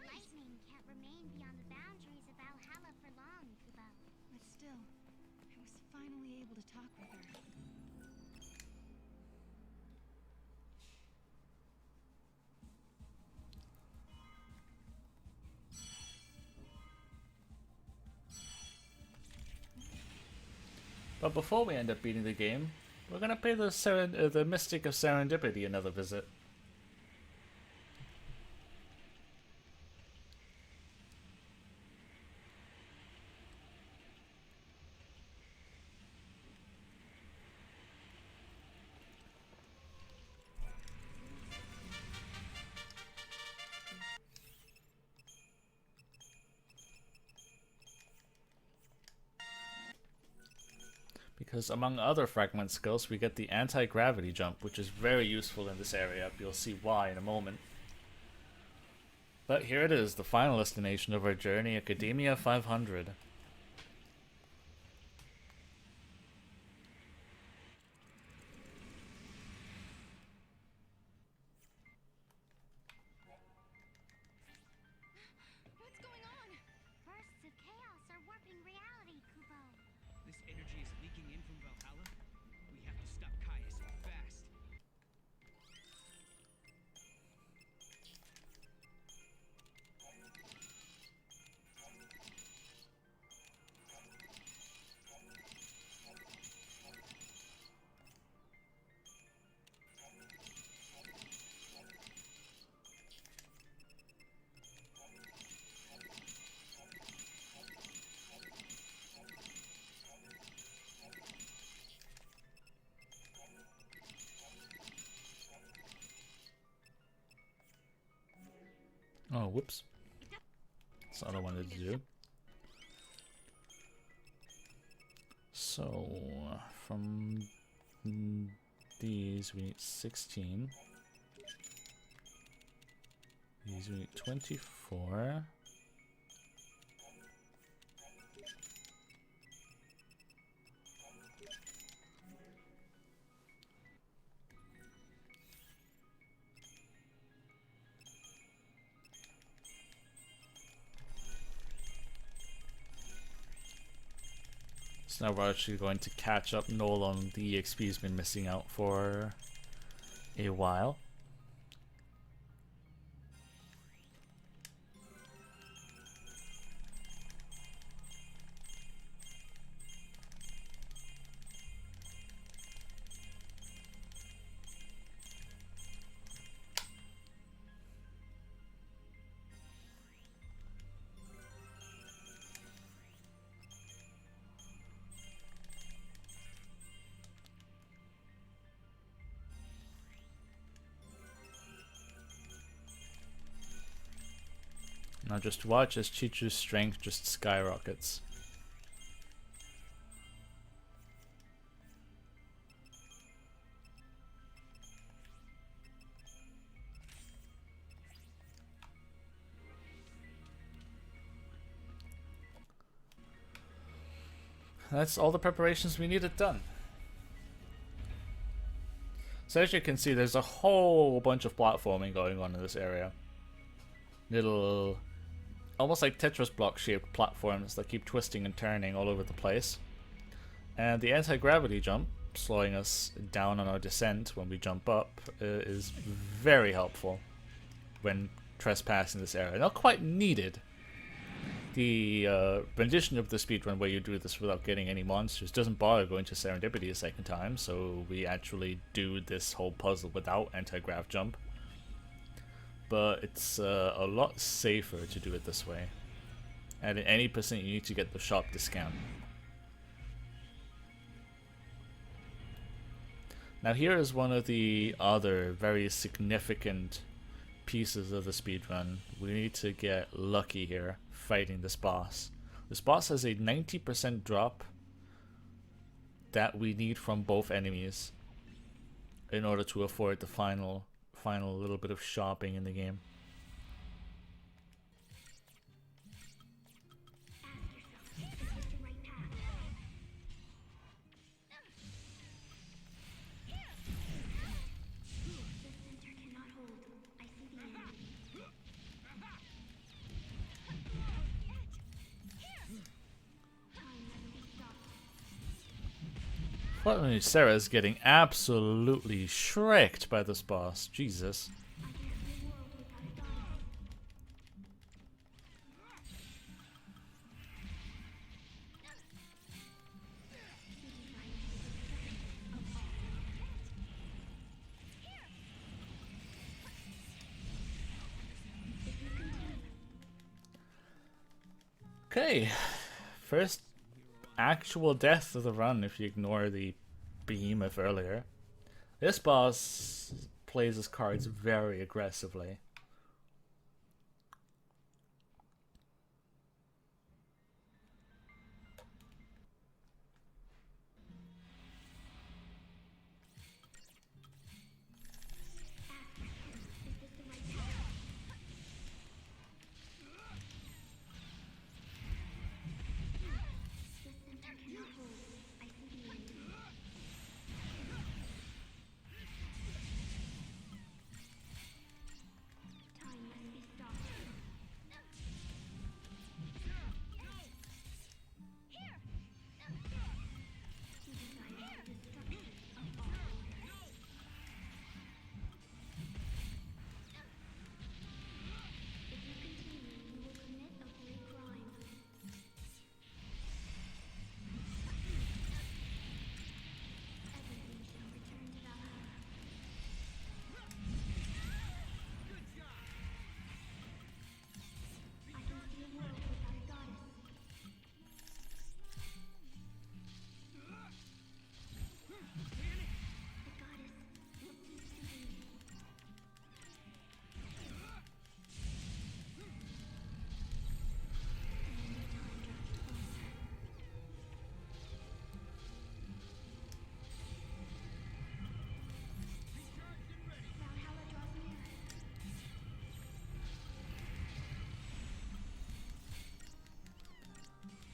S3: Lightning can't remain beyond the boundaries of Valhalla for long, Kubo.
S7: But still, I was finally able to talk with her.
S1: But before we end up beating the game, we're gonna pay the Mystic of Serendipity another visit. Because among other fragment skills, we get the anti-gravity jump, which is very useful in this area. You'll see why in a moment. But here it is, the final destination of our journey, Academia 500.
S7: What's going on?
S3: Bursts of chaos are warping reality, Kubo.
S8: This energy is leaking in from Valhalla. We have to stop Caius fast.
S1: Oh, whoops. That's not what I wanted to do. So, from these we need 16. These we need 24. So now we're actually going to catch up Nolan. The EXP's been missing out for a while. Now just watch as Chichu's strength just skyrockets. that's all the preparations we needed done. So as you can see, there's a whole bunch of platforming going on in this area. Little, almost like Tetris block shaped platforms that keep twisting and turning all over the place. And the anti-gravity jump, slowing us down on our descent when we jump up, is very helpful when trespassing this area. Not quite needed. The rendition of the speedrun where you do this without getting any monsters doesn't bother going to Serendipity a second time, so we actually do this whole puzzle without anti-grav jump. But it's a lot safer to do it this way. And at any percent you need to get the shop discount. Now here is one of the other very significant pieces of the speedrun. We need to get lucky here fighting this boss. This boss has a 90% drop that we need from both enemies in order to afford the final little bit of shopping in the game. Fortunately, Sarah's getting absolutely shreked by this boss. Jesus. Okay, first actual death of the run if you ignore the behemoth earlier. This boss plays his cards very aggressively.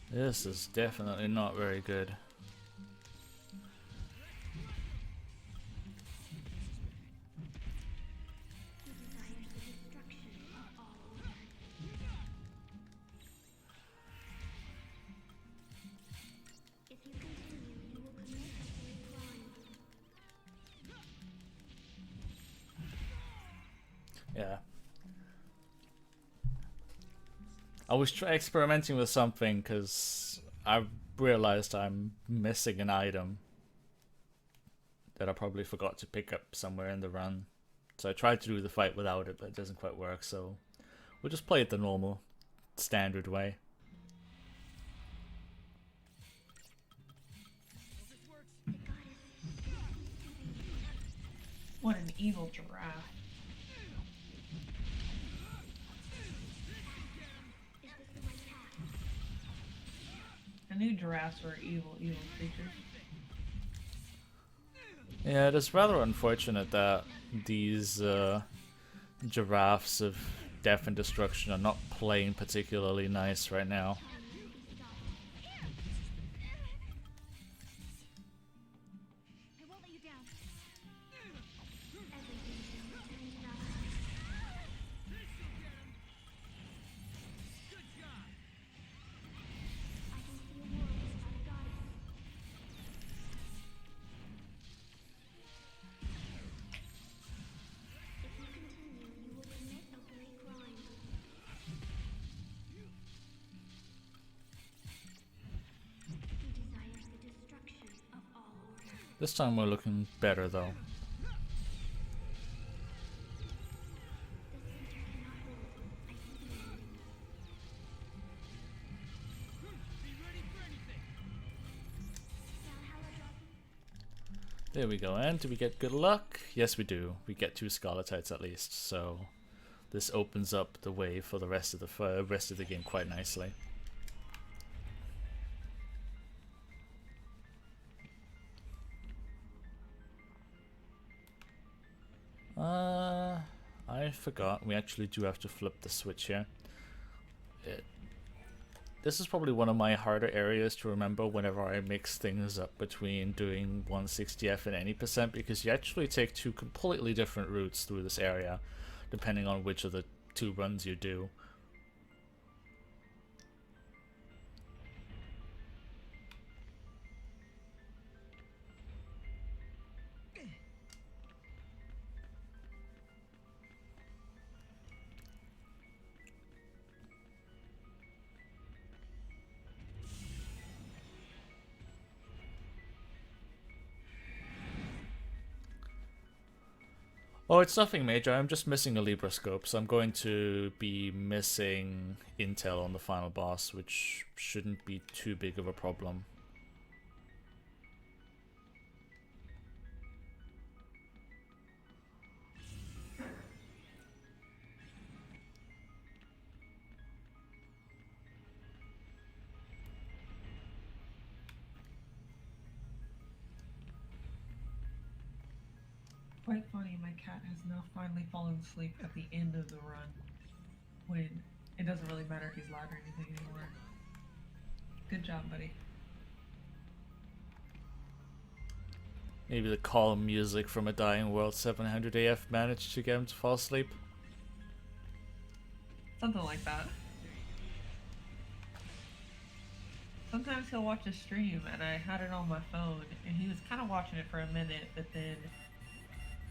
S1: This is definitely not very good. Yeah. I was experimenting with something because I realized I'm missing an item that I probably forgot to pick up somewhere in the run. So I tried to do the fight without it, but it doesn't quite work, so we'll just play it the normal, standard way.
S2: What an evil giraffe. I knew giraffes were evil creatures.
S1: Yeah, it is rather unfortunate that these giraffes of death and destruction are not playing particularly nice right now. This time we're looking better though. There we go, and do we get good luck? Yes we do. We get 2 Scarletites at least, so this opens up the way for the rest of the game quite nicely. I forgot. We actually do have to flip the switch here. This is probably one of my harder areas to remember whenever I mix things up between doing 160F and any percent, because you actually take 2 completely different routes through this area, depending on which of the 2 runs you do. Oh, it's nothing major. I'm just missing a Libra scope, so I'm going to be missing intel on the final boss, which shouldn't be too big of a problem.
S2: Quite funny, my cat has now finally fallen asleep at the end of the run, when it doesn't really matter if he's loud or anything anymore. Good job, buddy.
S1: Maybe the calm music from A Dying World 700 AF managed to get him to fall asleep.
S2: Something like that. Sometimes he'll watch a stream, and I had it on my phone, and he was kind of watching it for a minute, but then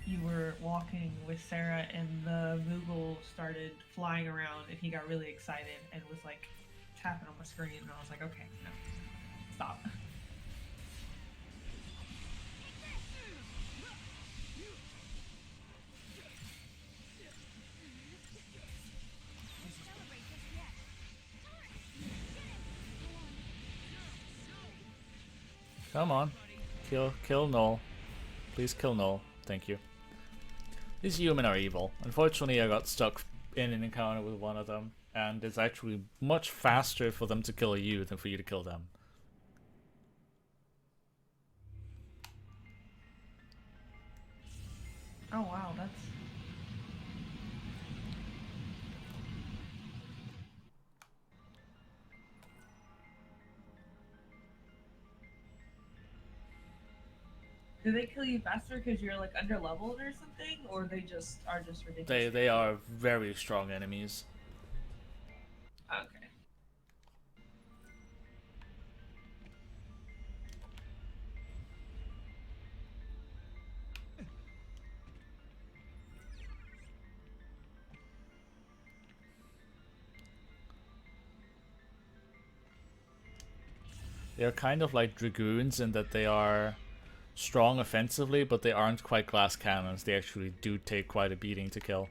S2: you were walking with Sarah and the Moogle started flying around and he got really excited and was like tapping on my screen, and I was like, okay, no, stop.
S1: Come on. Kill Null. Please kill Null. Thank you. These human are evil. Unfortunately, I got stuck in an encounter with one of them, and it's actually much faster for them to kill you than for you to kill them.
S2: Oh wow, that's... Do they kill you faster because you're like under leveled or something, or they just are just ridiculous?
S1: They are very strong enemies.
S2: Okay.
S1: They're kind of like dragoons in that they are strong offensively, but they aren't quite glass cannons. They actually do take quite a beating to kill.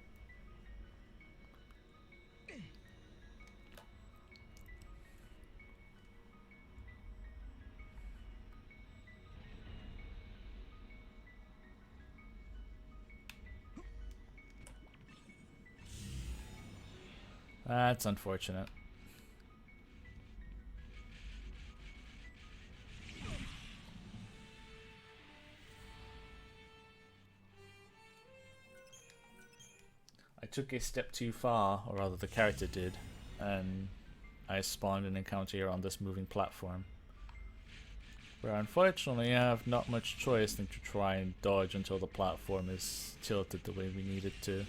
S1: That's unfortunate. I took a step too far, or rather the character did, and I spawned an encounter here on this moving platform, where unfortunately I have not much choice than to try and dodge until the platform is tilted the way we need it to.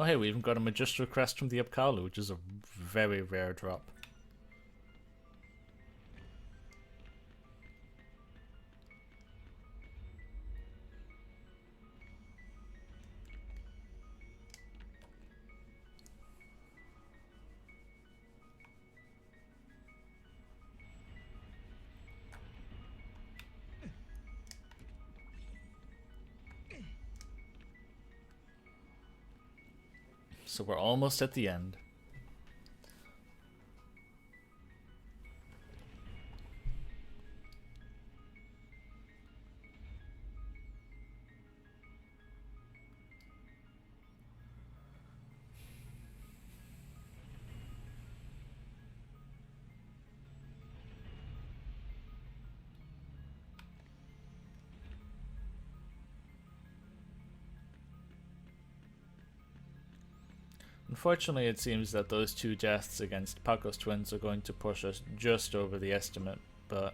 S1: Oh hey, we even got a Magistral Crest from the Upkalu, which is a very rare drop. So we're almost at the end. Unfortunately, it seems that those two deaths against Paco's twins are going to push us just over the estimate, but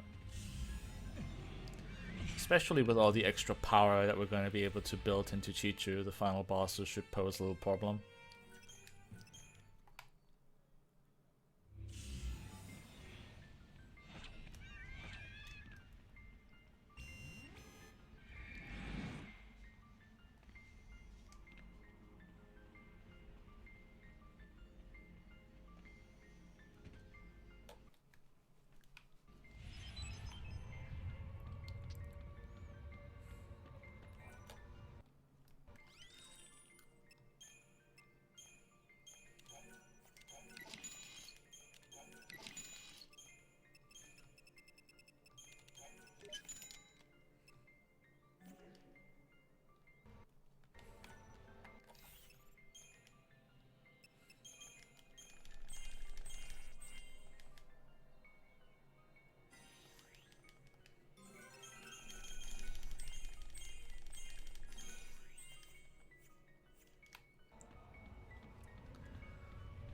S1: especially with all the extra power that we're going to be able to build into Chichu, the final bosses should pose a little problem.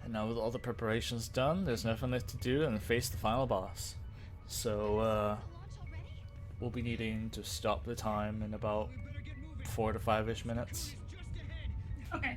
S1: And now with all the preparations done, there's nothing left to do and face the final boss. So, we'll be needing to stop the time in about 4 to 5-ish minutes.
S2: Okay.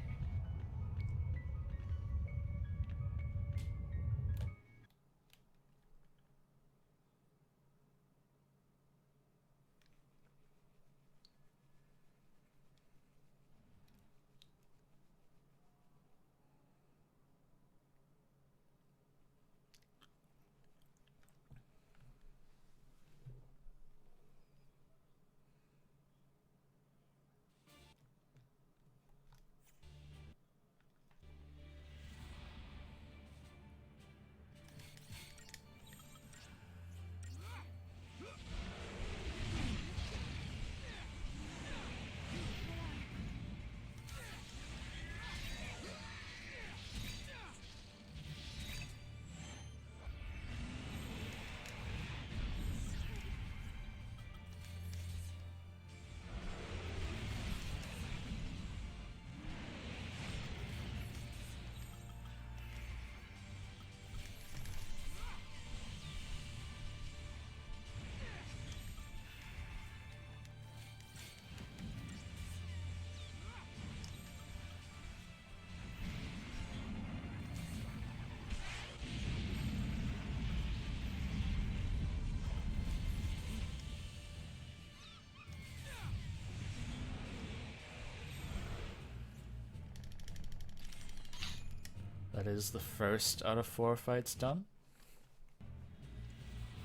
S1: That is the first out of 4 fights done.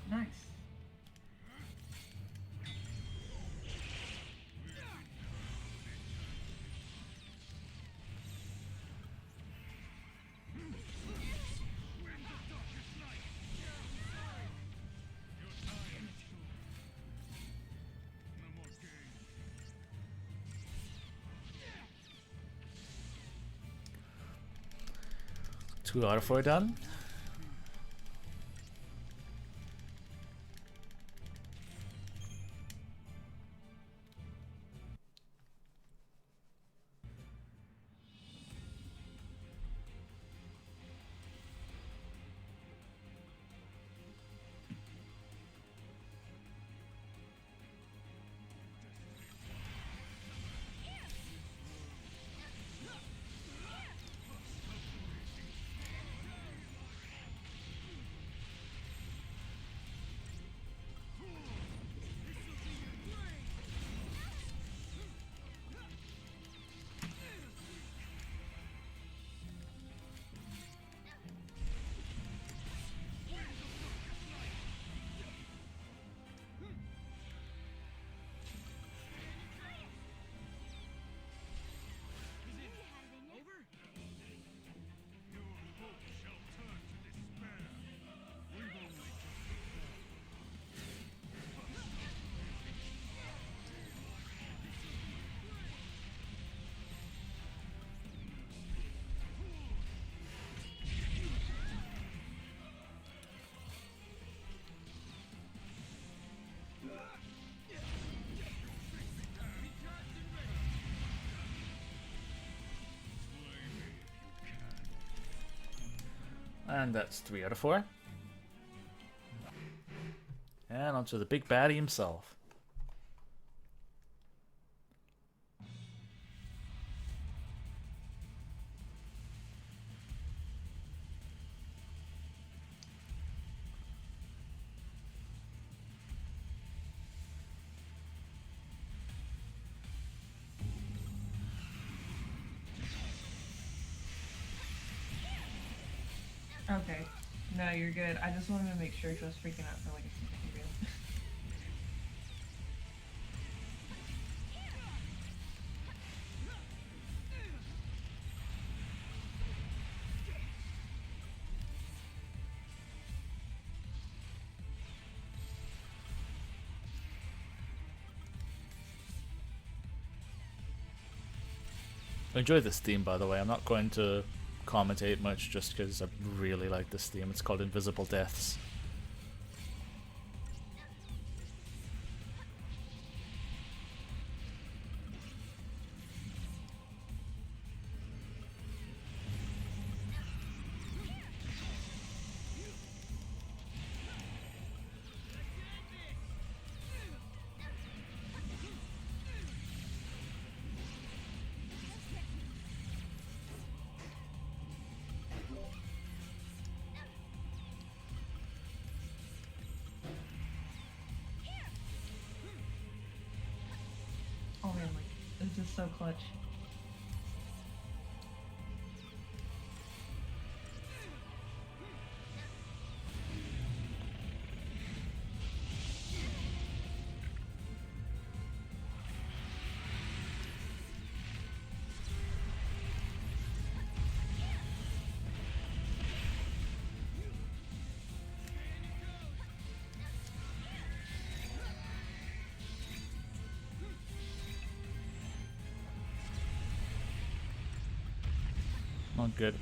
S2: Nice.
S1: Two out of 4 done. And that's 3 out of 4. And onto the big baddie himself.
S2: Okay. No, you're good. I just wanted to make sure because I was freaking out for like a second. Really.
S1: I enjoy this theme, by the way. I'm not going to commentate much just because I really like this theme. It's called Invisible Deaths.
S2: Oh man, like, it's just so clutch.
S1: Not good.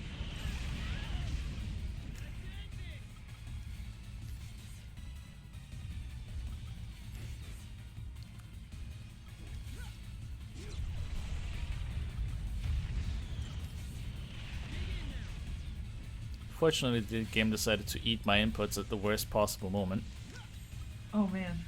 S1: Fortunately, the game decided to eat my inputs at the worst possible moment.
S2: Oh man.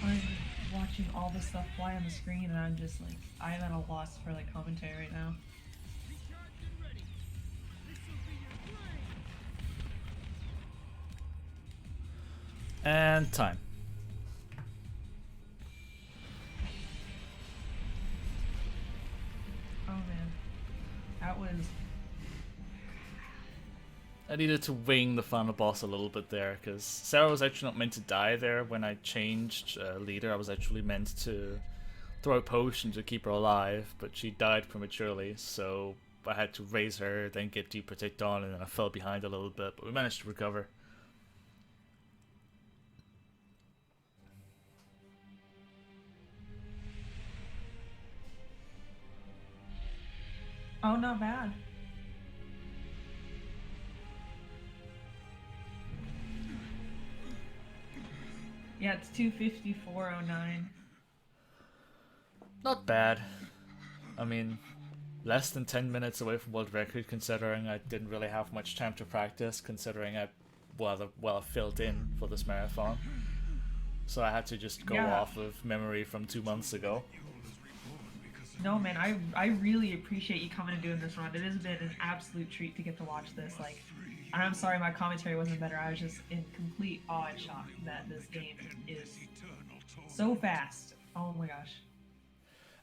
S2: I'm watching all this stuff fly on the screen and I'm just like, I'm at a loss for like commentary right now.
S1: And time.
S2: Oh man. That was...
S1: I needed to wing the final boss a little bit there, because Sarah was actually not meant to die there when I changed leader. I was actually meant to throw a potion to keep her alive, but she died prematurely, so I had to raise her, then get Deep Protect on, and then I fell behind a little bit, but we managed to recover.
S2: Oh, not bad. Yeah, it's 2:54:09.
S1: Not bad. I mean, less than 10 minutes away from world record, considering I didn't really have much time to practice, considering I filled in for this marathon. So I had to just go off of memory from 2 months ago.
S2: No man, I really appreciate you coming and doing this run. It has been an absolute treat to get to watch this. Like, and I'm sorry my commentary wasn't better. I was just in complete awe and shock that this game is so fast. Oh my gosh.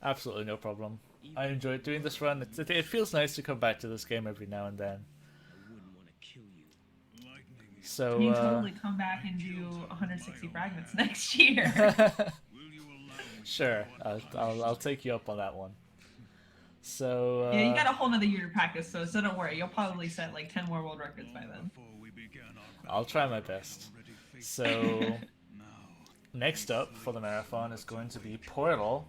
S1: Absolutely no problem. I enjoyed doing this run. It feels nice to come back to this game every now and then. So
S2: you totally come back and do 160 fragments next year.
S1: Sure, I'll take you up on that one. So
S2: yeah, you got a whole nother year to practice, so don't worry. You'll probably set like 10 more world records by then.
S1: I'll try my best. So, next up for the marathon is going to be Portal,